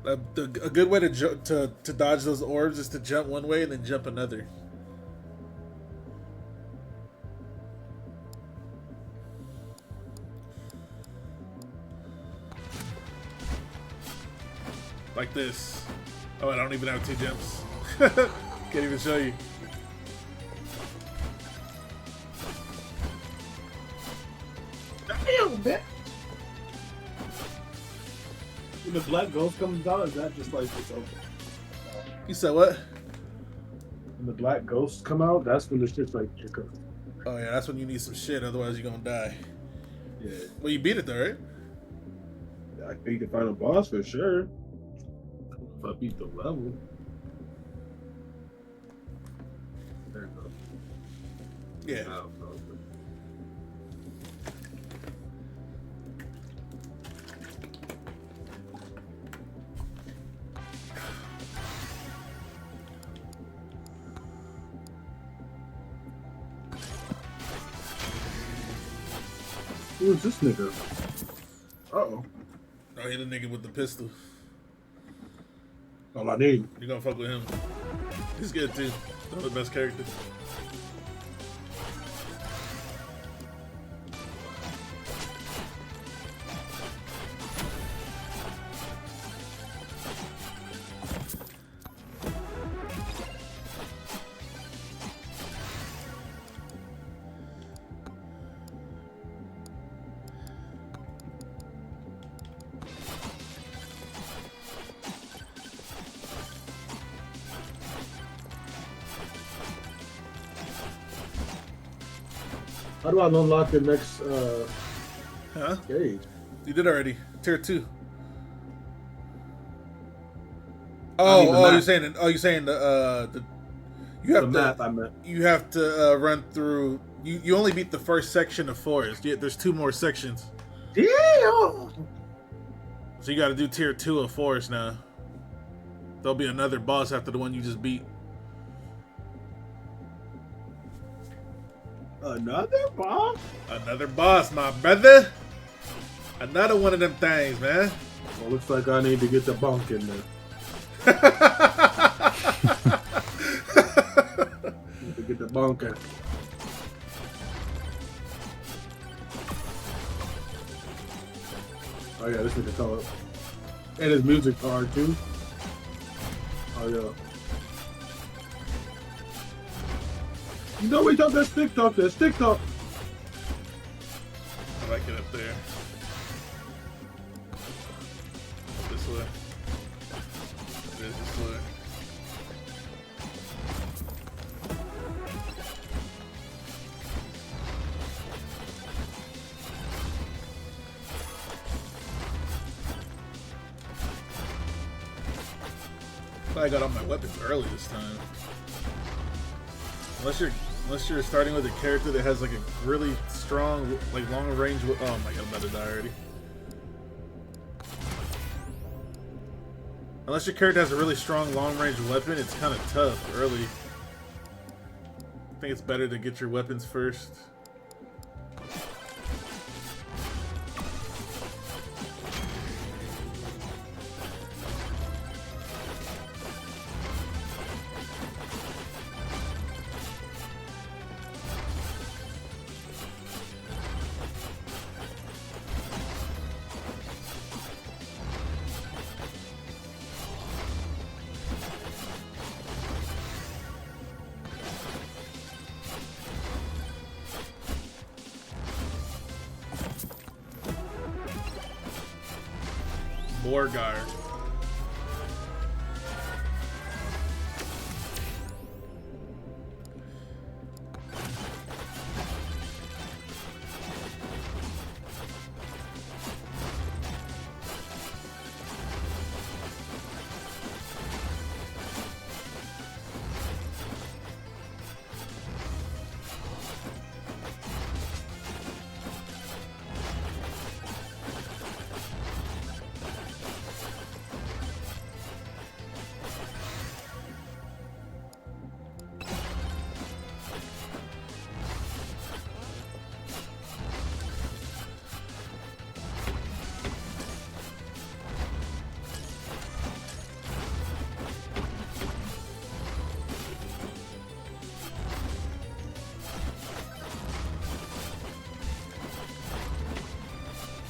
A good way to dodge those orbs is to jump one way and then jump another. Like this. Oh, I don't even have 2 jumps. Can't even show you. Damn, man. When the black ghost comes out, is that just like it's over? You said what? When the black ghosts come out, that's when the shit's like you're cooked. Oh yeah, that's when you need some shit, otherwise you're gonna die. Yeah. Well, you beat it though, right? I beat the final boss for sure. If I beat the level. There you go. Yeah. Who is this nigga? Uh-oh. Oh, he the nigga with the pistol. All I need. You gonna fuck with him. He's good too. One of the best characters. How do I unlock the next stage? You did already. Tier 2. You're saying the you have the to map I meant. You have to run through. You only beat the first section of Forest. Yeah, there's 2 more sections. Damn. So you got to do tier 2 of Forest now. There'll be another boss after the one you just beat. Another boss? Another boss, my brother. Another one of them things, man. Well, looks like I need to get the bunk in there. Need to get the bunk in. Oh yeah, this nigga color. And his music card too. Oh yeah. You know we talk that stick talk, that stick talk. I like it up there. This way. This way. I got all my weapons early this time. Unless you're starting with a character that has like a really strong, like long range. Oh my god, I'm about to die already. Unless your character has a really strong long range weapon, it's kind of tough early. I think it's better to get your weapons first. Borgar.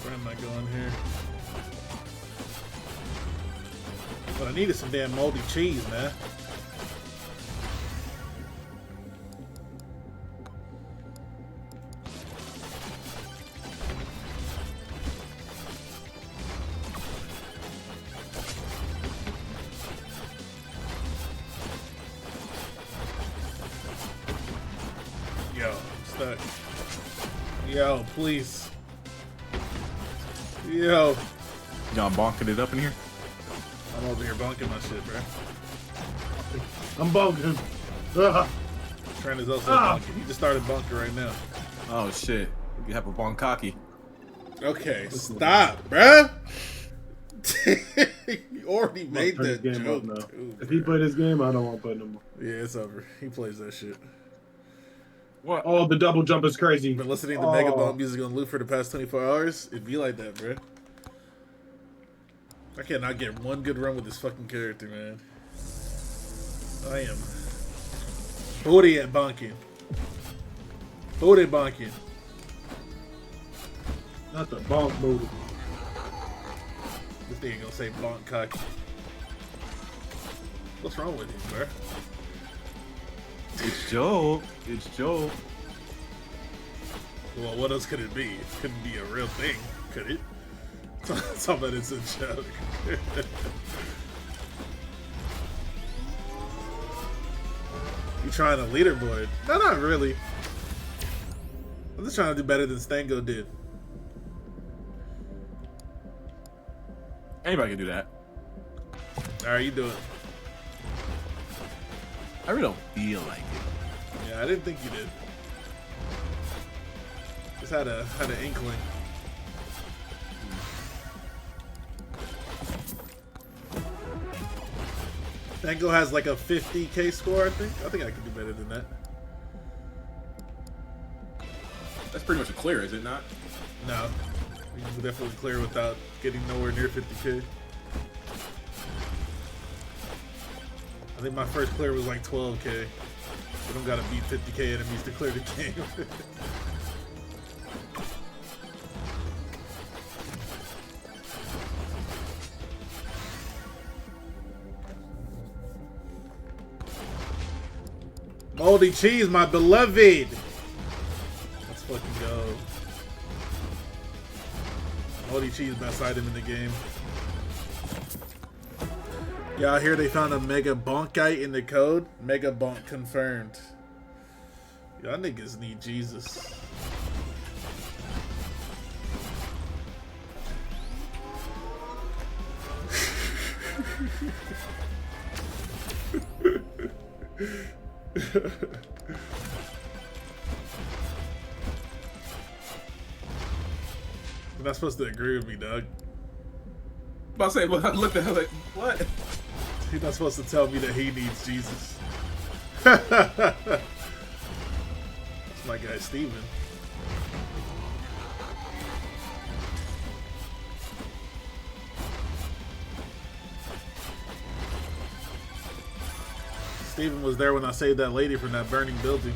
Where am I going here? What I need is some damn moldy cheese, man. Yo, I'm stuck. Yo, please. Yo. Y'all bonking it up in here? I'm over here bonking my shit, bro. I'm bonking. Trent is also bonking. He just started bonking right now. Oh shit. You have a bonkaki. Okay, stop, bruh. You already made that joke. If he play this game, I don't want to play no more. Yeah, it's over. He plays that shit. What? Oh, the double jump is crazy. Been listening to Mega Bump music on loop for the past 24 hours. It'd be like that, bro. I cannot get one good run with this fucking character, man. I am booty at bonking. Booty bonking. Not the bonk booty. This nigga gonna say bonk cocky. What's wrong with you, bro? It's Joe. It's Joe. Well, what else could it be? It couldn't be a real thing, could it? Tell that it's a joke. You trying to leaderboard? No, not really. I'm just trying to do better than Stango did. Anybody can do that. Alright, you do it. I really don't feel like it. Yeah, I didn't think you did. Just had an inkling. Stango has like a 50k score, I think. I think I can do better than that. That's pretty much a clear, is it not? No. You can definitely clear without getting nowhere near 50k. I think my first clear was like 12k. You don't gotta beat 50k enemies to clear the game. Moldy cheese, my beloved! Let's fucking go. Moldy cheese, best item in the game. Yeah, I hear they found a Mega Bonkite in the code. Mega Bonk confirmed. Y'all niggas need Jesus. You're not supposed to agree with me, Doug. I'm about to say, well, I looked at her like, what? He's not supposed to tell me that he needs Jesus. That's my guy, Steven. Steven was there when I saved that lady from that burning building.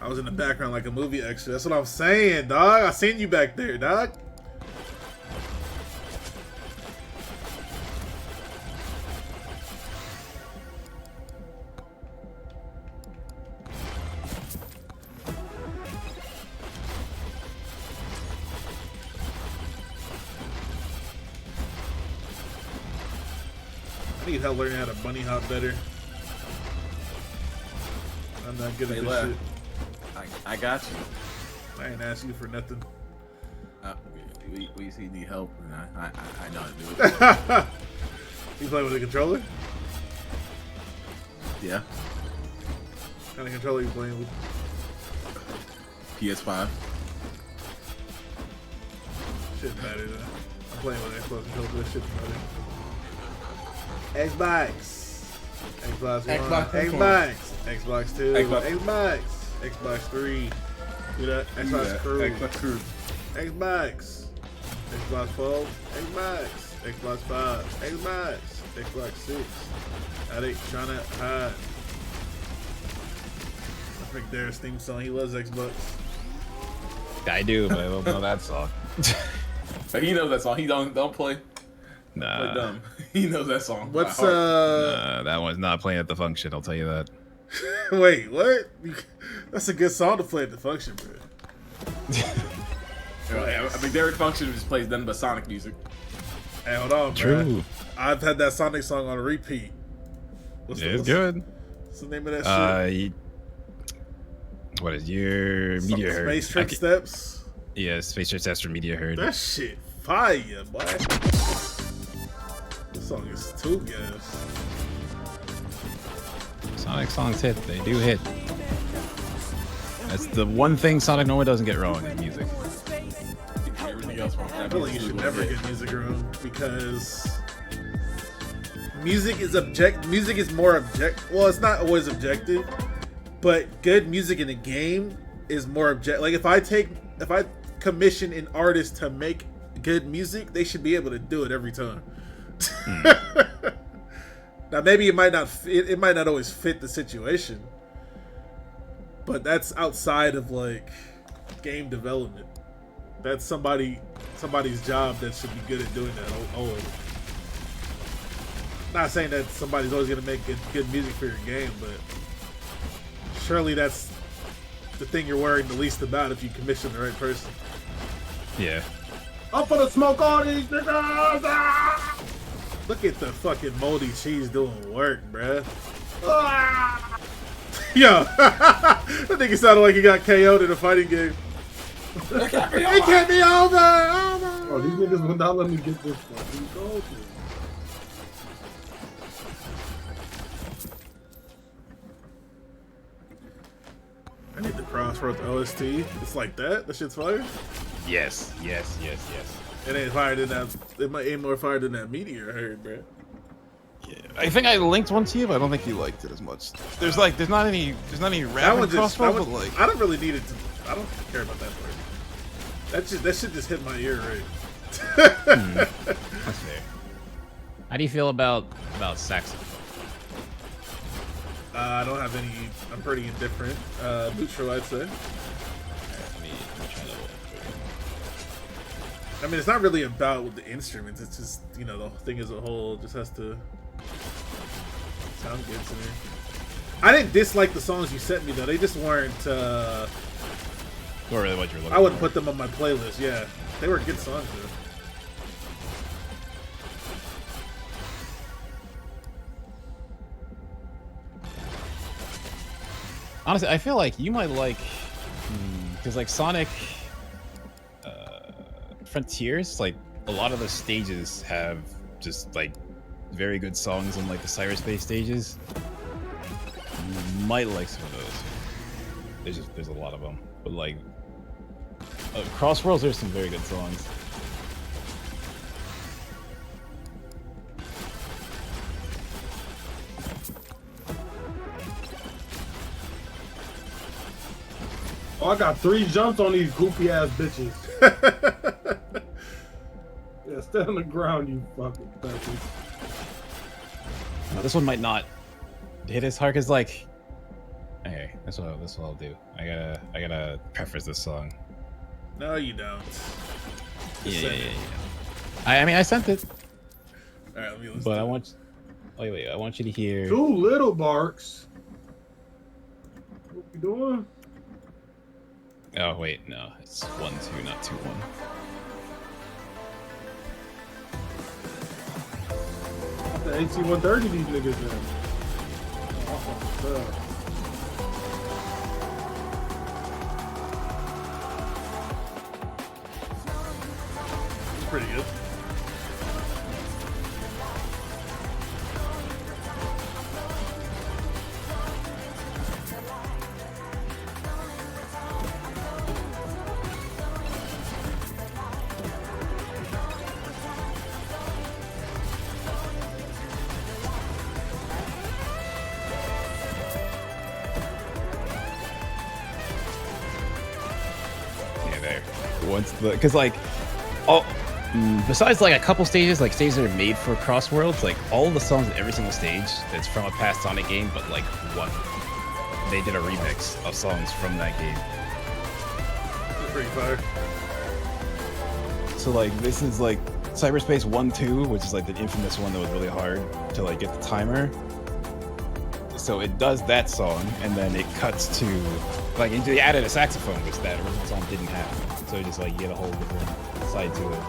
I was in the background like a movie extra. That's what I'm saying, dog. I seen you back there, dog. I need help learning how to bunny hop better. I'm not good at this shit. I got you. I ain't ask you for nothing. We see need help, and I know how to do it. You play with a controller? Yeah. What kind of controller you playing with? PS5. Shit better though. I'm playing with Xbox controller, but that shit's better. Xbox. Xbox One. Xbox. Xbox 2. Xbox. Xbox 3. Do that. Xbox Crew. Xbox Crew. Xbox. Xbox 4. Xbox. Xbox 5. Xbox. Xbox 6. Addict trying to hide. I think Darren's theme song. He loves Xbox. I do, but I don't know that song. But he knows that song. He don't play. Nah. Play dumb. He knows that song. What's Nah, that one's not playing at the function. I'll tell you that. Wait, what? That's a good song to play at the function, bro. I think Derek Function just plays nothing but Sonic music. Hey, hold on, True. bro. I've had that Sonic song on repeat. It's good. What's the name of that shit? What is your Meteor? Space Trip Steps? Yeah, Space Race Astro Media heard. That shit fire, boy. This song is too good. Sonic songs hit. They do hit. That's the one thing Sonic normally doesn't get wrong in music. Everything else wrong. I feel like you should never get music wrong because music is more objective. Well, it's not always objective, but good music in a game is more objective. Like if I commission an artist to make good music, they should be able to do it every time. Now maybe it might not always fit the situation, but that's outside of like game development. That's somebody's job that should be good at doing that always. Not saying that somebody's always gonna make good music for your game, but surely that's the thing you're worried the least about if you commission the right person. Yeah. I'm gonna smoke all these niggas! Ah! Look at the fucking moldy cheese doing work, bruh. Ah! Yo, that nigga sounded like he got KO'd in a fighting game. It can't be over! Oh, these niggas will not let me get this fucking gold. I need the Crossroads OST. It's like that? That shit's fire? Yes. It ain't fire than that. It might ain't more fire than that Meteor I heard, bro. Yeah. I think I linked one to you, but I don't think you liked it as much. There's not any rap in Crossroads, but like I don't really need it to. I don't care about that part. That shit just hit my ear right. That's fair. How do you feel about saxophone? I don't have any. I'm pretty indifferent. Neutral, I'd say. Let me try that one. I mean, it's not really about the instruments. It's just, you know, the thing as a whole just has to sound good to me. I didn't dislike the songs you sent me though. They just weren't. Not really what you're looking I wouldn't for. put them on my playlist. Yeah, they were good songs though. Honestly, I feel like you might like, because like Sonic Frontiers, like a lot of the stages have just like very good songs on like the cyberspace stages. You might like some of those. There's a lot of them, but like Crossworlds, there's some very good songs. Oh, I got 3 jumps on these goofy ass bitches. Yeah, stay on the ground, you fucking bitches. No, this one might not hit as hard, cause like, okay, that's what I'll do. I gotta preface this song. No, you don't. Yeah. I mean, I sent it. All right, let me listen. But I want you to hear. 2 little barks. What you doing? Oh wait, no, it's 1-2, not 2-1. The AC-130 these niggas in. It's pretty good. Because like, besides like a couple stages, like stages that are made for Crossworlds, like all of the songs in every single stage that's from a past Sonic game, but like they did a remix of songs from that game. It's pretty fire. So like this is like Cyberspace 1-2, which is like the infamous one that was really hard to like get the timer. So it does that song, and then it cuts to like they added a saxophone, which that original song didn't have. So just like you get a whole different side to it.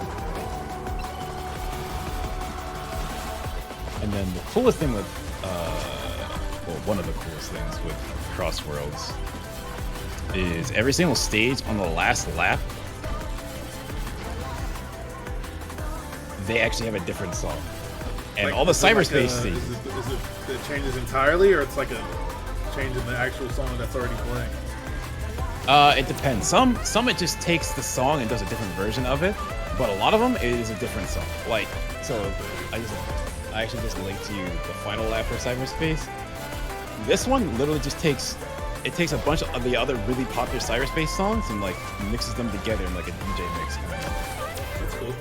And then the coolest thing with, well, one of the coolest things with Crossworlds is every single stage on the last lap they actually have a different song. And Like, all the is it like cyberspace a- scenes. is it changes entirely, or it's like a change in the actual song that's already playing? It depends. Some it just takes the song and does a different version of it, but a lot of them it is a different song. Like, so I actually just linked to you the final lap for cyberspace. This one literally just takes a bunch of the other really popular cyberspace songs and like mixes them together in like a DJ mix kind of. That's cool.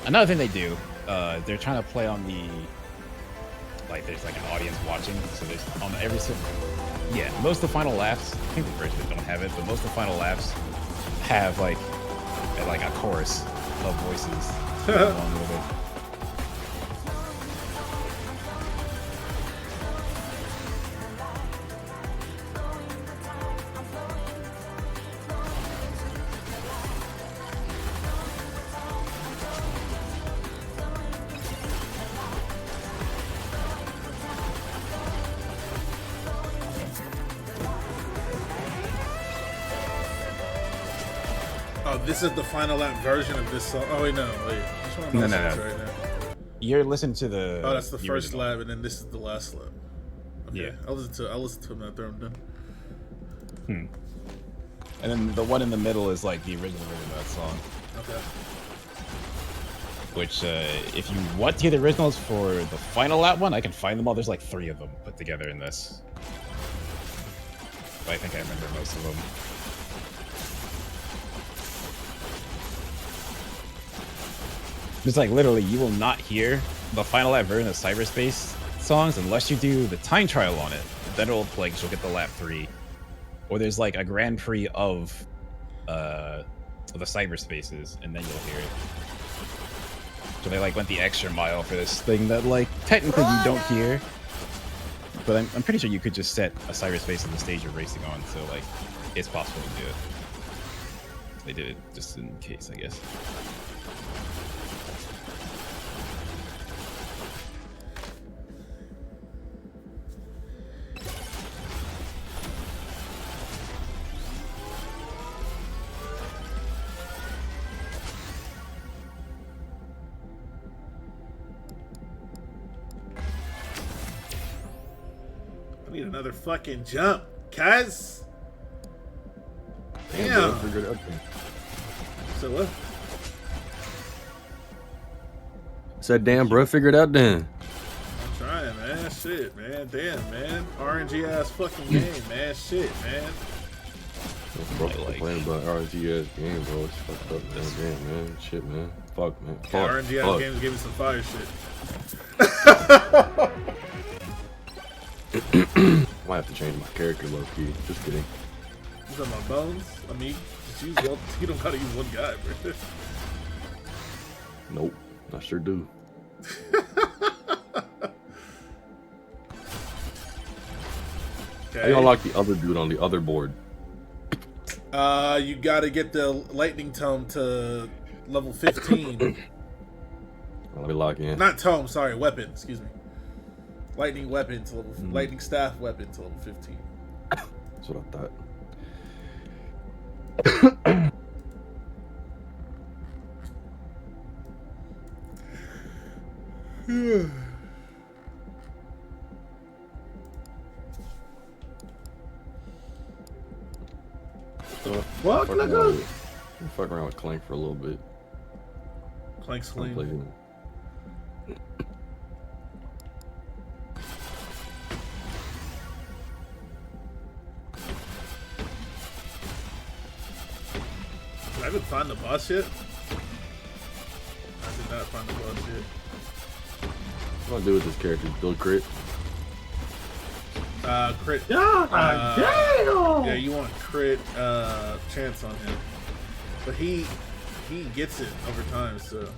Another thing they do, they're trying to play on the, like, there's like an audience watching, so there's on every yeah, most of the final laps, I think the versions don't have it, but most of the final laps have like a chorus of voices along with it. Oh, this is the final lap version of this song. Oh wait, no, wait. Which one am I listening to right now? You're listening to the. Oh, that's the first original. lap, and then this is the last lap. Okay. Yeah. I'll listen to them after I'm done. And then the one in the middle is like the original version of that song. Okay. Which, if you want to hear the originals for the final lap one, I can find them all. There's like 3 of them put together in this. But I think I remember most of them. It's like literally, you will not hear the final lap version of cyberspace songs unless you do the time trial on it. Then it'll like you'll get the lap 3, or there's like a Grand Prix of the cyberspaces, and then you'll hear it. So they like went the extra mile for this thing that like technically you don't hear, but I'm pretty sure you could just set a cyberspace in the stage you're racing on, so like it's possible to do it. They did it just in case, I guess. I need another fucking jump, cuz. Damn. So what? Said, damn, bro, figure it out then. I'm trying, man. Shit, man. Damn, man. RNG ass fucking game, man. Shit, man. Bro, complaining about RNG ass game, bro. It's fucked up, man. Damn, man. Shit, man. Fuck, man. Fuck. Yeah, RNG ass Fuck. games give me some fire shit. Might have to change my character, low key. Just kidding. You talking about bones? I mean, just use one. You don't gotta use one guy, bro. Nope. I sure do. Okay. How you unlock the other dude on the other board? You gotta get the lightning tome to level 15. Let me lock in. Not tome, sorry, weapon. Excuse me. Lightning weapon to level. Lightning staff weapon to level 15. That's what I thought. What? Fuck around with Clank for a little bit. Clank Sling. Did I even find the boss yet? I did not find the boss yet. What do I do with this character? Build crit? Crit. Damn! Yeah, you want crit chance on him. But he gets it over time, so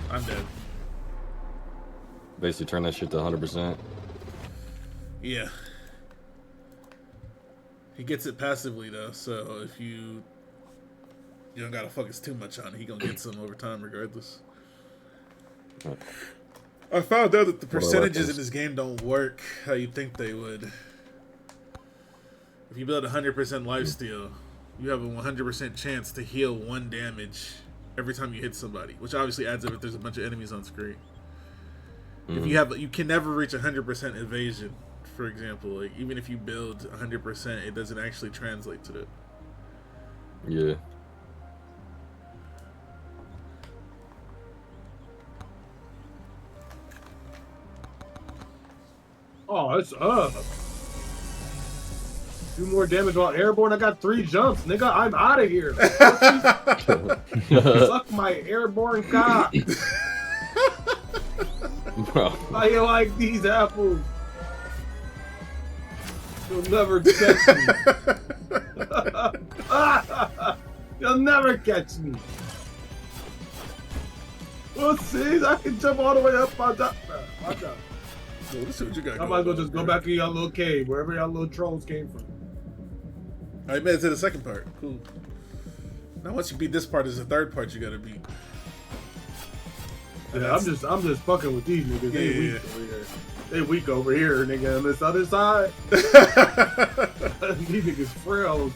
I'm dead. Basically turn that shit to 100%. Yeah. He gets it passively though, so if you don't gotta focus too much on it, he gonna get some over time regardless. I found out that the percentages in this game don't work how you think they would. If you build 100% lifesteal, you have a 100% chance to heal 1 damage every time you hit somebody, which obviously adds up if there's a bunch of enemies on screen. If you can never reach 100% evasion, for example. Like even if you build 100%, it doesn't actually translate to that. Yeah. Oh, it's up. Do more damage while airborne. I got 3 jumps, nigga. I'm out of here. Suck my airborne cock. Bro. How you like these apples? You'll never catch me. You'll never catch me. Well, see, I can jump all the way up on top. Watch out. Let's see what you got. I might as well just go back in y'all little cave, wherever y'all little trolls came from. I made it to the second part. Cool. Now once you beat this part, there's a third part you gotta beat. Yeah, I'm just fucking with these niggas. They weak over here. They weak over here, nigga. On this other side, these niggas frail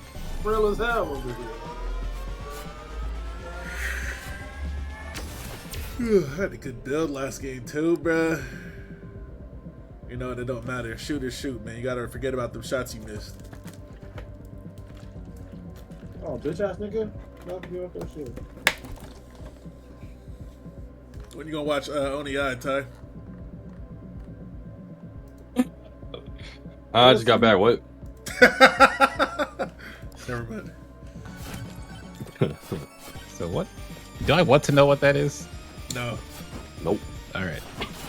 as hell over here. I had a good build last game too, bruh. You know, it don't matter. Shoot or shoot, man. You gotta forget about them shots you missed. Oh, bitch ass nigga. Not to give up that shit. When you gonna watch Oni Eye, Ty? I just got back. What? Never mind. So what? Do I want to know what that is? No. Nope. All right.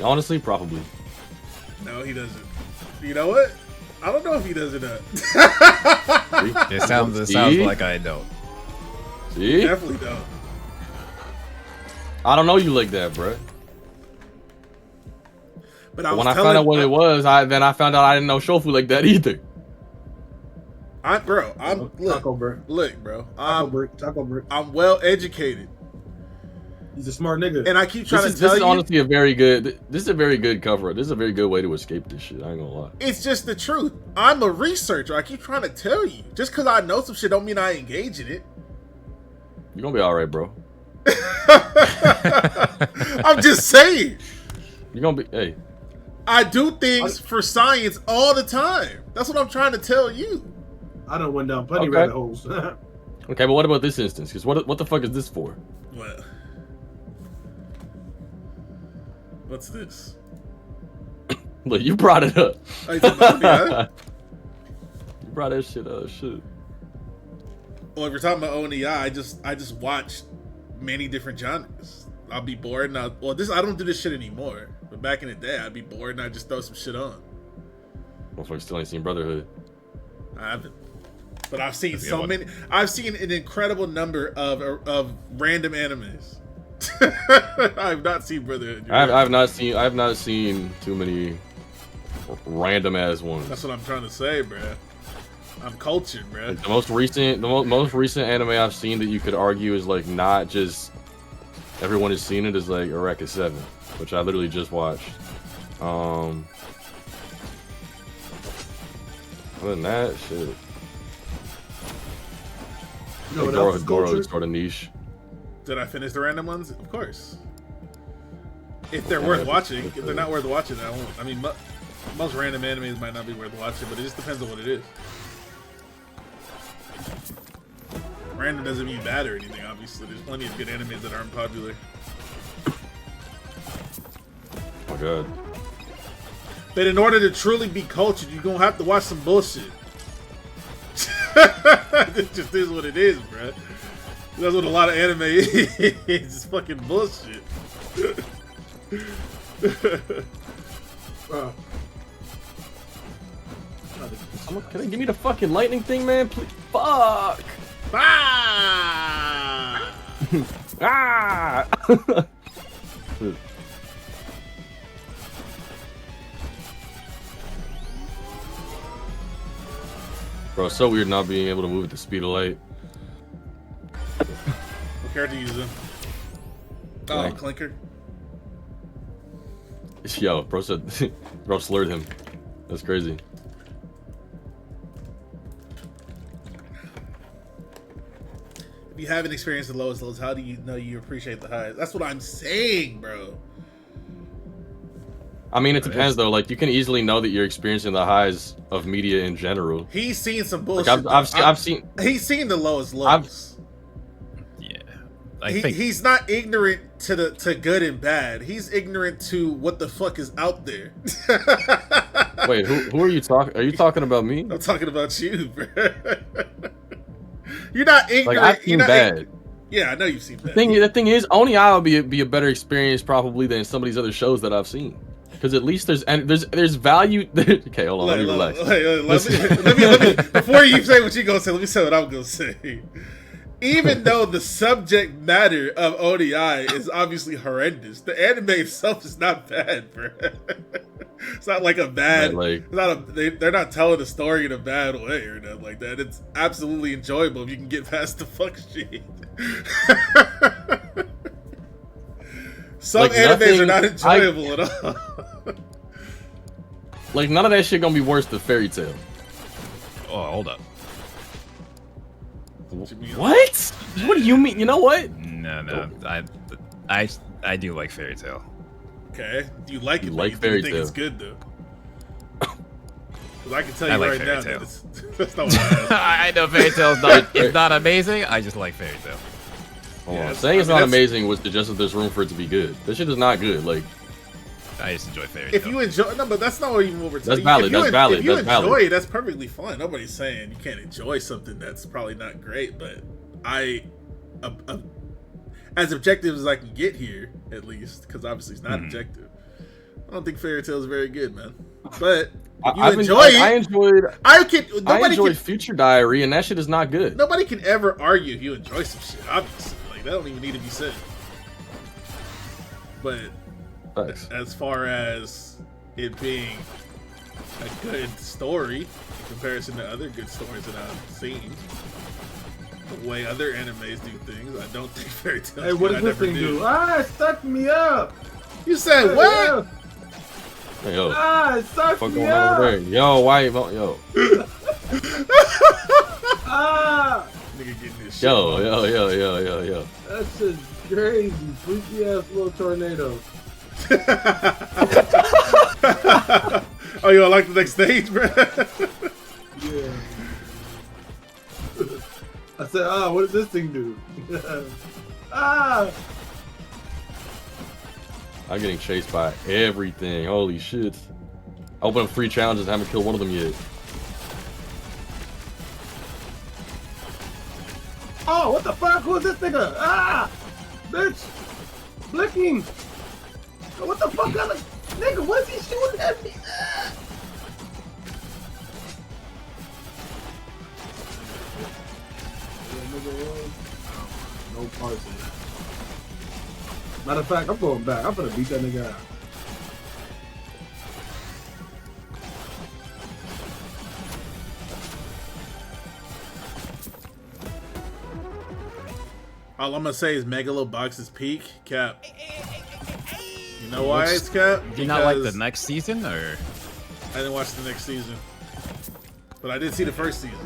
Honestly, probably. No, he doesn't. You know what? I don't know if he does or not. It sounds like I don't. See? Definitely don't. I don't know you like that, bro. But when I found out what it was, then I found out I didn't know shofu like that either. Bro, I'm well educated. He's a smart nigga. And I keep trying to tell you. This is honestly a very good. This is a very good cover. This is a very good way to escape this shit. I ain't gonna lie. It's just the truth. I'm a researcher. I keep trying to tell you. Just because I know some shit don't mean I engage in it. You're gonna be all right, bro. I'm just saying. You're gonna be. Hey. I do things for science all the time. That's what I'm trying to tell you. I done went down plenty rabbit holes. Okay, but what about this instance? Because what the fuck is this for? What? What's this? Look, you brought it up. Oh, you talking about ONI? You brought that shit up. Shit. Well, if you're talking about ONI, I just watch many different genres. I'll be bored and I don't do this shit anymore. But back in the day, I'd be bored and I'd just throw some shit on. Motherfucker still ain't seen Brotherhood. I haven't. But I've seen so many. I've seen an incredible number of random animes. I've not seen Brotherhood. I've not seen too many random ass ones. That's what I'm trying to say, bruh. I'm cultured, bruh. Like the most recent anime I've seen that you could argue is like not just everyone has seen it is like Eureka 7, which I literally just watched. Other than that, shit. No, Doro is sort of niche. Did I finish the random ones? Of course. If they're worth watching. If they're not worth watching, I won't. I mean, most random animes might not be worth watching, but it just depends on what it is. Random doesn't mean bad or anything, obviously. There's plenty of good animes that aren't popular. Oh my god. But in order to truly be cultured, you're gonna have to watch some bullshit. It just is what it is, bruh. That's what a lot of anime is. It's fucking bullshit. Can they give me the fucking lightning thing, man? Please. Fuck. Ah! Ah! Bro, it's so weird not being able to move at the speed of light. What character you using? Oh, Clinker. Yo, bro said, bro slurred him. That's crazy. If you haven't experienced the lowest lows, how do you know you appreciate the highs? That's what I'm saying, bro. I mean, it depends though. Like, you can easily know that you're experiencing the highs of media in general. He's seen some bullshit. Like, I've seen. He's seen the lowest lows. Yeah, he's not ignorant to good and bad. He's ignorant to what the fuck is out there. Wait, who are you talking? Are you talking about me? I'm talking about you, bro. You're not ignorant. Like, I've seen bad. Yeah, I know you've seen bad. The thing is, Oni Eye will be a better experience probably than some of these other shows that I've seen. Because at least there's value. Okay, hold on. Let me relax. Let me before you say what you're gonna say, let me say what I'm gonna say. Even though the subject matter of ODI is obviously horrendous, the anime itself is not bad, bro. It's not like a bad. It's not they're not telling the story in a bad way or nothing like that. It's absolutely enjoyable if you can get past the fuck shit. Some animes are not enjoyable at all. Like, none of that shit gonna be worse than Fairy Tail. Oh, hold up. What? What do you mean? You know what? No. I do like Fairy Tail. Okay. Do you like it? You like do Fairy you think Tail? it's good though? Because I can tell you like right Fairy now Tail. that's not what I know Fairy Tail's not it's not amazing. I just like Fairy Tail. Yeah, saying it's not amazing was suggest that there's room for it to be good. This shit is not good. Like, I just enjoy Fairy Tail. If you enjoy, no, but that's not even what we're That's talking. valid. That's valid. If you That's enjoy valid. it, that's perfectly fine. Nobody's saying you can't enjoy something that's probably not great. But as objective as I can get here, at least, because obviously it's not objective. I don't think Fairy Tail is very good, man. But you enjoy it. I enjoyed. I enjoyed Future Diary, and that shit is not good. Nobody can ever argue if you enjoy some shit. Obviously, like that don't even need to be said. But as far as it being a good story in comparison to other good stories that I've seen, the way other animes do things, I don't think Fairy Tail. Hey, what does this thing do? Ah, it sucked me up. You said what? Hey, yo. Ah, it sucked Fuck me going up. over there? Yo, why? Yo. Ah. Nigga getting this shit. Yo. That's just crazy. Freaky ass little tornado. Oh, you don't like the next stage, bro? Yeah. I said, what does this thing do? I'm getting chased by everything. Holy shit. I opened up 3 challenges, haven't killed one of them yet. Oh, what the fuck? Who's this nigga? Ah! Bitch! Blicking! What the fuck? Nigga, what's he shooting at me? Ah! No parts of that. Matter of fact, I'm going back. I'm gonna beat that nigga out. All I'm gonna say is Megalobox's peak, Cap. You know why it's Cap? Do you not like the next season, or? I didn't watch the next season, but I did see the first season,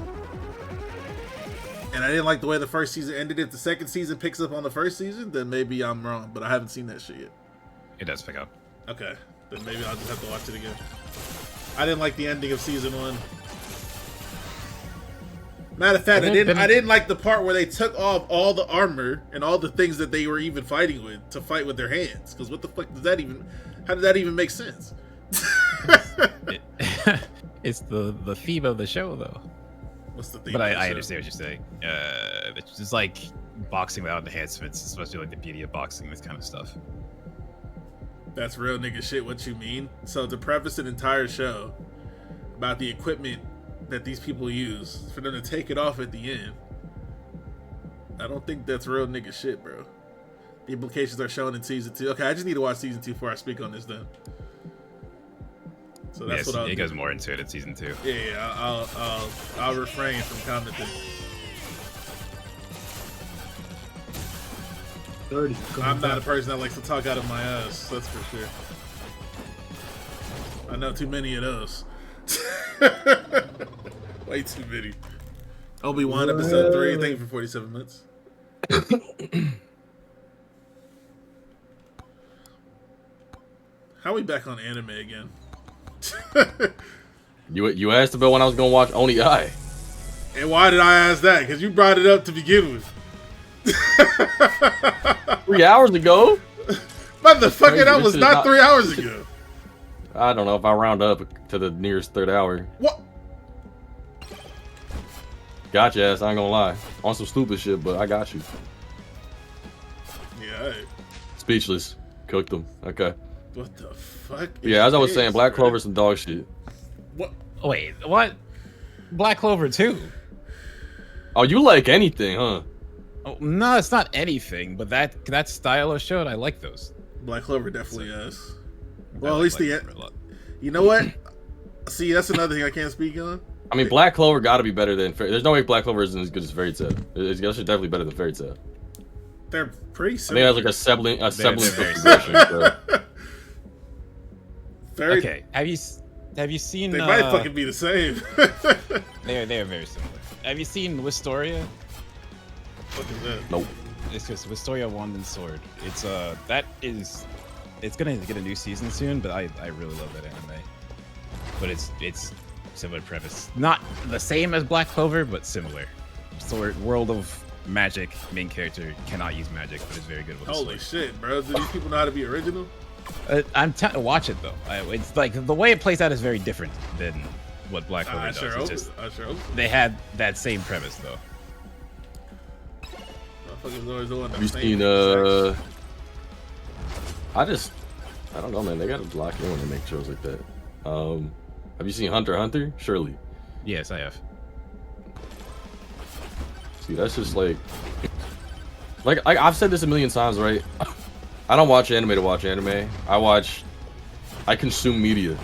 and I didn't like the way the first season ended. If the second season picks up on the first season, then maybe I'm wrong, but I haven't seen that shit yet. It does pick up. Okay, then maybe I'll just have to watch it again. I didn't like the ending of season 1. Matter of fact, I didn't like the part where they took off all the armor and all the things that they were even fighting with to fight with their hands. Because what the fuck does that even? How did that even make sense? It's the theme of the show, though. What's the theme? But of the I show? understand what you're saying. It's just like boxing without enhancements, especially like the beauty of boxing, this kind of stuff. That's real nigga shit. What you mean? So to preface an entire show about the equipment that these people use for them to take it off at the end, I don't think that's real nigga shit, bro. The implications are shown in season 2. Okay, I just need to watch season 2 before I speak on this then. So that's what I'll do. It goes more into it in season 2. Yeah, I'll refrain from commenting. 30. I'm not a person that likes to talk out of my ass, that's for sure. I know too many of those. Way too many. Obi-Wan episode 3, thank you for 47 minutes. How are we back on anime again? You asked about when I was gonna watch Oni Eye. And why did I ask that? Because you brought it up to begin with. 3 hours ago. Motherfucker, that was not 3 hours ago. I don't know if I round up to the nearest third hour. What? Gotcha, ass. I ain't gonna lie. On some stupid shit, but I got you. Yeah. Speechless. Cooked them. Okay. What the fuck? Yeah, as I was saying, Black Clover's some dog shit. What? Wait, what? Black Clover 2? Oh, you like anything, huh? Oh, no, it's not anything, but that style of show, I like those. Black Clover definitely is. Well, at least you know what? See, that's another thing I can't speak on. I mean, Black Clover got to be better than. There's no way Black Clover isn't as good as Fairy Tail. It's definitely better than Fairy Tail. They're pretty I similar. think that's like a semblance of progression. Very. Okay, have you seen? They might fucking be the same. they are very similar. Have you seen Wistoria? What is that? Nope. It's just Wistoria Wand and Sword. It's it's gonna get a new season soon, but I really love that anime. But it's similar premise, not the same as Black Clover, but similar. Sword, world of magic, main character cannot use magic, but is very good with a Holy sword. shit, bro! Do these people know how to be original? I'm tempted to watch it though. It's like the way it plays out is very different than what Black Clover does. Sure It's just hope. they had that same premise though. Motherfuckers always doing Have you the seen same I don't know, man. They gotta block in when they make shows like that. Have you seen Hunter x Hunter? Surely. Yes, I have. See, that's just like I've said this a million times, right? I don't watch anime to watch anime. I consume media.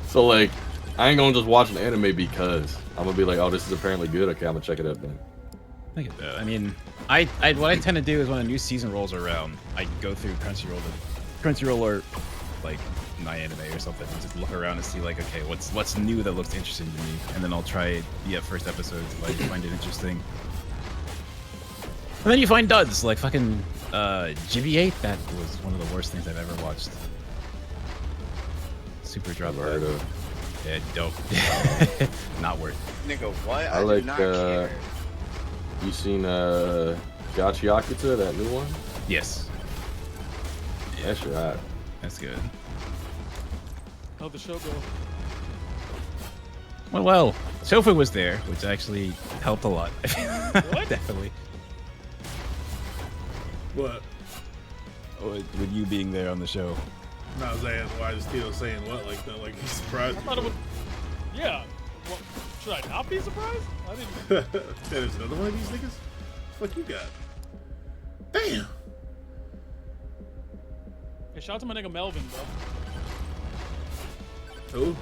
So like, I ain't gonna just watch an anime because I'm gonna be like, oh, this is apparently good. Okay, I'm gonna check it out then. I get that. I mean, what I tend to do is when a new season rolls around, I go through Crunchyroll or like My Anime or something, and just look around and see like, okay, what's new that looks interesting to me, and then I'll try the first episodes if I find it interesting. And then you find duds like fucking GV8. That was one of the worst things I've ever watched. Super drop bar. Yeah, dope. Not worth it. Nigga, what? I do like not care. you seen Gachi Yakuza, that new one? Yes. That's right. That's good. How'd the show go? Well, Shofu was there, which actually helped a lot. What? Definitely. What? With you being there on the show. No, I was saying, why is Tito saying what like that? Like he's surprised. I thought it was. Yeah. Well, should I not be surprised? I didn't. There's another one of these niggas? Fuck you got? Damn. Hey, shout out to my nigga Melvin, bro. Who?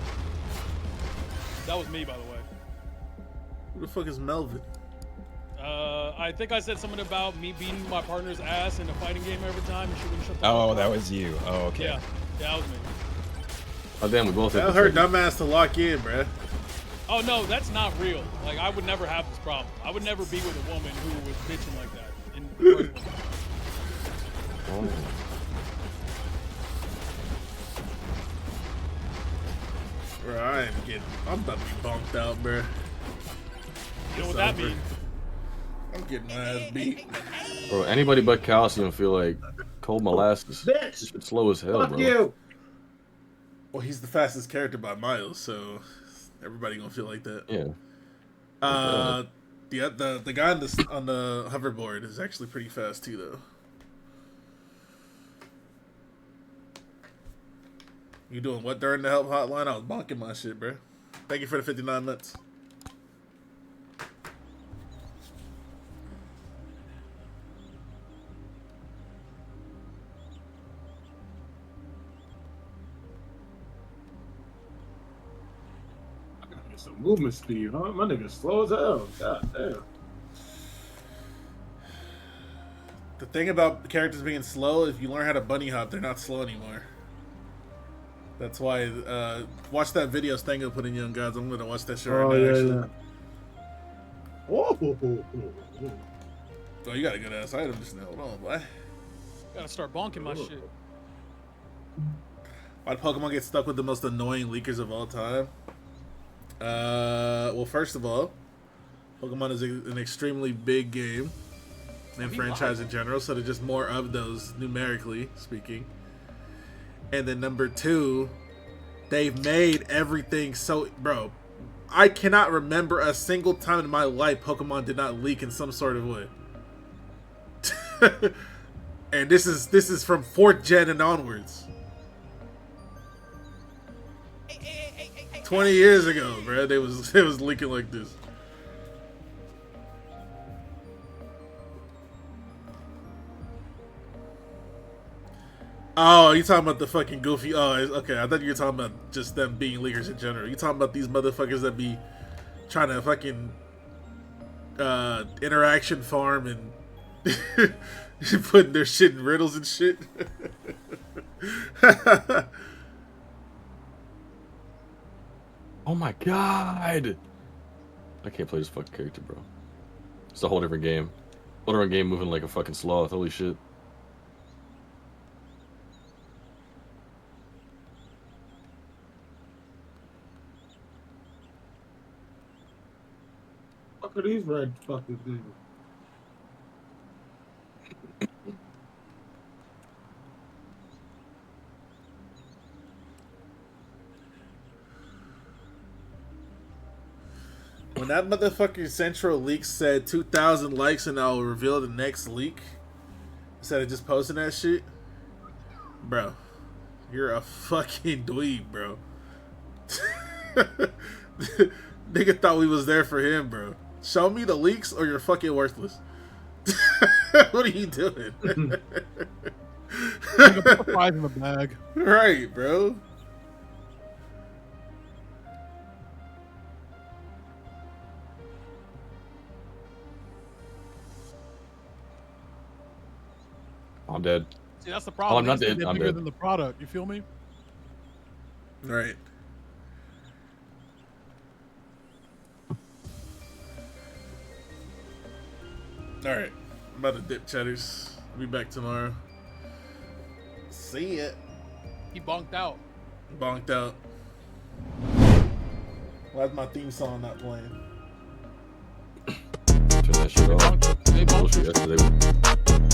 That was me, by the way. Who the fuck is Melvin? I think I said something about me beating my partner's ass in a fighting game every time, and she wouldn't shut the fuck Oh, up. that was you. Oh, okay. Yeah, that was me. Oh damn, we both. Tell her dumbass to lock in, bruh. Oh no, that's not real. Like I would never have this problem. I would never be with a woman who was bitching like that. In the first place. Bro, I'm about to be bumped out, bruh. You know what that means? I'm getting my ass beat. Bro, anybody but Calcium feel like cold molasses. This shit's slow as hell, bro. You. Well, he's the fastest character by miles, so everybody gonna feel like that. Yeah. The guy on the hoverboard is actually pretty fast too, though. You doing what during the help hotline? I was bonking my shit, bro. Thank you for the 59 minutes. Some movement speed, huh? My nigga slow as hell. God damn. The thing about characters being slow, if you learn how to bunny hop, they're not slow anymore. That's why, watch that video Stango put in, Young Gods. I'm gonna watch that shit right now, actually. Yeah. Whoa. Oh, you got a good ass item just now. Hold on, boy. Gotta start bonking my shit. Why did Pokemon get stuck with the most annoying leakers of all time? Well, first of all, Pokemon is an extremely big game and franchise in general, so there's just more of those numerically speaking. And then number two, they've made everything so, bro, I cannot remember a single time in my life Pokemon did not leak in some sort of way. And this is from 4th gen and onwards. 20 years ago, bro, it was leaking like this. Oh, you talking about the fucking goofy? Oh, okay. I thought you were talking about just them being leakers in general. You talking about these motherfuckers that be trying to fucking interaction farm and putting their shit in riddles and shit. Oh my god! I can't play this fucking character, bro. It's a whole different game. Whole different game moving like a fucking sloth. Holy shit. What are these red fucking things? When that motherfucking Central leak said 2,000 likes and I'll reveal the next leak, instead of just posting that shit, bro, you're a fucking dweeb, bro. Nigga thought we was there for him, bro. Show me the leaks or you're fucking worthless. What are you doing? Put the prize in the bag. Right, bro. I'm dead. See, that's the problem. Oh, I'm not These dead. things are I'm bigger dead. than the product. You feel me? Right. Alright. I'm about to dip, chatters. I'll be back tomorrow. See ya. He bonked out. Bonked out. Why's my theme song not playing? Turn that shit off. They bonked. Bullshit yesterday.